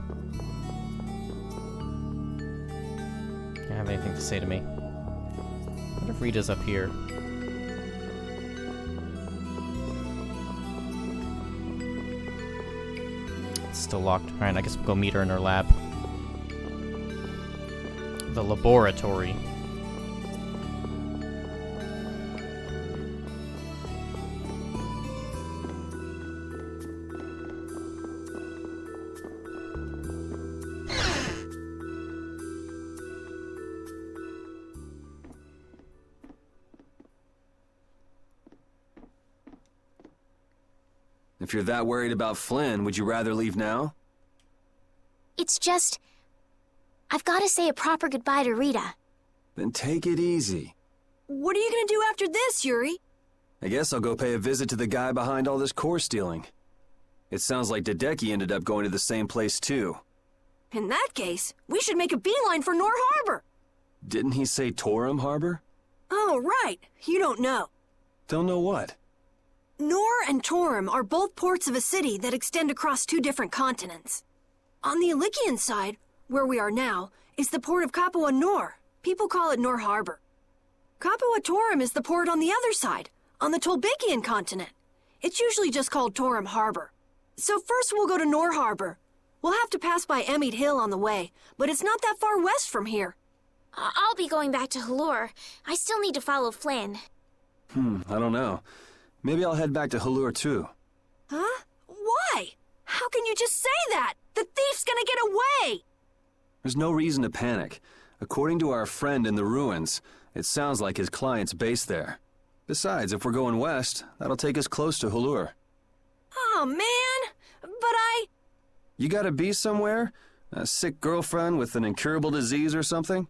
You don't have anything to say to me? I wonder if Rita's up here. It's still locked. Alright, I guess we'll go meet her in her lab. The laboratory. If you're that worried about Flynn, would you rather leave now? It's just... I've got to say a proper goodbye to Rita. Then take it easy. What are you gonna do after this, Yuri? I guess I'll go pay a visit to the guy behind all this core stealing. It sounds like Hideki ended up going to the same place too. In that case, we should make a beeline for Nor Harbor. Didn't he say Torum Harbor? Oh, right. You don't know. Don't know what? Nor and Torum are both ports of a city that extend across two different continents. On the Ilikian side, where we are now, is the port of Capua Nor. People call it Nor Harbor. Capua Torum is the port on the other side, on the Tolbikian continent. It's usually just called Torum Harbor. So first we'll go to Nor Harbor. We'll have to pass by Emmead Hill on the way, but it's not that far west from here. I'll be going back to Halure. I still need to follow Flynn. I don't know. Maybe I'll head back to Halure too. Huh? Why? How can you just say that? The thief's gonna get away! There's no reason to panic. According to our friend in the ruins, it sounds like his client's based there. Besides, if we're going west, that'll take us close to Halure. Oh, man! But You gotta be somewhere? A sick girlfriend with an incurable disease or something?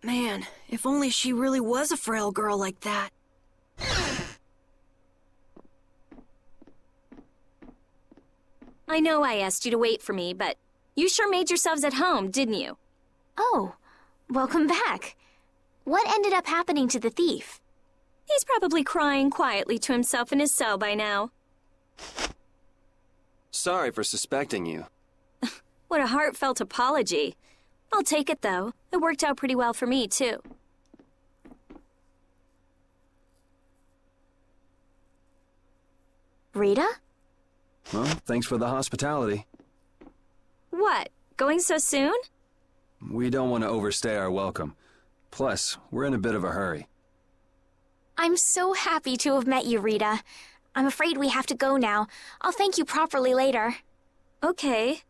Man, if only she really was a frail girl like that. I know I asked you to wait for me, but you sure made yourselves at home, didn't you? Oh, welcome back. What ended up happening to the thief? He's probably crying quietly to himself in his cell by now. Sorry for suspecting you. What a heartfelt apology. I'll take it, though. It worked out pretty well for me, too. Rita? Well, thanks for the hospitality. What? Going so soon? We don't want to overstay our welcome. Plus, we're in a bit of a hurry. I'm so happy to have met you, Rita. I'm afraid we have to go now. I'll thank you properly later. Okay.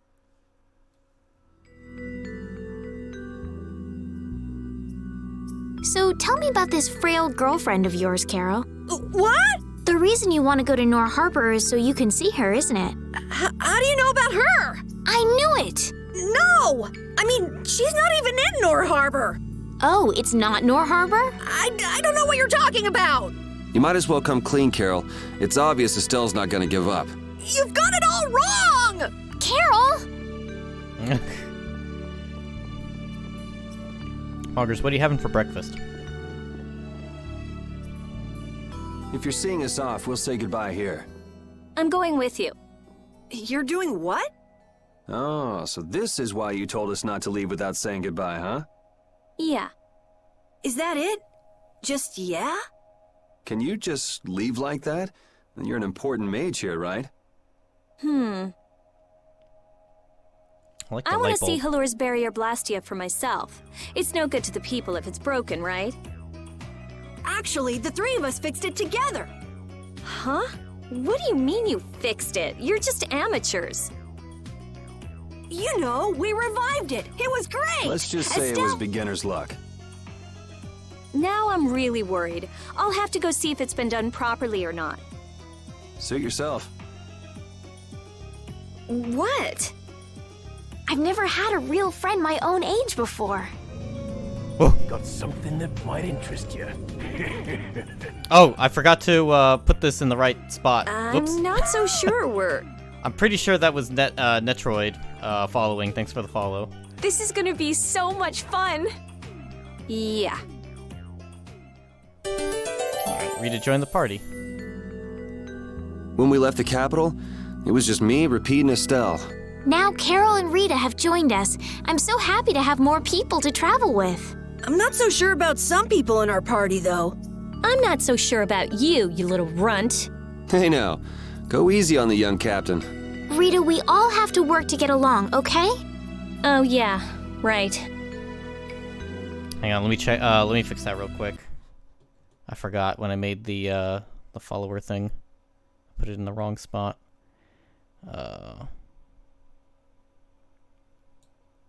So tell me about this frail girlfriend of yours, Carol. What? The reason you want to go to Nor Harbor is so you can see her, isn't it? How do you know about her? I knew it! No! I mean, she's not even in Nor Harbor. Oh, it's not Nor Harbor? I don't know what you're talking about. You might as well come clean, Carol. It's obvious Estelle's not gonna give up. You've got it all wrong! Carol! Augers, what are you having for breakfast? If you're seeing us off, we'll say goodbye here. I'm going with you. You're doing what? Oh, so this is why you told us not to leave without saying goodbye, huh? Yeah. Is that it? Just yeah? Can you just leave like that? You're an important mage here, right? I like the I want light to see bulb. Halure's barrier Blastia for myself. It's no good to the people if it's broken, right? Actually, the three of us fixed it together. Huh? What do you mean you fixed it? You're just amateurs. You know, we revived it. It was great. Let's just say it was beginner's luck. Now I'm really worried. I'll have to go see if it's been done properly or not. Suit yourself. What? I've never had a real friend my own age before. Got something that might interest you. Oh, I forgot to put this in the right spot. Whoops. I'm not so sure we're... I'm pretty sure that was Netroid following. Thanks for the follow. This is gonna be so much fun. Yeah. Alright, Rita joined the party. When we left the capital, it was just me, Repeat, and Estelle. Now Carol and Rita have joined us. I'm so happy to have more people to travel with. I'm not so sure about some people in our party, though. I'm not so sure about you, you little runt. Hey now, go easy on the young captain. Rita, we all have to work to get along, okay? Oh yeah, right. Hang on, let me check. Let me fix that real quick. I forgot when I made the follower thing. Put it in the wrong spot.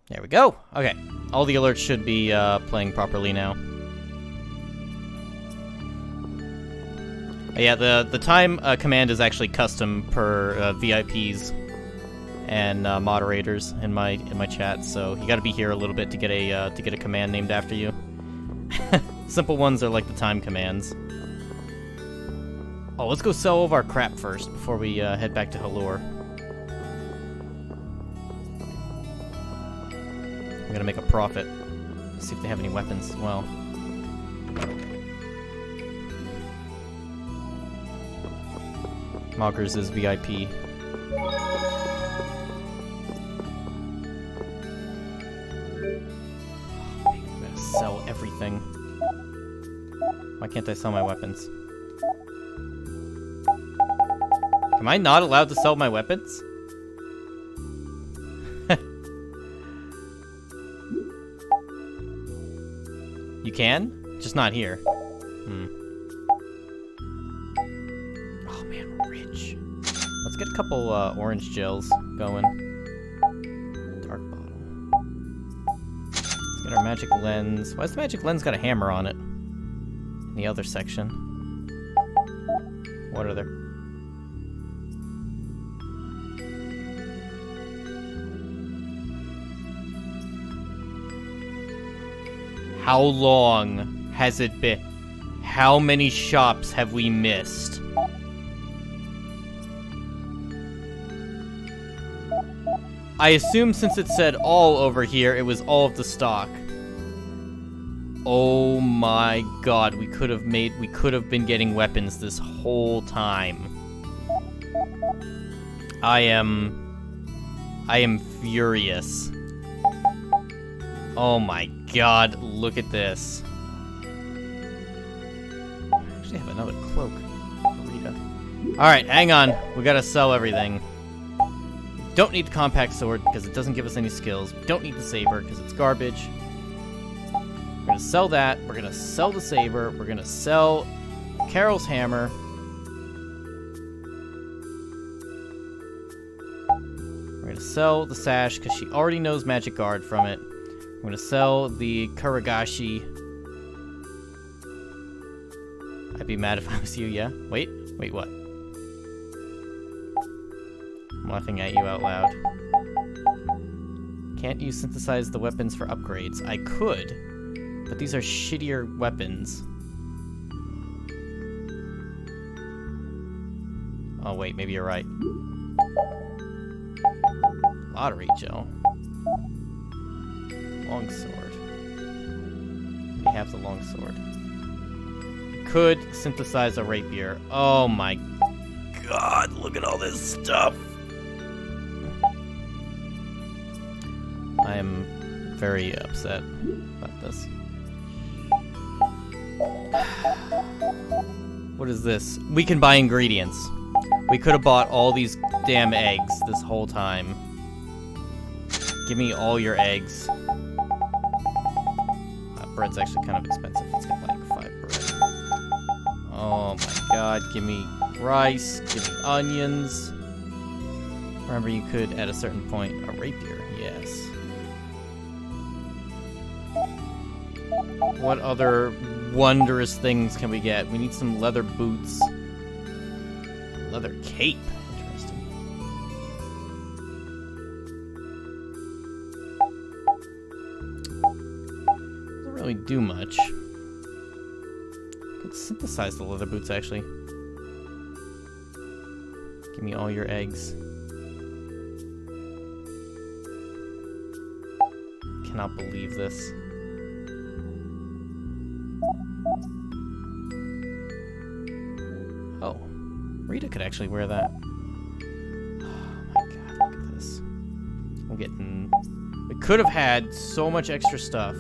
There we go. Okay, all the alerts should be playing properly now. Yeah, the time command is actually custom per VIPs and moderators in my chat, so you got to be here a little bit to get a command named after you. Simple ones are like the time commands. Oh, let's go sell all of our crap first before we head back to Halure. I'm gonna make a profit. See if they have any weapons as well. Moggers is VIP. I'm gonna sell everything. Why can't I sell my weapons? Am I not allowed to sell my weapons? You can? Just not here. Oh man, we're rich. Let's get a couple orange gels going. Dark bottle. Let's get our magic lens. Why does the magic lens got a hammer on it? In the other section. What are there? How long has it been? How many shops have we missed? I assume since it said all over here, it was all of the stock. Oh my god, we could have been getting weapons this whole time. I am furious. Oh my god, look at this. I actually have another cloak for Rita. Alright, hang on. We gotta sell everything. Don't need the compact sword because it doesn't give us any skills. We don't need the saber because it's garbage. We're gonna sell that. We're gonna sell the saber. We're gonna sell Carol's hammer. We're gonna sell the sash because she already knows Magic Guard from it. I'm gonna sell the Kuragashi. I'd be mad if I was you, yeah? Wait, what? I'm laughing at you out loud. Can't you synthesize the weapons for upgrades? I could, but these are shittier weapons. Oh wait, maybe you're right. Lottery gel. Longsword. We have the longsword. Could synthesize a rapier. Oh my god, look at all this stuff. I am very upset about this. What is this? We can buy ingredients. We could have bought all these damn eggs this whole time. Give me all your eggs. Bread's actually kind of expensive. It's got like 5 bread. Oh my god, give me rice, give me onions. Remember, you could, at a certain point, a rapier, yes. What other wondrous things can we get? We need some leather boots. Leather cape. Interesting. Doesn't really do much. Could synthesize the leather boots, actually. Give me all your eggs. Cannot believe this. Rita could actually wear that. Oh my god, look at this. I'm getting... We could have had so much extra stuff.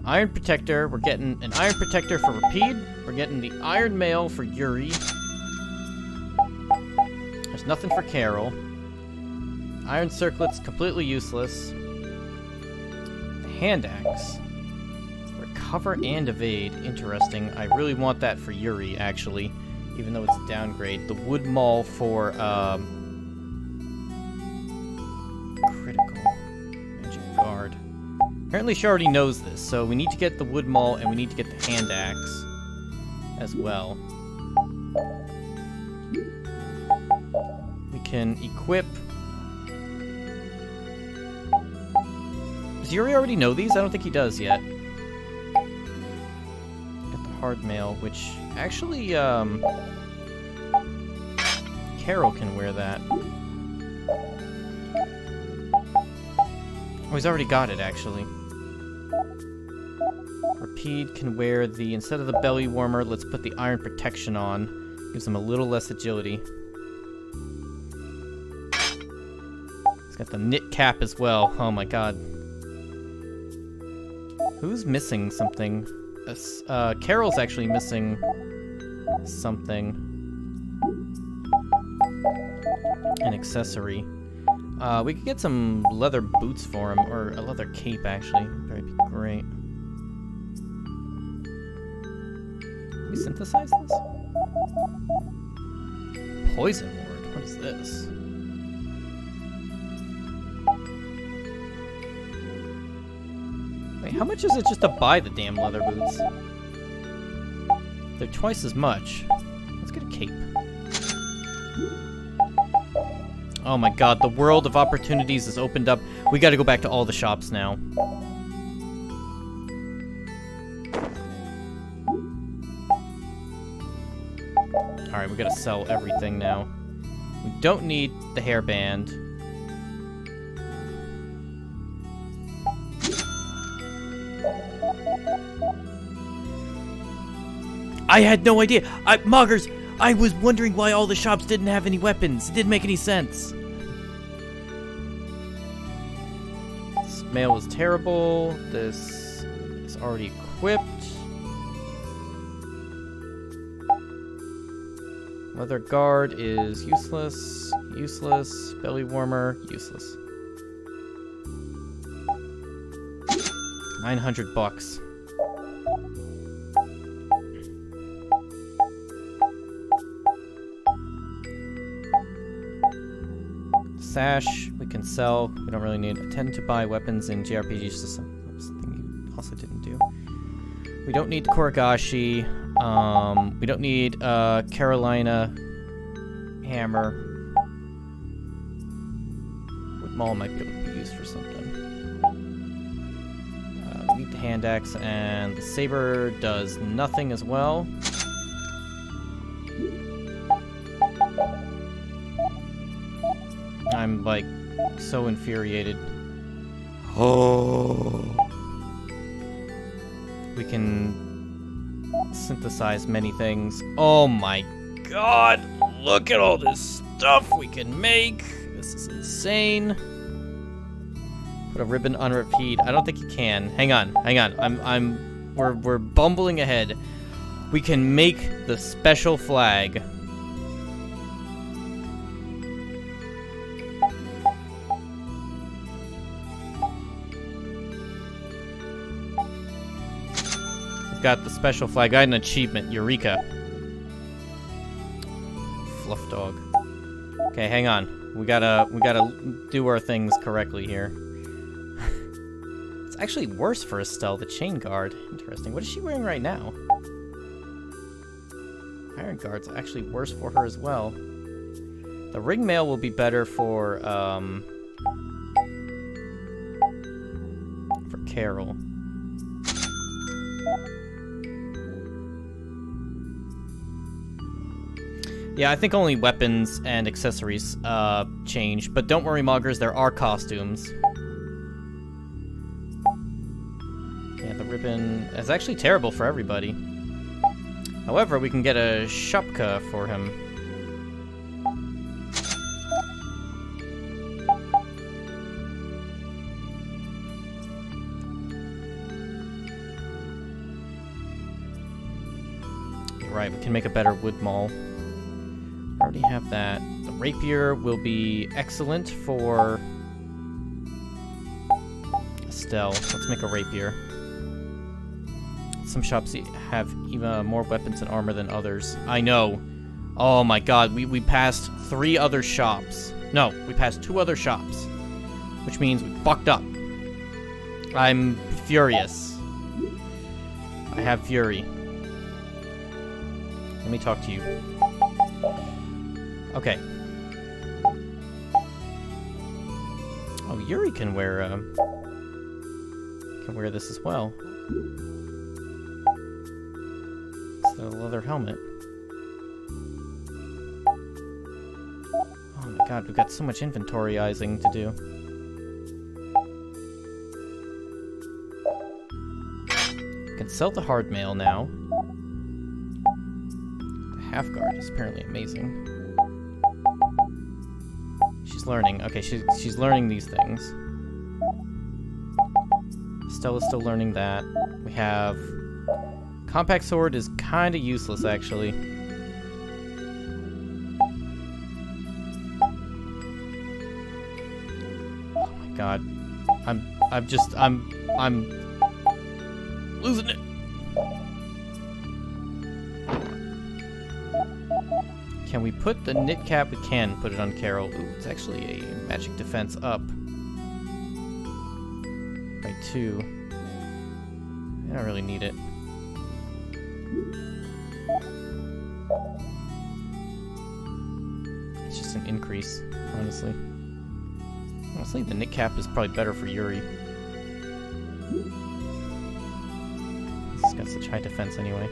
Iron Protector, we're getting an Iron Protector for Rapide. We're getting the Iron Mail for Yuri. There's nothing for Carol. Iron Circlet's completely useless. The Hand Axe. Recover and Evade. Interesting. I really want that for Yuri, actually. Even though it's a downgrade. The Wood Maul for, Critical. Magic Guard. Apparently she already knows this, so we need to get the Wood Maul and we need to get the Hand Axe as well. We can equip... Does Yuri already know these? I don't think he does yet. Get the Hard Mail, which actually, Carol can wear that. Oh, he's already got it, actually. Rapide can wear the... Instead of the belly warmer, let's put the Iron Protection on. Gives him a little less agility. He's got the knit cap as well. Oh my god. Who's missing something? Carol's actually missing something. An accessory. We could get some leather boots for him, or a leather cape, actually. That'd be great. Can we synthesize this? Poison Ward. What is this? Wait, how much is it just to buy the damn leather boots? They're twice as much. Let's get a cape. Oh my god, the world of opportunities is opened up. We gotta go back to all the shops now. Alright, we gotta sell everything now. We don't need the hairband. I had no idea! Moggers! I was wondering why all the shops didn't have any weapons. It didn't make any sense. This mail was terrible. This is already equipped. Leather guard is useless. Useless. Belly warmer, useless. 900 bucks. Sash, we can sell. We don't really need. Tend to buy weapons in JRPG system. That's something you also didn't do. We don't need Koragashi. We don't need Carolina hammer. Wood Maul might be able to be used for something. We need the hand axe, and the saber does nothing as well. I'm, like, so infuriated. Oh. We can synthesize many things. Oh my god! Look at all this stuff we can make! This is insane. Put a ribbon on Rapide. I don't think you can. Hang on. We're bumbling ahead. We can make the special flag. Got the special flag. Got an achievement. Eureka. Fluff dog. Okay, hang on. We gotta do our things correctly here. It's actually worse for Estelle, the chain guard. Interesting. What is she wearing right now? Iron guard's actually worse for her as well. The ring mail will be better for Carol. Yeah, I think only weapons and accessories change, but don't worry, Moggers, there are costumes. Yeah, the ribbon is actually terrible for everybody. However, we can get a shopka for him. Right, we can make a better wood maul. I already have that. The rapier will be excellent for Estelle. Let's make a rapier. Some shops have even more weapons and armor than others. I know. Oh my god, we passed 3 other shops. No, we passed 2 other shops. Which means we fucked up. I'm furious. I have fury. Let me talk to you. Okay. Oh, Yuri can wear this as well. It's the leather helmet. Oh my god, we've got so much inventoryizing to do. We can sell the hard mail now. The half guard is apparently amazing. She's learning. Okay, she's learning these things. Stella's still learning that. We have compact sword is kind of useless actually. Oh my god. I'm losing it. Can we put the knit cap? We can put it on Carol. Ooh, it's actually a magic defense up by 2. I don't really need it. It's just an increase, honestly. Honestly, the knit cap is probably better for Yuri. It's got such high defense anyway.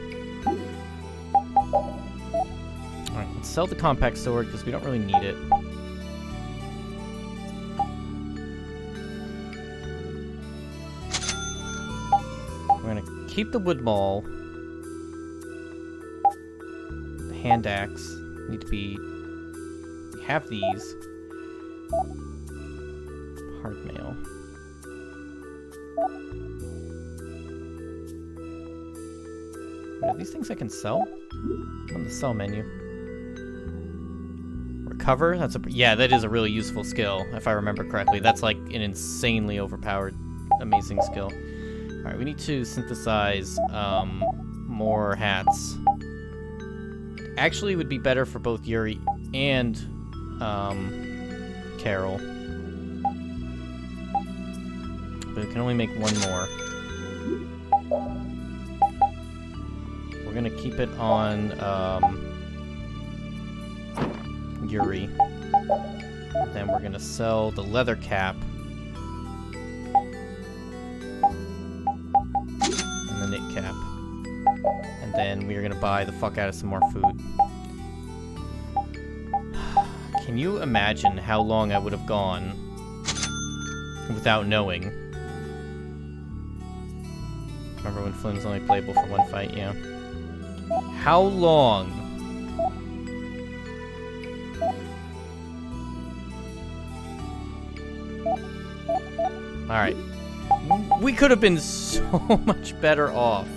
Alright, let's sell the compact sword because we don't really need it. We're gonna keep the wood maul. The hand axe need to be. We have these. Hard mail. Wait, are these things I can sell? On the sell menu. Recover? That's a yeah, that is a really useful skill, if I remember correctly. That's like an insanely overpowered, amazing skill. Alright, we need to synthesize more hats. Actually would be better for both Yuri and Carol. But we can only make 1 more. We're gonna keep it on Yuri. And then we're gonna sell the leather cap. And the knit cap. And then we're gonna buy the fuck out of some more food. Can you imagine how long I would have gone without knowing? Remember when Flynn was only playable for 1 fight? Yeah. How long? Alright. We could have been so much better off.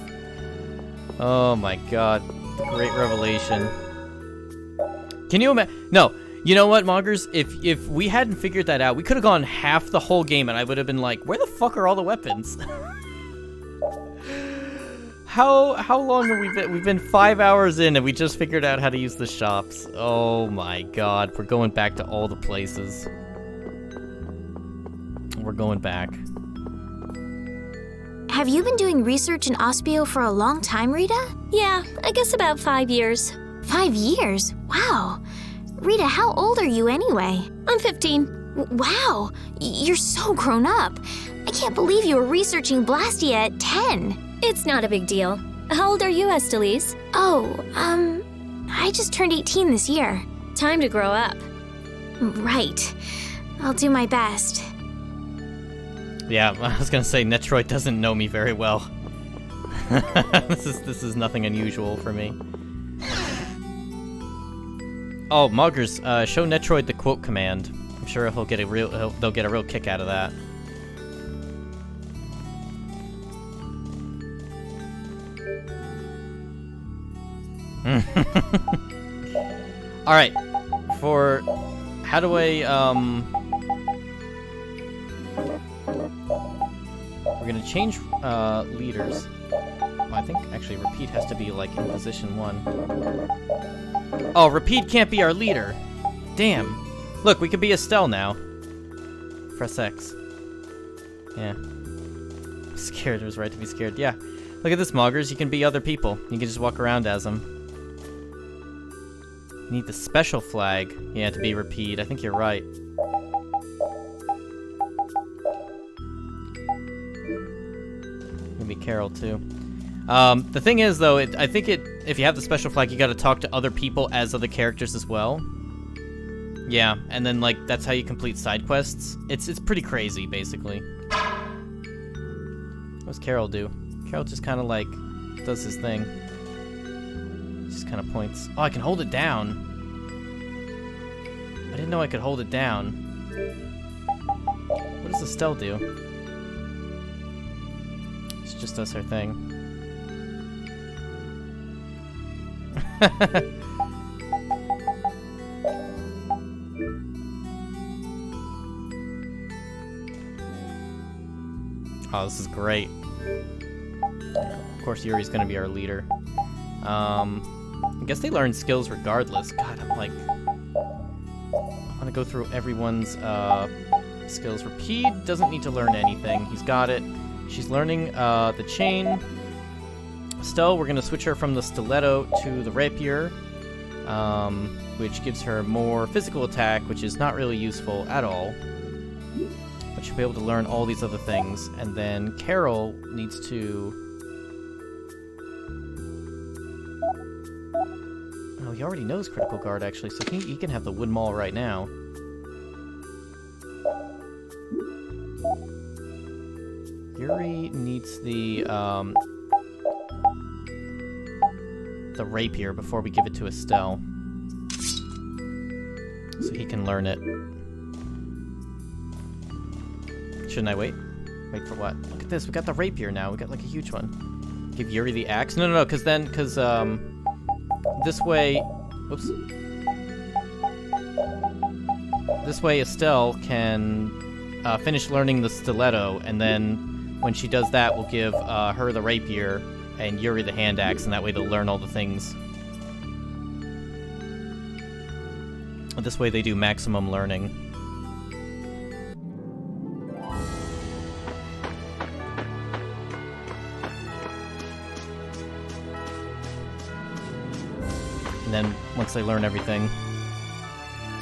Oh my god. The great revelation. Can you imagine? No. You know what, Mongers? If we hadn't figured that out, we could have gone half the whole game and I would have been like, where the fuck are all the weapons? How long have we been? We've been 5 hours in and we just figured out how to use the shops. Oh my god, we're going back to all the places. We're going back. Have you been doing research in Ospio for a long time, Rita? Yeah, I guess about 5 years. 5 years? Wow. Rita, how old are you anyway? I'm 15. Wow, you're so grown up. I can't believe you were researching Blastia at 10. It's not a big deal. How old are you, Estelise? Oh, I just turned 18 this year. Time to grow up. Right. I'll do my best. Yeah, I was gonna say Netroid doesn't know me very well. This is nothing unusual for me. Oh, Muggers, show Netroid the quote command. I'm sure they'll get a real kick out of that. Alright. For... How do I, We're gonna change, leaders. Oh, I think, actually, Repeat has to be, like, in position 1. Oh, Repeat can't be our leader. Damn. Look, we could be Estelle now. Press X. Yeah. I'm scared. It was right to be scared. Yeah. Look at this, Moggers. You can be other people. You can just walk around as them. You need the special flag. Yeah, to be Repeat. I think you're right. Maybe Carol, too. The thing is, though, I think if you have the special flag, you gotta talk to other people as other characters as well. Yeah, and then, like, that's how you complete side quests. It's pretty crazy, basically. What does Carol do? Carol just kind of, like, does his thing. Just kind of points. Oh, I can hold it down. I didn't know I could hold it down. What does Estelle do? She just does her thing. Oh, this is great. Of course, Yuri's gonna be our leader. I guess they learn skills regardless. God, I'm like... I want to go through everyone's skills. Repeat doesn't need to learn anything. He's got it. She's learning the chain. Estelle, we're gonna switch her from the stiletto to the rapier, which gives her more physical attack, which is not really useful at all. But she'll be able to learn all these other things. And then Carol needs to... Oh, he already knows Critical Guard, actually, so he can have the Wood Maul right now. Yuri needs the rapier before we give it to Estelle. So he can learn it. Shouldn't I wait? Wait for what? Look at this, we got the rapier now. We got like a huge one. Give Yuri the axe? No, because this way... Oops. This way Estelle can finish learning the stiletto, and then when she does that, we'll give her the rapier and Yuri the hand axe, and that way they'll learn all the things. This way they do maximum learning. And then, once they learn everything...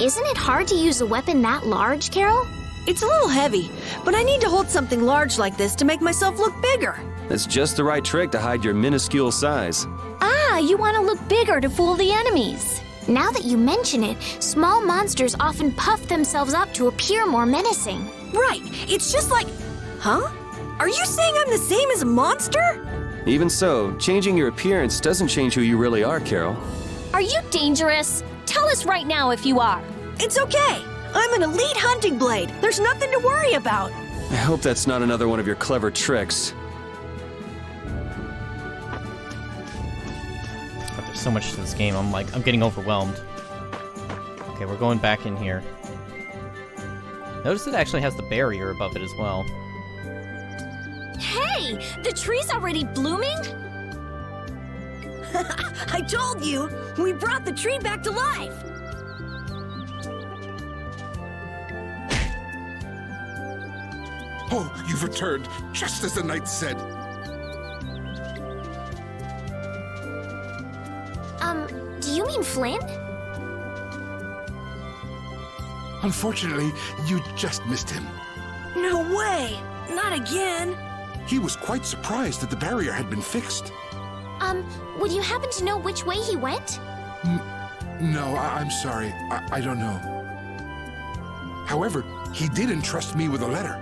Isn't it hard to use a weapon that large, Carol? It's a little heavy, but I need to hold something large like this to make myself look bigger. That's just the right trick to hide your minuscule size. Ah, you want to look bigger to fool the enemies. Now that you mention it, small monsters often puff themselves up to appear more menacing. Right, it's just like... Huh? Are you saying I'm the same as a monster? Even so, changing your appearance doesn't change who you really are, Carol. Are you dangerous? Tell us right now if you are. It's okay. I'm an elite hunting blade. There's nothing to worry about. I hope that's not another one of your clever tricks. But there's so much to this game, I'm getting overwhelmed. Okay, we're going back in here. Notice it actually has the barrier above it as well. Hey, the tree's already blooming? I told you, we brought the tree back to life. Oh, you've returned, just as the knight said. Do you mean Flynn? Unfortunately, you just missed him. No way! Not again! He was quite surprised that the barrier had been fixed. Would you happen to know which way he went? No, I'm sorry. I don't know. However, he did entrust me with a letter.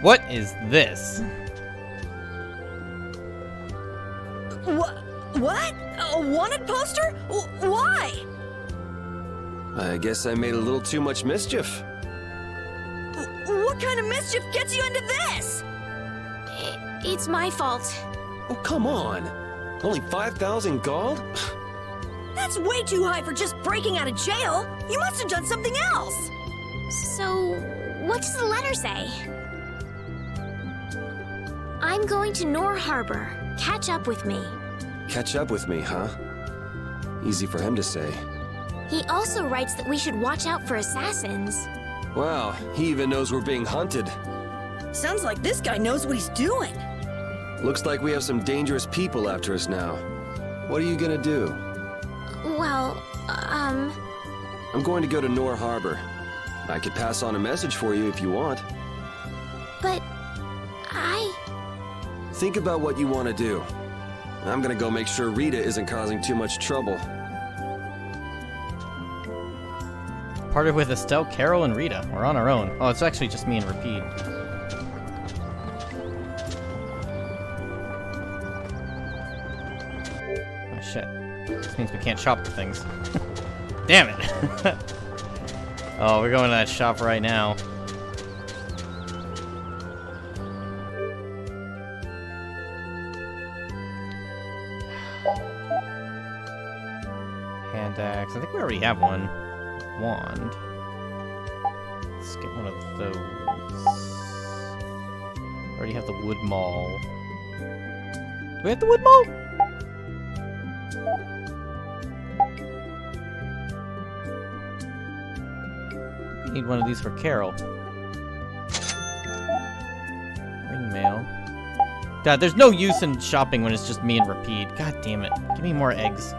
What is this? What? A wanted poster? Why? I guess I made a little too much mischief. What What kind of mischief gets you into this? It's my fault. Oh, come on. Only 5,000 gold? That's way too high for just breaking out of jail. You must have done something else. So, what does the letter say? I'm going to Nor Harbor. Catch up with me. Catch up with me, huh? Easy for him to say. He also writes that we should watch out for assassins. Wow, he even knows we're being hunted. Sounds like this guy knows what he's doing. Looks like we have some dangerous people after us now. What are you gonna do? Well, I'm going to go to Nor Harbor. I could pass on a message for you if you want. But Think about what you want to do. I'm gonna go make sure Rita isn't causing too much trouble. Parted with Estelle, Carol, and Rita. We're on our own. Oh, it's actually just me and Repeat. Oh, shit. This means we can't shop for things. Damn it! Oh, we're going to that shop right now. Hand axe. I think we already have one. Wand. Let's get one of those. Already have the wood maul. Do we have the wood maul? We need one of these for Carol. Ring mail. God, there's no use in shopping when it's just me and Repeat. God damn it. Give me more eggs.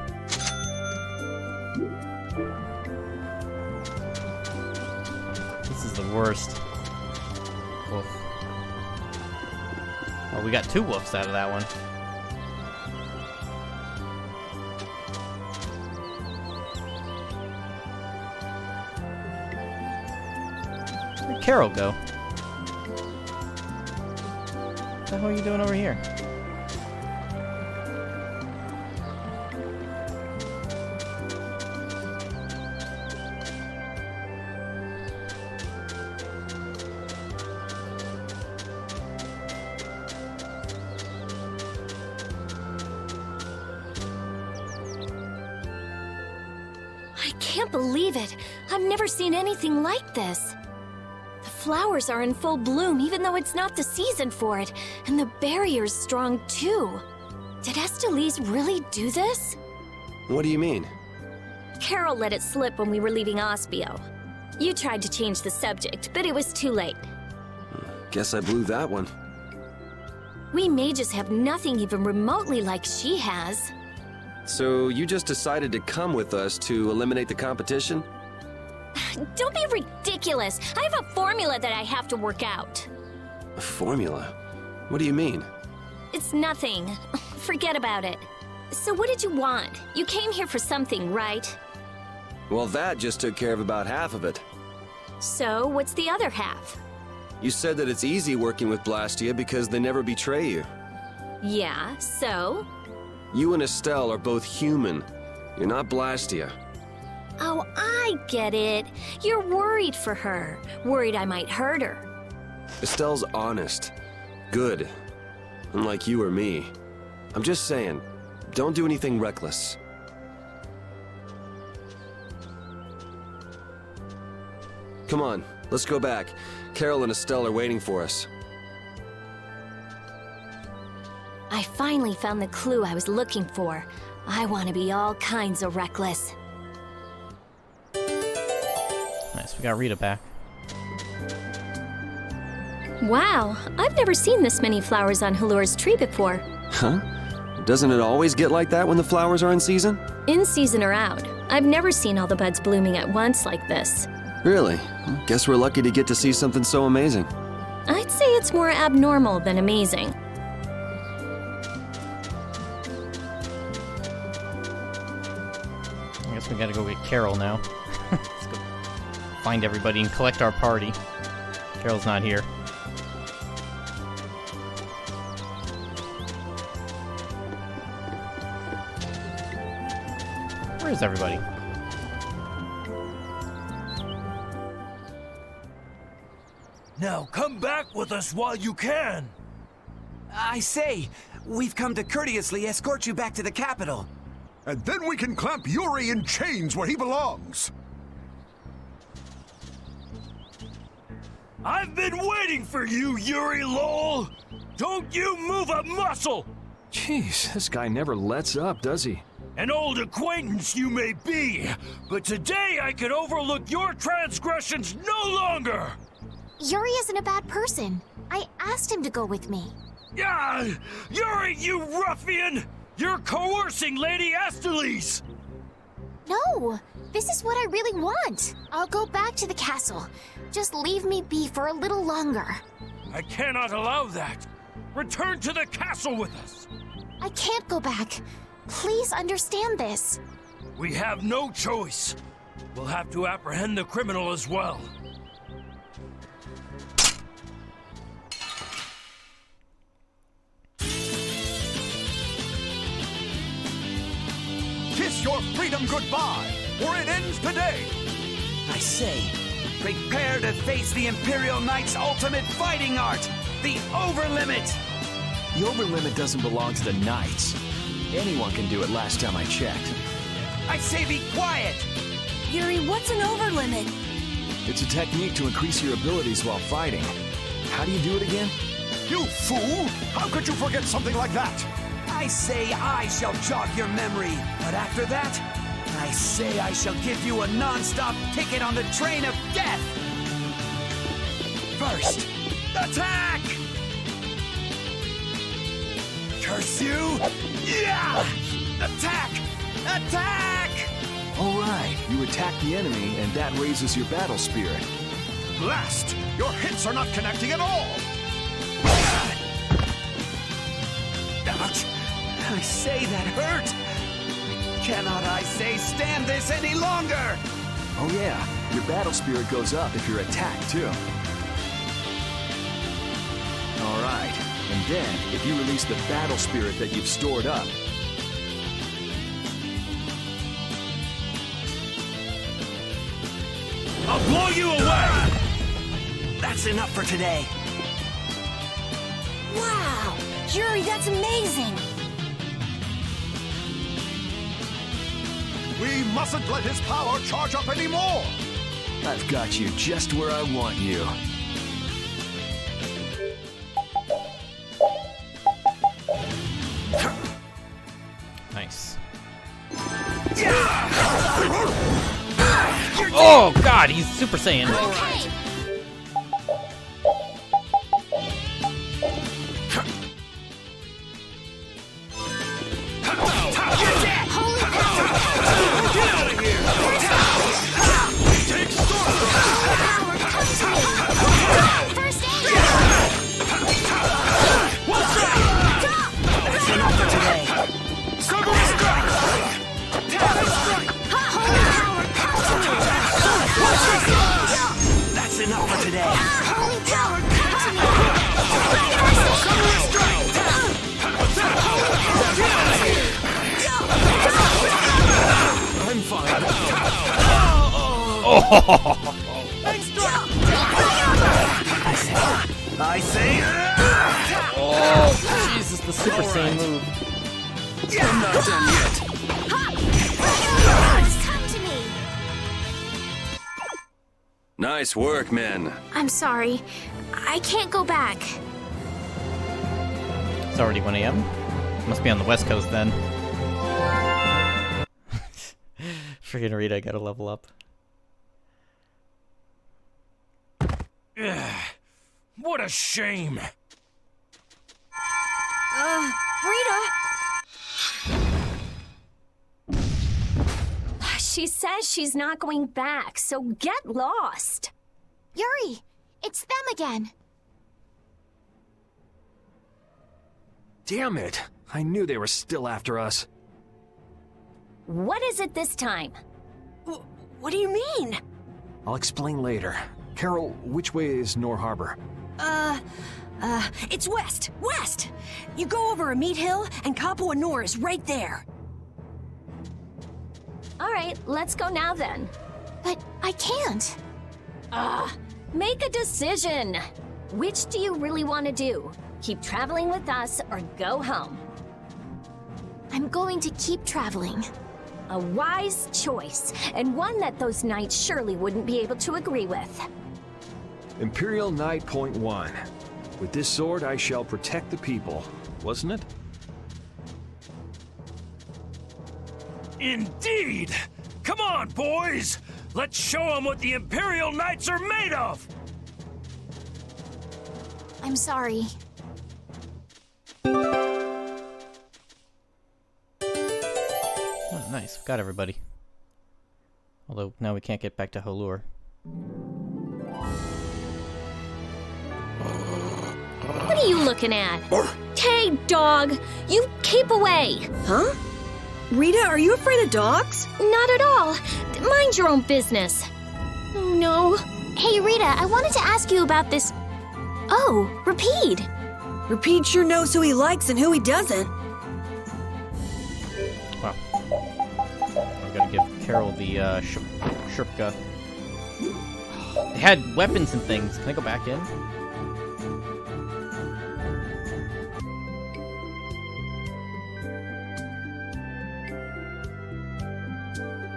Worst. Woof. Oh, we got 2 woofs out of that one. Where'd Carol go? What the hell are you doing over here? I can't believe it. I've never seen anything like this. The flowers are in full bloom even though it's not the season for it, and the barrier's strong too. Did Estelise really do this? What do you mean? Carol let it slip when we were leaving Ospio. You tried to change the subject, but it was too late. Guess I blew that one. We mages have nothing even remotely like she has. So you just decided to come with us to eliminate the competition? Don't be ridiculous. I have a formula that I have to work out. A formula? What do you mean? It's nothing. Forget about it. So what did you want? You came here for something, right? Well, that just took care of about half of it. So what's the other half? You said that it's easy working with Blastia because they never betray you. Yeah, so? You and Estelle are both human. You're not Blastia. Oh, I get it. You're worried for her. Worried I might hurt her. Estelle's honest. Good. Unlike you or me. I'm just saying, don't do anything reckless. Come on, let's go back. Carol and Estelle are waiting for us. I finally found the clue I was looking for. I want to be all kinds of reckless. Nice, we got Rita back. Wow, I've never seen this many flowers on Halur's tree before. Huh? Doesn't it always get like that when the flowers are in season? In season or out, I've never seen all the buds blooming at once like this. Really? Well, guess we're lucky to get to see something so amazing. I'd say it's more abnormal than amazing. I guess we gotta go get Carol now. Let's go find everybody and collect our party. Carol's not here. Where is everybody? Now come back with us while you can. I say, we've come to courteously escort you back to the capital. And then we can clamp Yuri in chains where he belongs. I've been waiting for you, Yuri Lowell! Don't you move a muscle! Jeez, this guy never lets up, does he? An old acquaintance you may be, but today I can overlook your transgressions no longer! Yuri isn't a bad person. I asked him to go with me. Yeah, Yuri, you ruffian! You're coercing Lady Astalis! No, this is what I really want. I'll go back to the castle. Just leave me be for a little longer. I cannot allow that. Return to the castle with us. I can't go back. Please understand this. We have no choice. We'll have to apprehend the criminal as well. Kiss your freedom goodbye, or it ends today. I say, prepare to face the Imperial Knight's ultimate fighting art, the Overlimit! The Overlimit doesn't belong to the Knights. Anyone can do it last time I checked. I say be quiet! Yuri, what's an overlimit? It's a technique to increase your abilities while fighting. How do you do it again? You fool! How could you forget something like that? I say I shall jog your memory, but after that, I say I shall give you a non-stop ticket on the train of death! First, attack! Curse you! Yeah! Attack! Attack! All right, you attack the enemy, and that raises your battle spirit. Blast! Your hits are not connecting at all! Ouch! I say that hurt! Cannot, I say, stand this any longer! Oh yeah, your battle spirit goes up if you're attacked too. All right, and then if you release the battle spirit that you've stored up, I'll blow you away! That's enough for today. Wow! Yuri, that's amazing! We mustn't let his power charge up anymore! I've got you just where I want you. Nice. Oh god, he's Super Saiyan. Okay. Holy power! Get out of here! Take storm! First aid! That's enough for today. Submarine strike! Holy power! Come to me! That's enough for today. Holy power! Come to me! Submarine strike! I'm fine. I say... Oh, Jesus, the Super Saiyan move. I'm not done yet. Come to me! Nice work, men. I'm sorry. I can't go back. It's already 1 a.m. Must be on the West Coast then. Freaking Rita, gotta level up. What a shame! Rita! She says she's not going back, so get lost. Yuri, it's them again. Damn it! I knew they were still after us. What is it this time? What do you mean? I'll explain later. Carol, which way is Nor Harbor? It's west! West! You go over a meat hill, and Kapua Nor is right there. All right, let's go now then. But I can't. Make a decision. Which do you really want to do? Keep traveling with us or go home? I'm going to keep traveling. A wise choice, and one that those knights surely wouldn't be able to agree with. Imperial Knight Point 1. With this sword, I shall protect the people, wasn't it? Indeed! Come on, boys! Let's show them what the Imperial Knights are made of! I'm sorry. Oh, nice. We've got everybody. Although, now we can't get back to Halure. What are you looking at? Hey, dog! You keep away! Huh? Rita, are you afraid of dogs? Not at all. Mind your own business. Oh, no. Hey, Rita, I wanted to ask you about this... Oh, Rapide. Rapide sure knows who he likes and who he doesn't. Wow. I'm gonna give Carol the Shurpka. They had weapons and things. Can I go back in?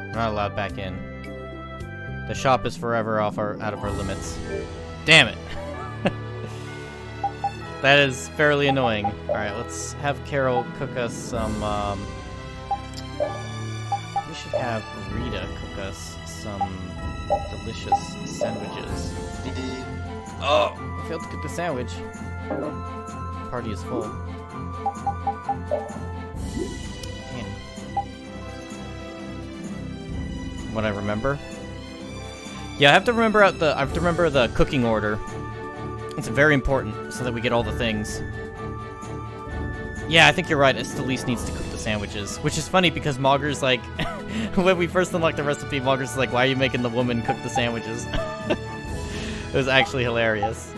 I'm not allowed back in. The shop is forever out of our limits. Damn it. That is fairly annoying. Alright, let's have Carol cook us some, we should have Rita cook us some delicious sandwiches. Oh! I failed to cook the sandwich. Party is full. Damn. What I remember? Yeah, I have to remember the cooking order. It's very important so that we get all the things. Yeah, I think you're right. Estelice needs to cook the sandwiches, which is funny because Mauger's like, when we first unlocked the recipe, Mauger's like, "Why are you making the woman cook the sandwiches?" It was actually hilarious.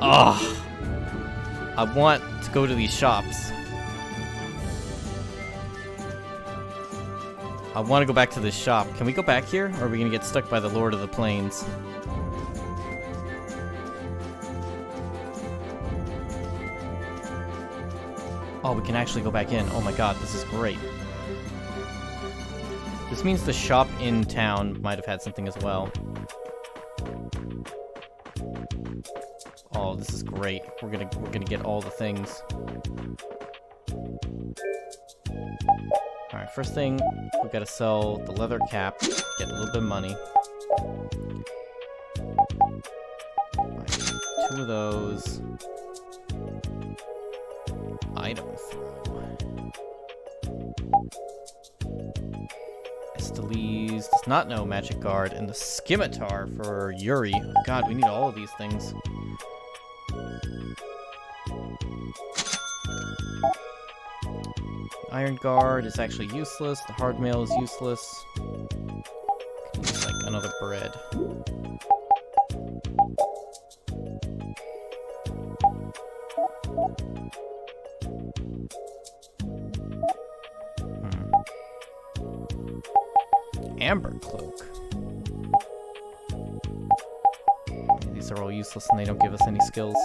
Oh, I want to go to these shops. I want to go back to this shop. Can we go back here, or are we gonna get stuck by the Lord of the Plains? Oh, we can actually go back in. Oh my god, this is great. This means the shop in town might have had something as well. Oh, this is great. We're gonna get all the things. Alright, first thing, we gotta sell the leather cap, get a little bit of money. Buy 2 of those. Item throw. Estelize does not know Magic Guard, and the Scimitar for Yuri. Oh god, we need all of these things. Iron Guard is actually useless. The hard mail is useless. Could use like another bread. Amber Cloak. These are all useless and they don't give us any skills.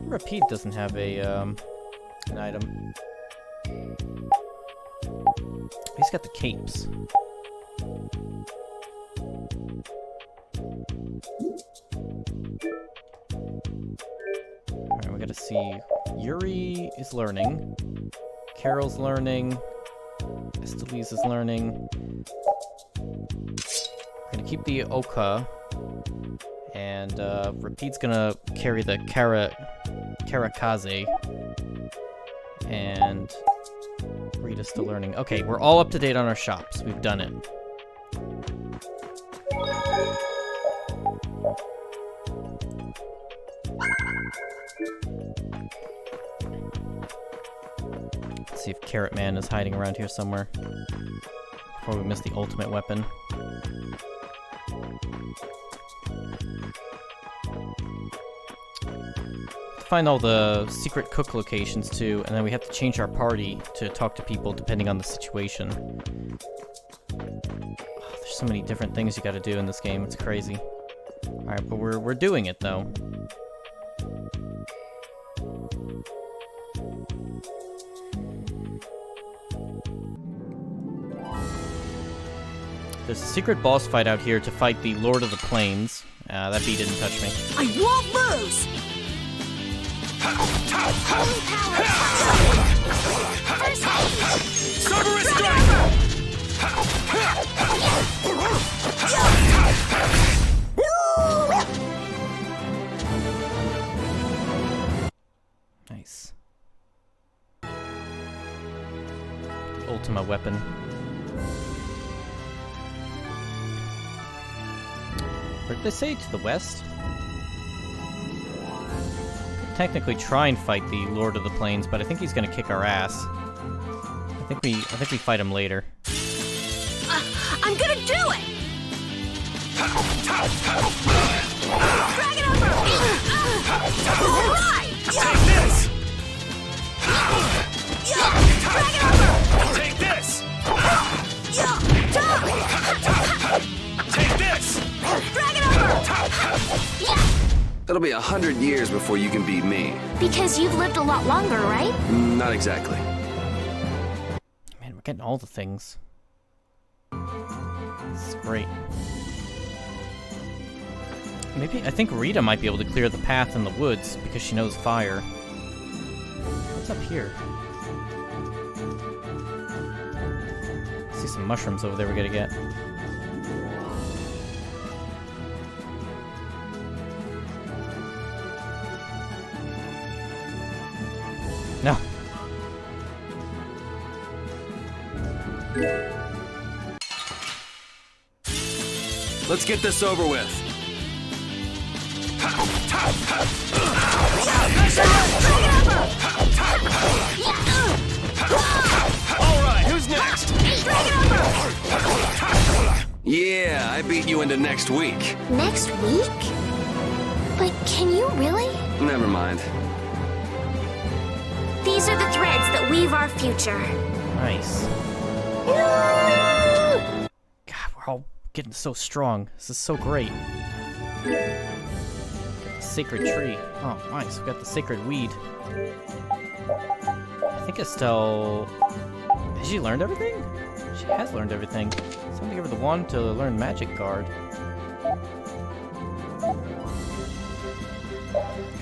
Rapide doesn't have a an item. He's got the capes. Alright, we gotta see. Yuri is learning. Carol's learning. Estelize is learning. We're gonna keep the Oka. And Rapide's gonna carry the Karakaze. And Rita's still learning. Okay, we're all up to date on our shops. We've done it. Let's see if Carrot Man is hiding around here somewhere before we miss the ultimate weapon. Find all the secret cook locations too, and then we have to change our party to talk to people depending on the situation. so many different things you gotta do in this game. It's crazy. Alright, but we're doing it, though. There's a secret boss fight out here to fight the Lord of the Plains. That bee didn't touch me. I won't lose! Holy power! Cerberus strike! Nice. The ultimate weapon. Where did they say? To the west? Could technically try and fight the Lord of the Plains, but I think he's gonna kick our ass. I think we fight him later. I'm gonna do it! Drag it over! Alright! Take this! Drag it over! Take this! Take this! Drag it over! It'll be 100 years before you can beat me. Because you've lived a lot longer, right? Not exactly. Man, we're getting all the things. This is great. Maybe, I think Rita might be able to clear the path in the woods because she knows fire. What's up here? I see some mushrooms over there we gotta get. No. Let's get this over with. All right, who's next? Yeah, I beat you into next week. Next week? But can you really? Never mind. These are the threads that weave our future. Nice. God, we're all getting so strong. This is so great. Got the sacred tree. Oh, nice. We got the sacred weed. I think Estelle... Has she learned everything? She has learned everything. So I'm gonna give her the wand to learn Magic Guard.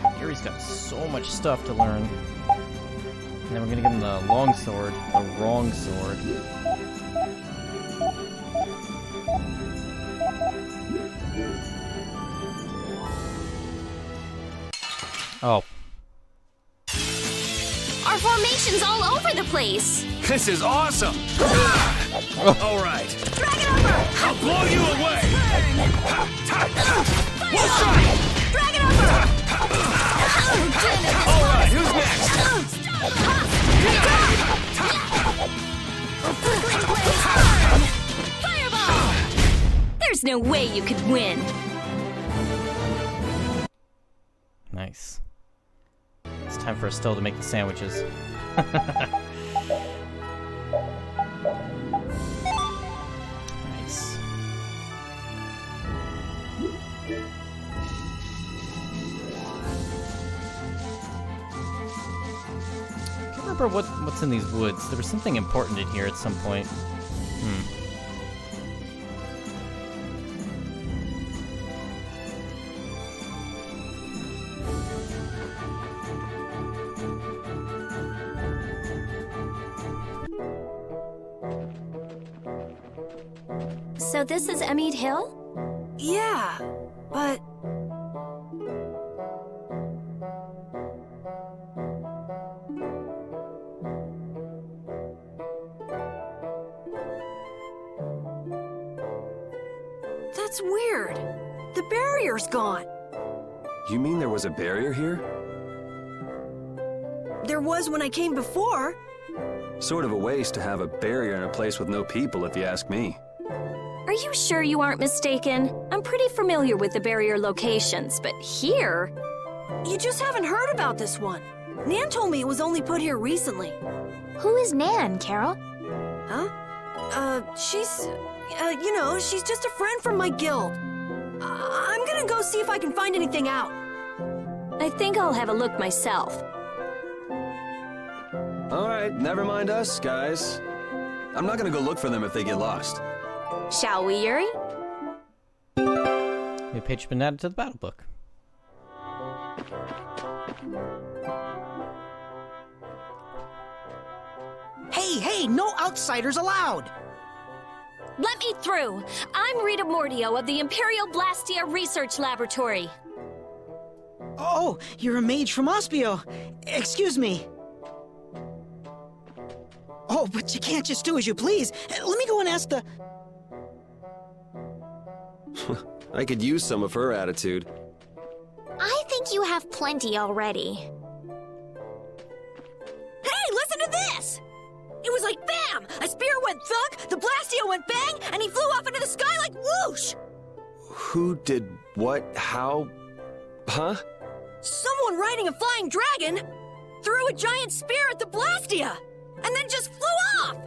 God, Yuri's got so much stuff to learn. And then we're gonna give him the long sword, the wrong sword. Oh. Our formation's all over the place. This is awesome! All right. Drag it over! I'll blow you away! We'll strike! Drag it over! All right, who's next? Fireball! There's no way you could win. Nice. It's time for Estelle to make the sandwiches. Nice. I can't remember what's in these woods. There was something important in here at some point. So this is Emmead Hill? Yeah, but... That's weird. The barrier's gone. You mean there was a barrier here? There was when I came before. Sort of a waste to have a barrier in a place with no people, if you ask me. Are you sure you aren't mistaken? I'm pretty familiar with the barrier locations, but here... You just haven't heard about this one. Nan told me it was only put here recently. Who is Nan, Carol? Huh? She's, she's just a friend from my guild. I'm gonna go see if I can find anything out. I think I'll have a look myself. All right, never mind us, guys. I'm not gonna go look for them if they get lost. Shall we, Yuri? Your page has been added to the battle book. Hey, no outsiders allowed! Let me through! I'm Rita Mordio of the Imperial Blastia Research Laboratory. Oh, you're a mage from Ospio. Excuse me. Oh, but you can't just do as you please. Let me go and ask the... I could use some of her attitude. I think you have plenty already. Hey, listen to this! It was like bam! A spear went thunk, the Blastia went bang, and he flew off into the sky like whoosh! Who did what? How? Huh? Someone riding a flying dragon threw a giant spear at the Blastia, and then just flew off!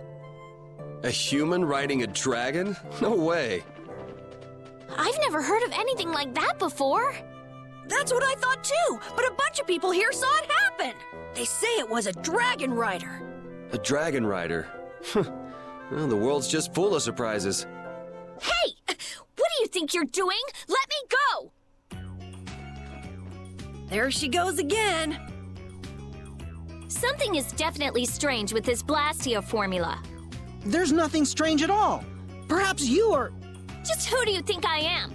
A human riding a dragon? No way. I've never heard of anything like that before. That's what I thought too, but a bunch of people here saw it happen. They say it was a dragon rider. A dragon rider? Well, the world's just full of surprises. Hey! What do you think you're doing? Let me go! There she goes again. Something is definitely strange with this Blastia formula. There's nothing strange at all. Perhaps you are... Just who do you think I am?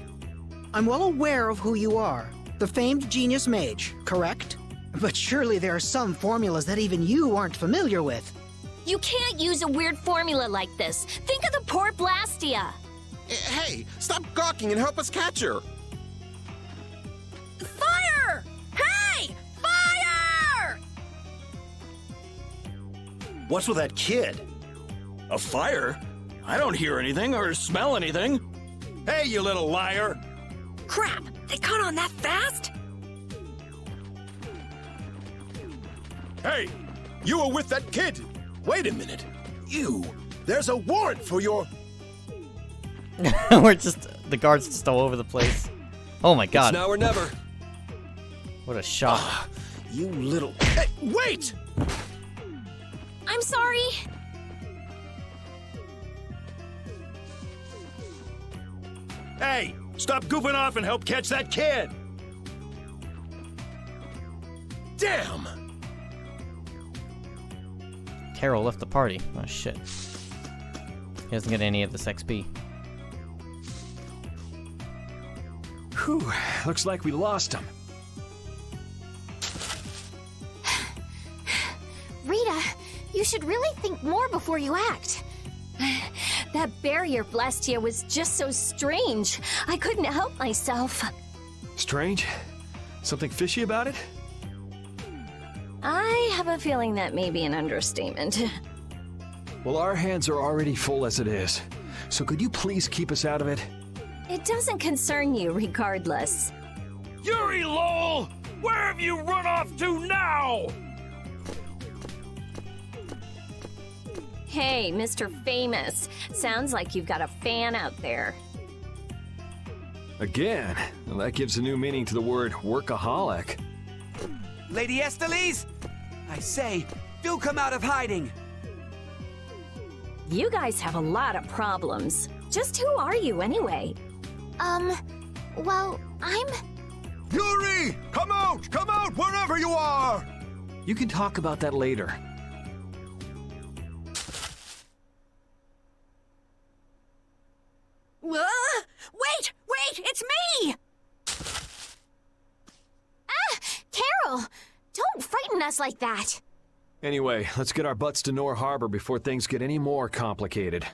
I'm well aware of who you are. The famed genius mage, correct? But surely there are some formulas that even you aren't familiar with. You can't use a weird formula like this. Think of the poor Blastia. Hey, stop gawking and help us catch her. Fire! Hey! Fire! What's with that kid? A fire? I don't hear anything or smell anything. Hey, you little liar! Crap! They caught on that fast? Hey, you were with that kid! Wait a minute. There's a warrant for your... The guards just all over the place. Oh my god. It's now or never. What a shock. You little... Hey, wait! I'm sorry. Hey, stop goofing off and help catch that kid! Damn! Carol left the party. Oh shit. He doesn't get any of this XP. Whew, looks like we lost him. Rita, you should really think more before you act. That barrier Blastia was just so strange. I couldn't help myself. Strange? Something fishy about it? I have a feeling that may be an understatement. Well, our hands are already full as it is. So could you please keep us out of it? It doesn't concern you regardless. Yuri Lowell! Where have you run off to now? Hey, Mr. Famous. Sounds like you've got a fan out there. Again? Well, that gives a new meaning to the word workaholic. Lady Estelise, I say, do come out of hiding. You guys have a lot of problems. Just who are you anyway? Well, I'm... Yuri! Come out, wherever you are! You can talk about that later. Wait, it's me! Carol! Don't frighten us like that! Anyway, let's get our butts to Nor Harbor before things get any more complicated.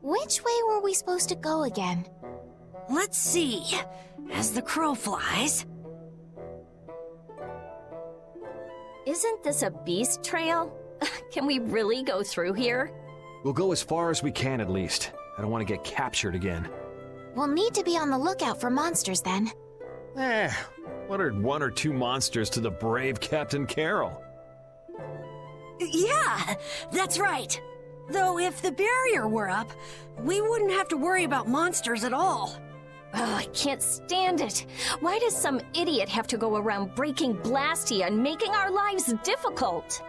Which way were we supposed to go again? Let's see. As the crow flies. Isn't this a beast trail? Can we really go through here? We'll go as far as we can at least. I don't want to get captured again. We'll need to be on the lookout for monsters then. What are one or two monsters to the brave Captain Carol? Yeah, that's right. Though if the barrier were up, we wouldn't have to worry about monsters at all. Oh, I can't stand it. Why does some idiot have to go around breaking Blastia and making our lives difficult?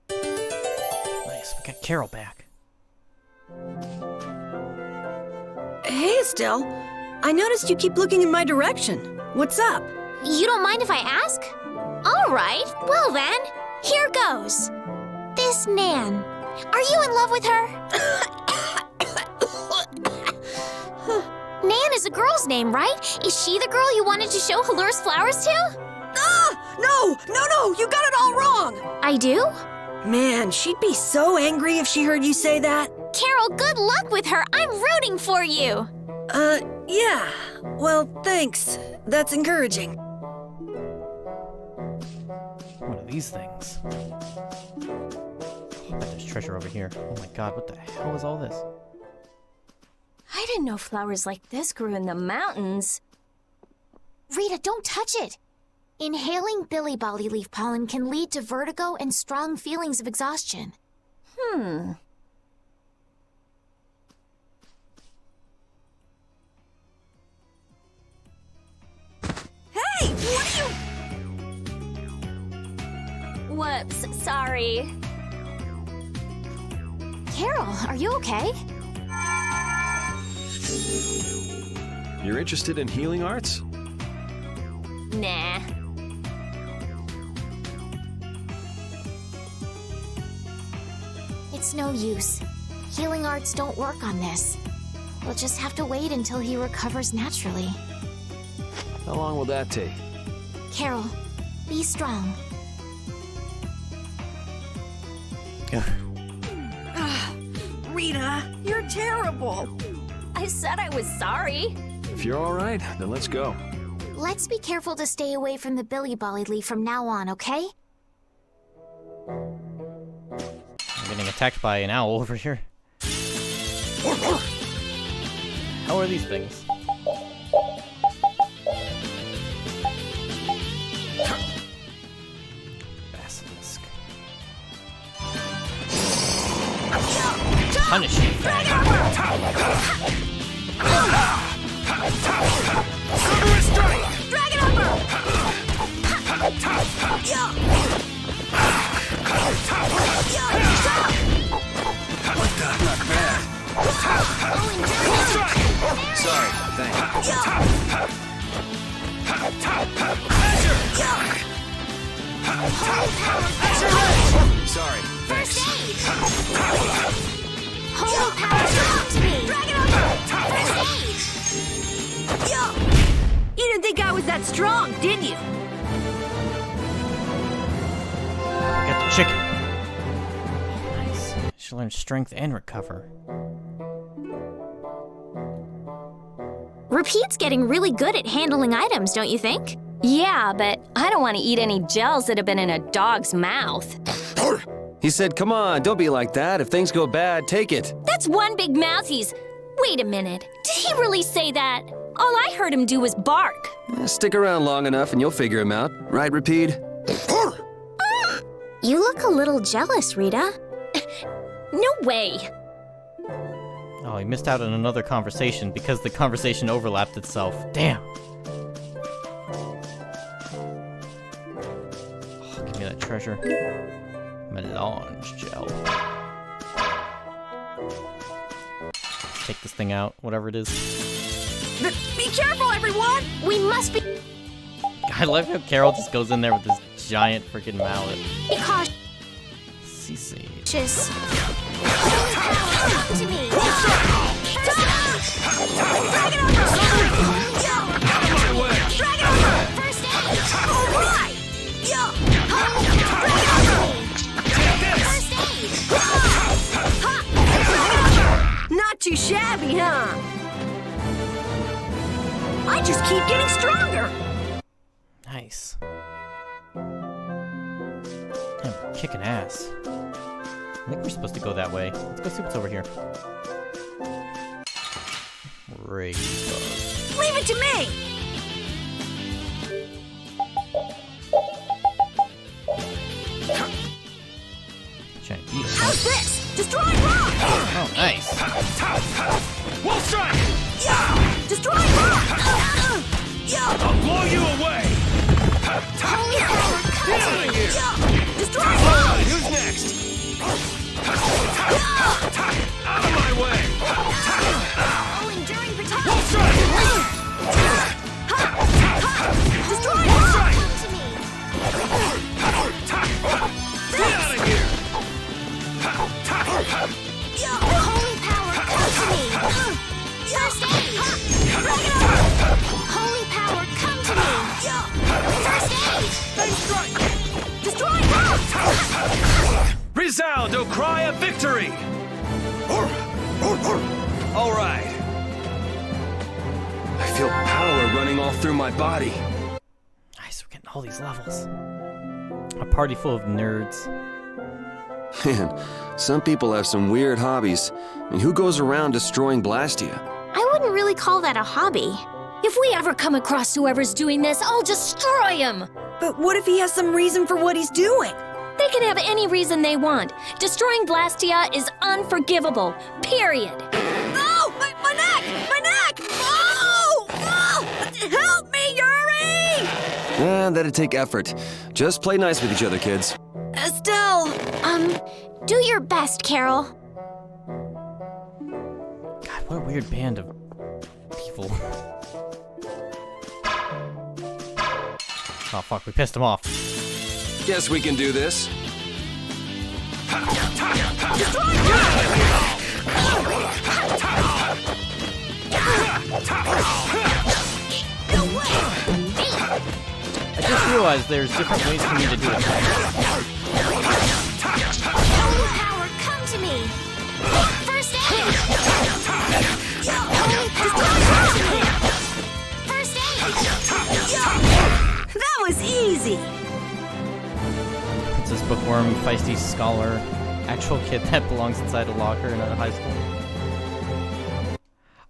Nice, we got Carol back. Hey, Estelle. I noticed you keep looking in my direction. What's up? You don't mind if I ask? All right, well then, here goes. This Nan, are you in love with her? Nan is a girl's name, right? Is she the girl you wanted to show Halur's flowers to? Ah! No, you got it all wrong! I do? Man, she'd be so angry if she heard you say that. Carol, good luck with her. I'm rooting for you. Yeah. Well, thanks. That's encouraging. What are these things? I bet there's treasure over here. Oh my god, what the hell is all this? I didn't know flowers like this grew in the mountains. Rita, don't touch it. Inhaling billy bolly leaf pollen can lead to vertigo and strong feelings of exhaustion. Hey, what are you... Whoops, sorry. Carol, are you okay? You're interested in healing arts? Nah. It's no use. Healing arts don't work on this. We'll just have to wait until he recovers naturally. How long will that take? Carol, be strong. Rita, you're terrible. I said I was sorry. If you're all right, then let's go. Let's be careful to stay away from the billy bolly leaf from now on, okay? I'm getting attacked by an owl over here. How are these things? Basilisk. Punish you, fag. Dragon Umber! What the? Not bad. Sorry, thanks. Sorry, thanks. Holy power to me! Dragon Umber! You didn't think I was that strong, did you? Get the chicken. Nice. Should learn strength and recover. Repeat's getting really good at handling items, don't you think? Yeah, but I don't want to eat any gels that have been in a dog's mouth. He said, come on, don't be like that. If things go bad, take it. That's one big mouth he's... Wait a minute. Did he really say that? All I heard him do was bark. Stick around long enough and you'll figure him out. Right, Rapide? You look a little jealous, Rita. No way. Oh, he missed out on another conversation because the conversation overlapped itself. Damn. Oh, give me that treasure. Melange gel. Take this thing out, whatever it is. Be careful, everyone! We must be... I love how Carol just goes in there with this giant freaking mallet. Be cautious. Sea sage. To me. First aid! All right! Not too shabby, huh? I just keep getting stronger! Nice. Damn, we're kicking ass. I think we're supposed to go that way. Let's go see what's over here. Rita. Leave it to me! Trying to eat it. What's this? Destroying rock! Oh, nice. Wolf strike! Yeah! Destroying rock! Yeah! I'll blow you away! Holy power, Get out of here! yeah! Destroying All rock! right, who's next? Out of my way! Oh, enduring baton! Wolf strike! Destroying Wolf rock! strike! Get out of here! Holy power, come to me! First aid! Holy power, come to me! First aid! Nice strike! Destroying rock! Resound, O cry of victory! All right. I feel power running all through my body. Nice, we're getting all these levels. A party full of nerds. Man, some people have some weird hobbies. I mean, who goes around destroying Blastia? I wouldn't really call that a hobby. If we ever come across whoever's doing this, I'll destroy him! But what if he has some reason for what he's doing? They can have any reason they want. Destroying Blastia is unforgivable. Period. Oh! My neck! My neck! Oh! Oh! Help me, Yuri! That'd take effort. Just play nice with each other, kids. Estelle! Do your best, Carol. God, what a weird band of people. Oh, fuck, we pissed him off. Guess we can do this. I just realized there's different ways for me to do it. Holy power, come to me! First aid! Holy power, come to me! First aid! That was easy! Princess Bookworm, feisty scholar, actual kid that belongs inside a locker in a high school.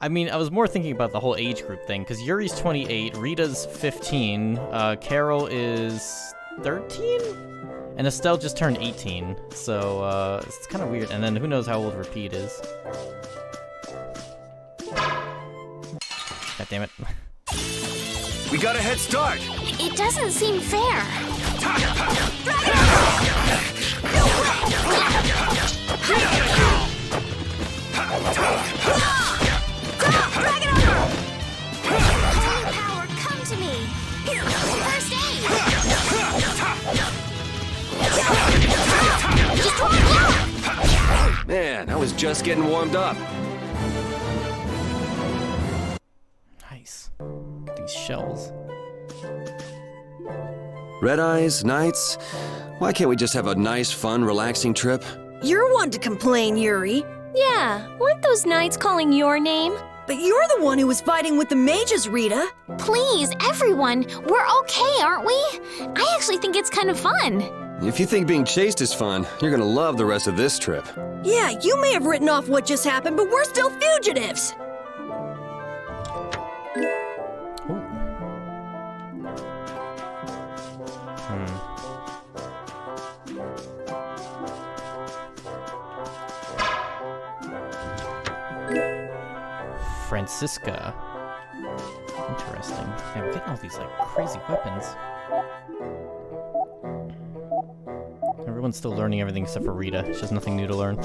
I mean, I was more thinking about the whole age group thing, because Yuri's 28, Rita's 15, Carol is 13? And Estelle just turned 18, so it's kind of weird. And then who knows how old Repeat is. God damn it. We got a head start! It doesn't seem fair. Holy power, come to me! First aid! Man, I was just getting warmed up. Nice. Look at these shells. Red Eyes, Knights. Why can't we just have a nice, fun, relaxing trip? You're one to complain, Yuri. Yeah, weren't those knights calling your name? But you're the one who was fighting with the mages, Rita. Please, everyone, we're okay, aren't we? I actually think it's kind of fun. If you think being chased is fun, you're gonna love the rest of this trip. Yeah, you may have written off what just happened, but we're still fugitives. Francisca. Interesting. Yeah, we're getting all these like crazy weapons. Everyone's still learning everything except for Rita. She has nothing new to learn.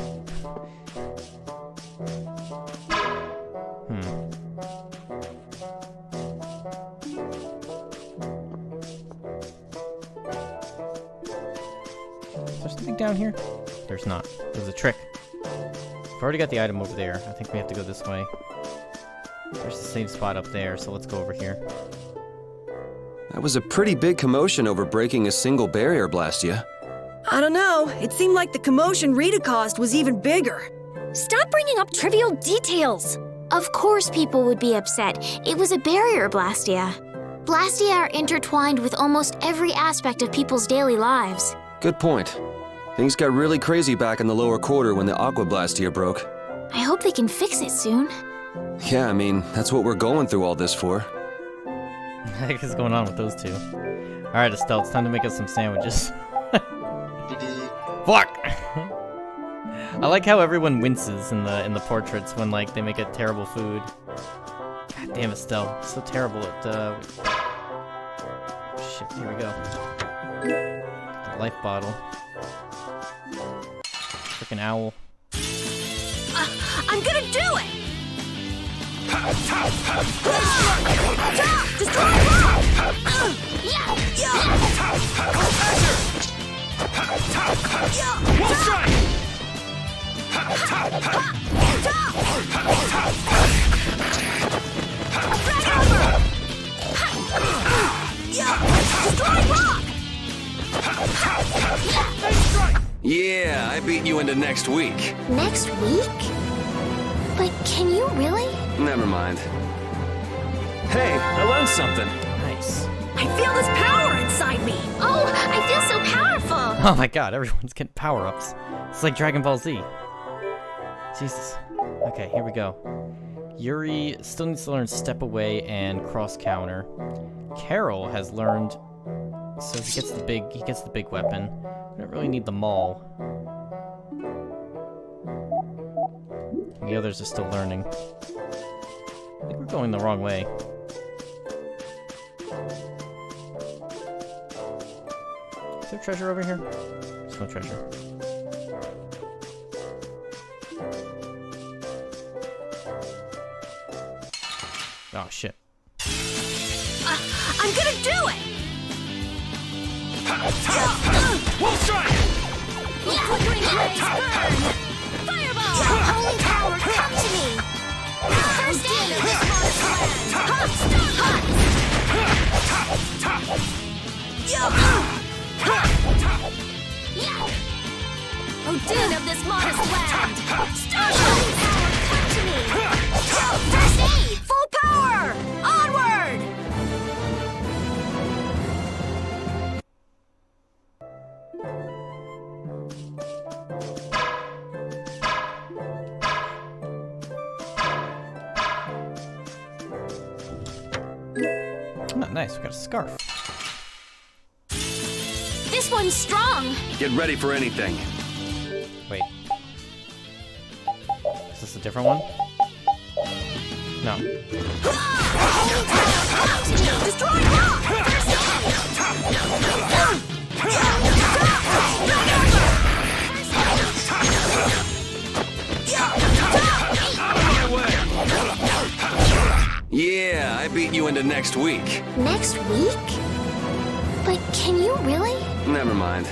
Is there something down here? There's not. There's a trick. I've already got the item over there. I think we have to go this way. There's the same spot up there, so let's go over here. That was a pretty big commotion over breaking a single barrier, Blastia. I don't know. It seemed like the commotion Rita caused was even bigger. Stop bringing up trivial details! Of course people would be upset. It was a barrier, Blastia. Blastia are intertwined with almost every aspect of people's daily lives. Good point. Things got really crazy back in the lower quarter when the Aqua Blastia broke. I hope they can fix it soon. Yeah, I mean, that's what we're going through all this for. What the heck is going on with those two? Alright, Estelle, it's time to make us some sandwiches. Fuck! I like how everyone winces in the portraits when like they make a terrible food. God damn, Estelle, so terrible at shit. Here we go. The life bottle. Freaking owl. I'm gonna do it! Destroy Yeah, I beat you into next week. Next week? But can you really? Never mind. Hey, I learned something. Nice. I feel this power inside me! Oh, I feel so powerful! Oh my god, everyone's getting power-ups. It's like Dragon Ball Z. Jesus. Okay, here we go. Yuri still needs to learn Step Away and Cross Counter. Carol has learned, so he gets the big weapon. We don't really need the maul. The others are still learning. I think we're going the wrong way. Is there treasure over here? There's no treasure. Oh shit. I'm gonna do it! We'll strike! Flickering rays burn! Fireball! Holy power, come to me! First aid of this monster's Odin of this modest land! Start holy power, come to me! First aid! Full power! Onward! Oh, nice, we got a scarf. This one's strong! Get ready for anything. Wait. Is this a different one? No. Destroy rock! Yeah, I beat you into next week. Next week? But can you really? Never mind.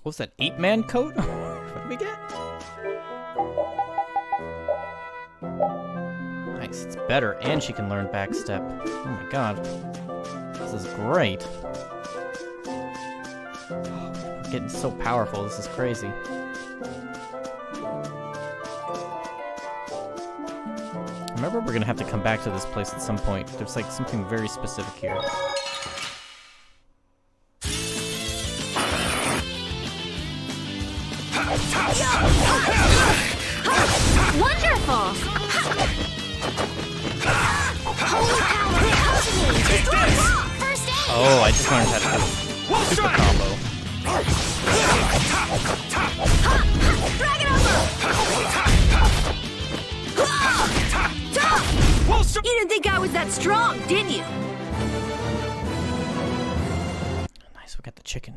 What was that, 8-man coat? What did we get? Nice, it's better, and she can learn backstep. Oh my god. This is great. Oh, we're getting so powerful, this is crazy. Remember, we're gonna have to come back to this place at some point. There's like something very specific here. Wonderful! Holy power, come to me! First aid! Oh, I just learned how to do super combo. Dragon You didn't think I was that strong, did you? Nice, we got the chicken.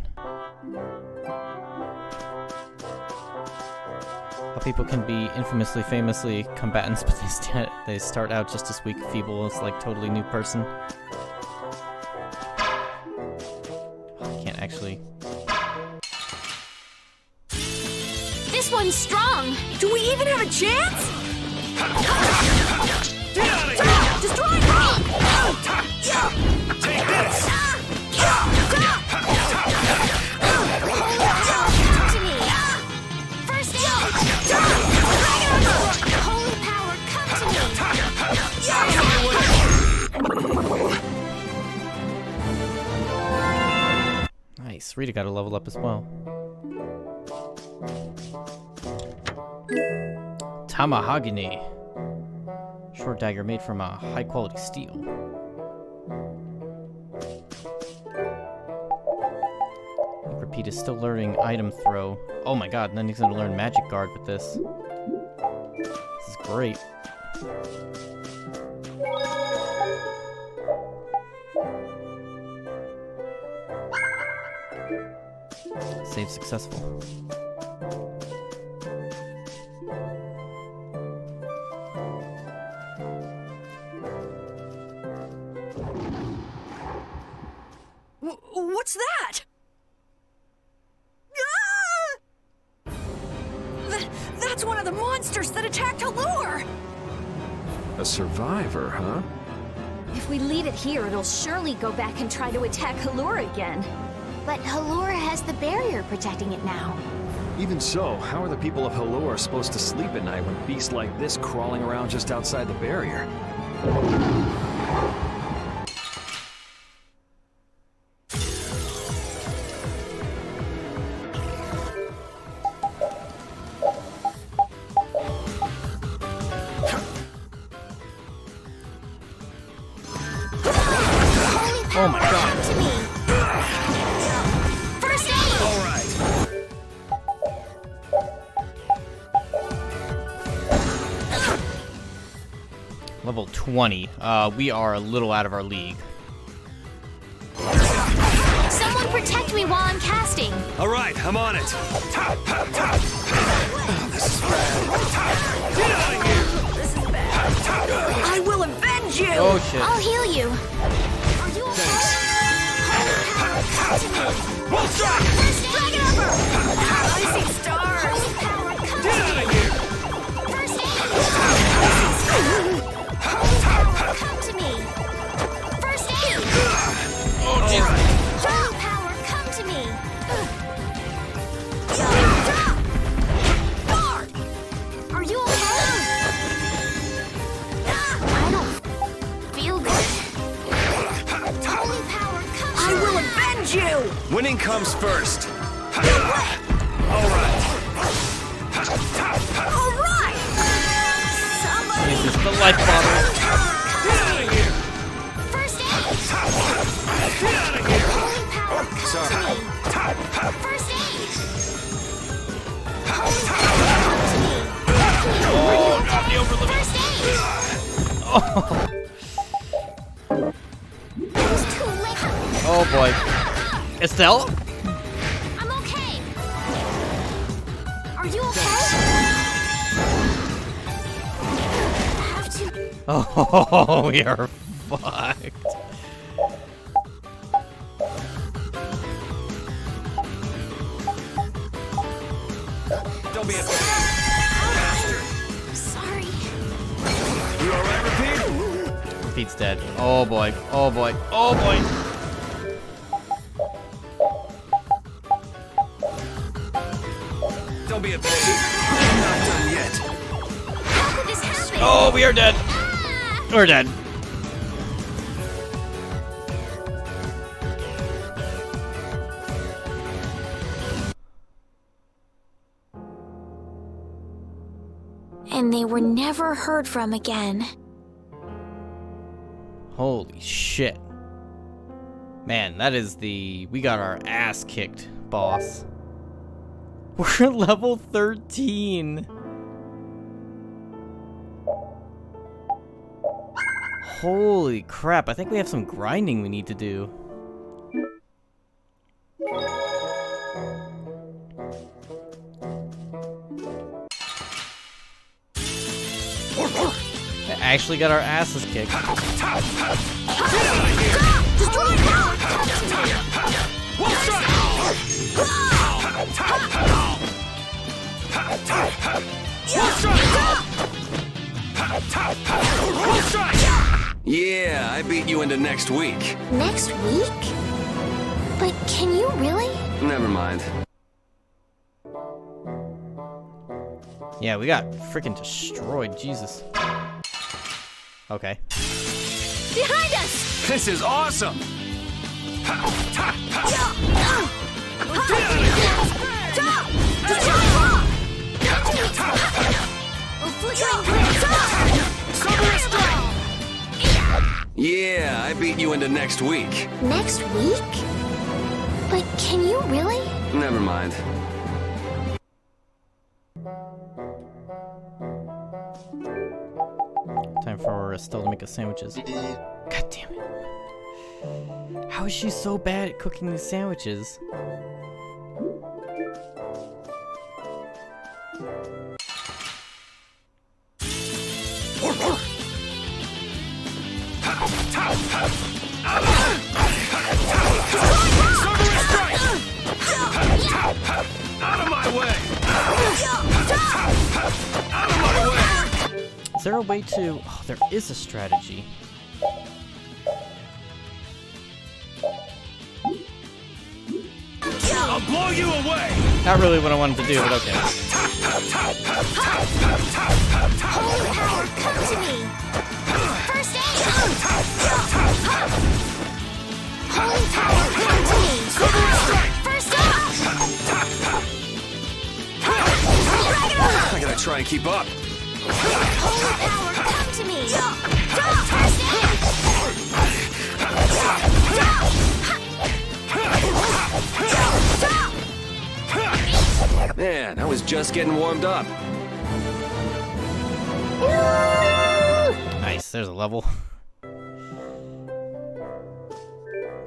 How people can be infamously, famously combatants, but they start out just as weak, feeble, as like totally new person. Oh, I can't actually. This one's strong! Do we even have a chance? Get out of here! Destroy rock! Take this! Come to me! First aid! Holy power, come to me! Nice, Rita got a level up as well. Tamahagini. Short dagger made from a high-quality steel. Pete is still learning item throw. Oh my god, and then he's gonna learn magic guard with this. This is great. Save successful. What's that? Ah! That's one of the monsters that attacked Halure! A survivor, huh? If we leave it here, it'll surely go back and try to attack Halure again. But Halure has the barrier protecting it now. Even so, how are the people of Halure supposed to sleep at night with beasts like this crawling around just outside the barrier? Oh my god. First aid! Level 20. We are a little out of our league. Someone protect me while I'm casting. All right, I'm on it. This is bad. I will avenge you! Oh shit. I'll heal you. Are you okay? We'll strike! First drag it over! I see stars! Holy power, come Get to out me! of here! First aid! Holy power, come to me! First aid! Oh Jesus. Holy power, come to me! Guard! Are you okay? I don't feel good. Holy power, come to I me! will avenge you! Winning comes first. All right! Somebody! This is the life bottle. Get out of here! First aid! Get out of here! Holy power, come to me! First aid! Holy power, come to me! Oh, not the overload. First aid! Oh. It was too late. Oh boy. Estelle? I'm okay. Are you okay? I have to. Oh, we are fucked. Don't be a Sorry. You all right, Repeat? Pete's dead. Oh boy. Oh boy. Oh boy. Don't be a baby. I'm not done yet. How could this happen? Oh, we are dead. We're dead. And they were never heard from again. Holy shit. Man, that is the... We got our ass kicked, boss. We're at level 13. Holy crap, I think we have some grinding we need to do. I actually got our asses kicked. Yeah, I beat you into next week. Next week? But can you really? Never mind. Yeah, we got freaking destroyed, Jesus. Okay. Behind us! This is awesome! Yeah, I beat you into next week. Next week? But Can you really? Never mind. Time for Estelle to make us sandwiches. God damn it. How is she so bad at cooking these sandwiches? Out of my way! Out of my way! Is there a way to... Oh, there is a strategy. I'll blow you away! Not really what I wanted to do, but okay. Holy power, come to me! First aid! Holy power, come to me! First aid! I gotta try and keep up. Holy power, come to me! First aid! Man, I was just getting warmed up. Nice, there's a level.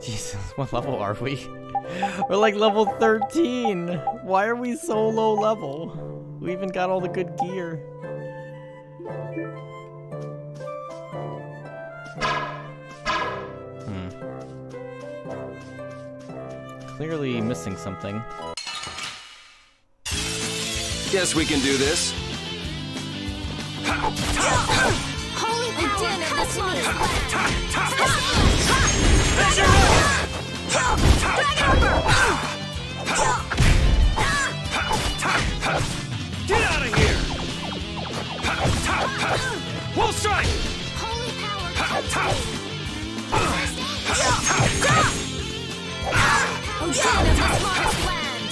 Jesus, what level are we? We're like level 13. Why are we so low level? We even got all the good gear. Clearly missing something. Guess we can do this. Holy power, come to me! Get out of here! Full strike! Holy power, come to me! Oh, God, of the smartest land!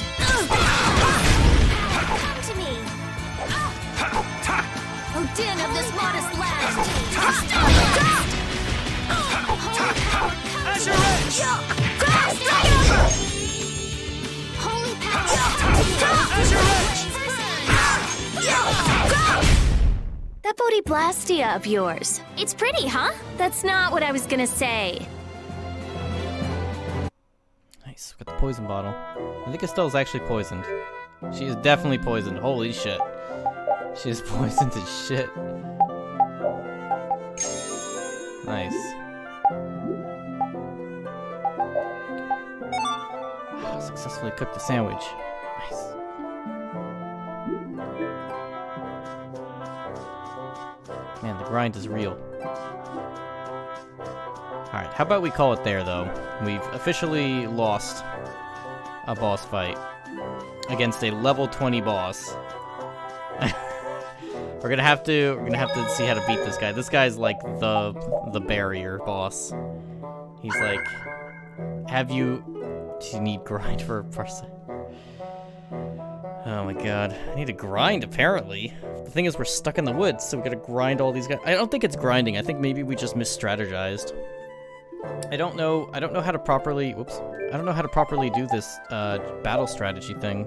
Come to me! Oh, din of the smartest land! As your edge! Holy power, come to me! As your edge! That Bodhi Blastia of yours. It's pretty, huh? That's not what I was gonna say. Nice, got the poison bottle. I think Estelle's actually poisoned. She is definitely poisoned. Holy shit. She is poisoned as shit. Nice. Successfully cooked the sandwich. Nice. Man, the grind is real. Alright, how about we call it there, though? We've officially lost a boss fight against a level 20 boss. We're gonna have to see how to beat this guy. This guy's like the barrier boss. He's like, do you need grind for a person? Oh my god. I need to grind, apparently. The thing is, we're stuck in the woods, so we gotta grind all these guys. I don't think it's grinding. I think maybe we just misstrategized. I don't know how to properly... Whoops. I don't know how to properly do this battle strategy thing.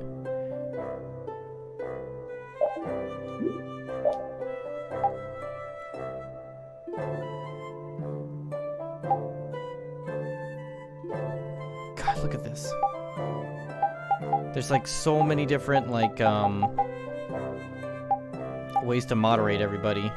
God, look at this. There's like so many different like ways to moderate everybody.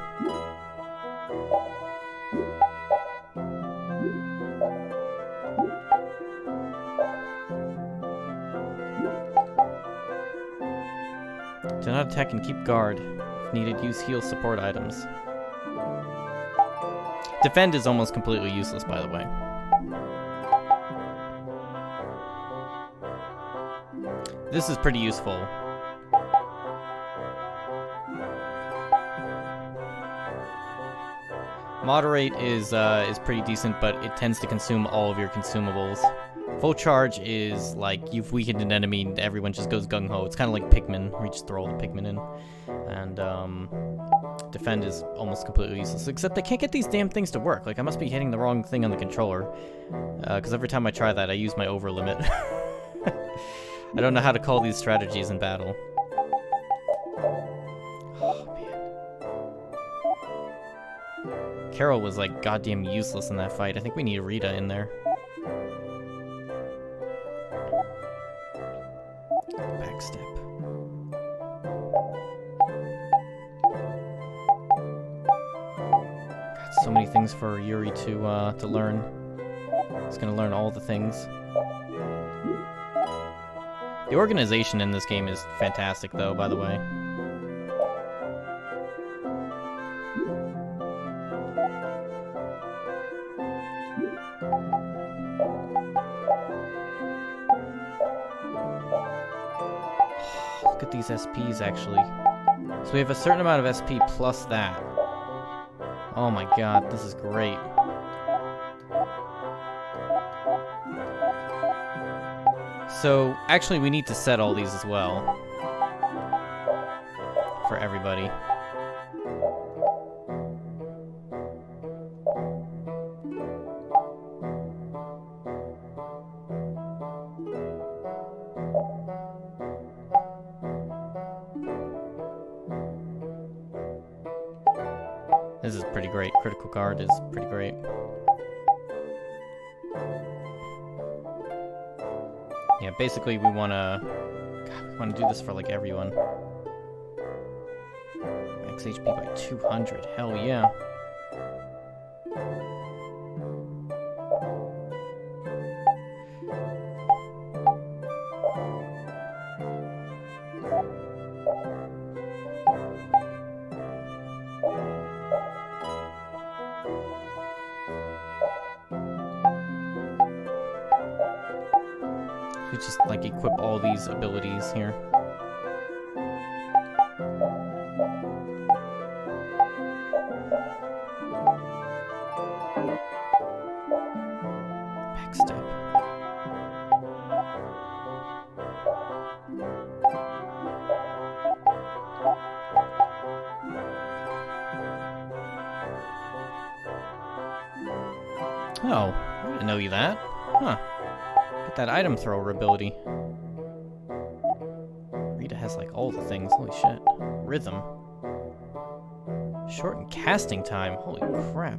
Do not attack and keep guard. If needed, use heal support items. Defend is almost completely useless, by the way. This is pretty useful. Moderate is pretty decent, but it tends to consume all of your consumables. Full charge is like you've weakened an enemy and everyone just goes gung-ho. It's kind of like Pikmin, where you just throw all the Pikmin in. And defend is almost completely useless, except I can't get these damn things to work. Like I must be hitting the wrong thing on the controller, because every time I try that I use my over limit. I don't know how to call these strategies in battle. Carol was like goddamn useless in that fight. I think we need Rita in there. Backstep. Got so many things for Yuri to learn. He's gonna learn all the things. The organization in this game is fantastic, though, by the way. Look at these SPs, actually. So we have a certain amount of SP plus that. Oh my god, this is great. So, actually, we need to set all these as well. For everybody. This is pretty great. Critical Guard is pretty great. Yeah, basically we wanna do this for like everyone. Max HP by 200. Hell yeah. You just like equip all these abilities here. Backstep. Oh, I didn't know you that. Huh. Get that item thrower ability. Rita has like all the things. Holy shit. Rhythm. Shorten casting time. Holy crap.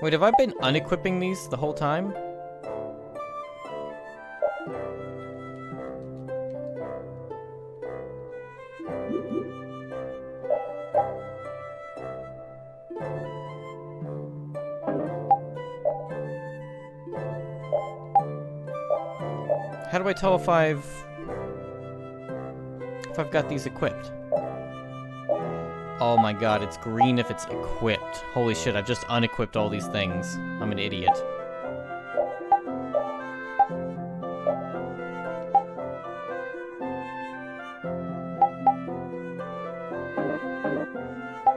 Wait, have I been unequipping these the whole time? How do I tell if I've got these equipped? Oh my god, it's green if it's equipped. Holy shit, I've just unequipped all these things. I'm an idiot.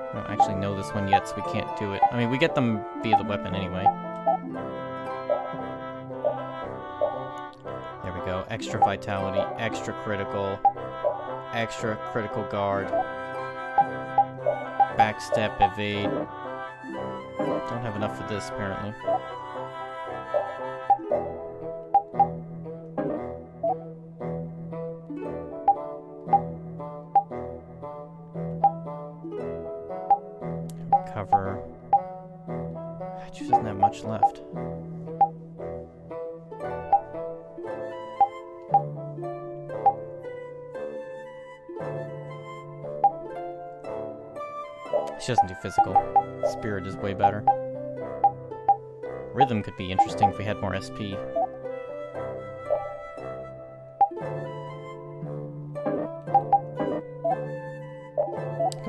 I don't actually know this one yet, so we can't do it. I mean, we get them via the weapon anyway. There we go. Extra vitality, extra critical guard, backstep, evade. Don't have enough for this, apparently. Cover. She doesn't have much left. She doesn't do physical. Spirit is way better. Rhythm could be interesting if we had more SP.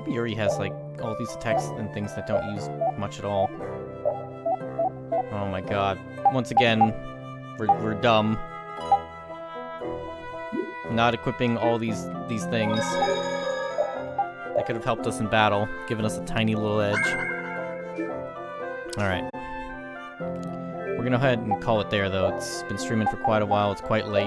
Yuri has like all these attacks and things that don't use much at all. Oh my god. Once again, we're dumb. Not equipping all these things. That could have helped us in battle, given us a tiny little edge. Alright. We're gonna go ahead and call it there, though. It's been streaming for quite a while. It's quite late.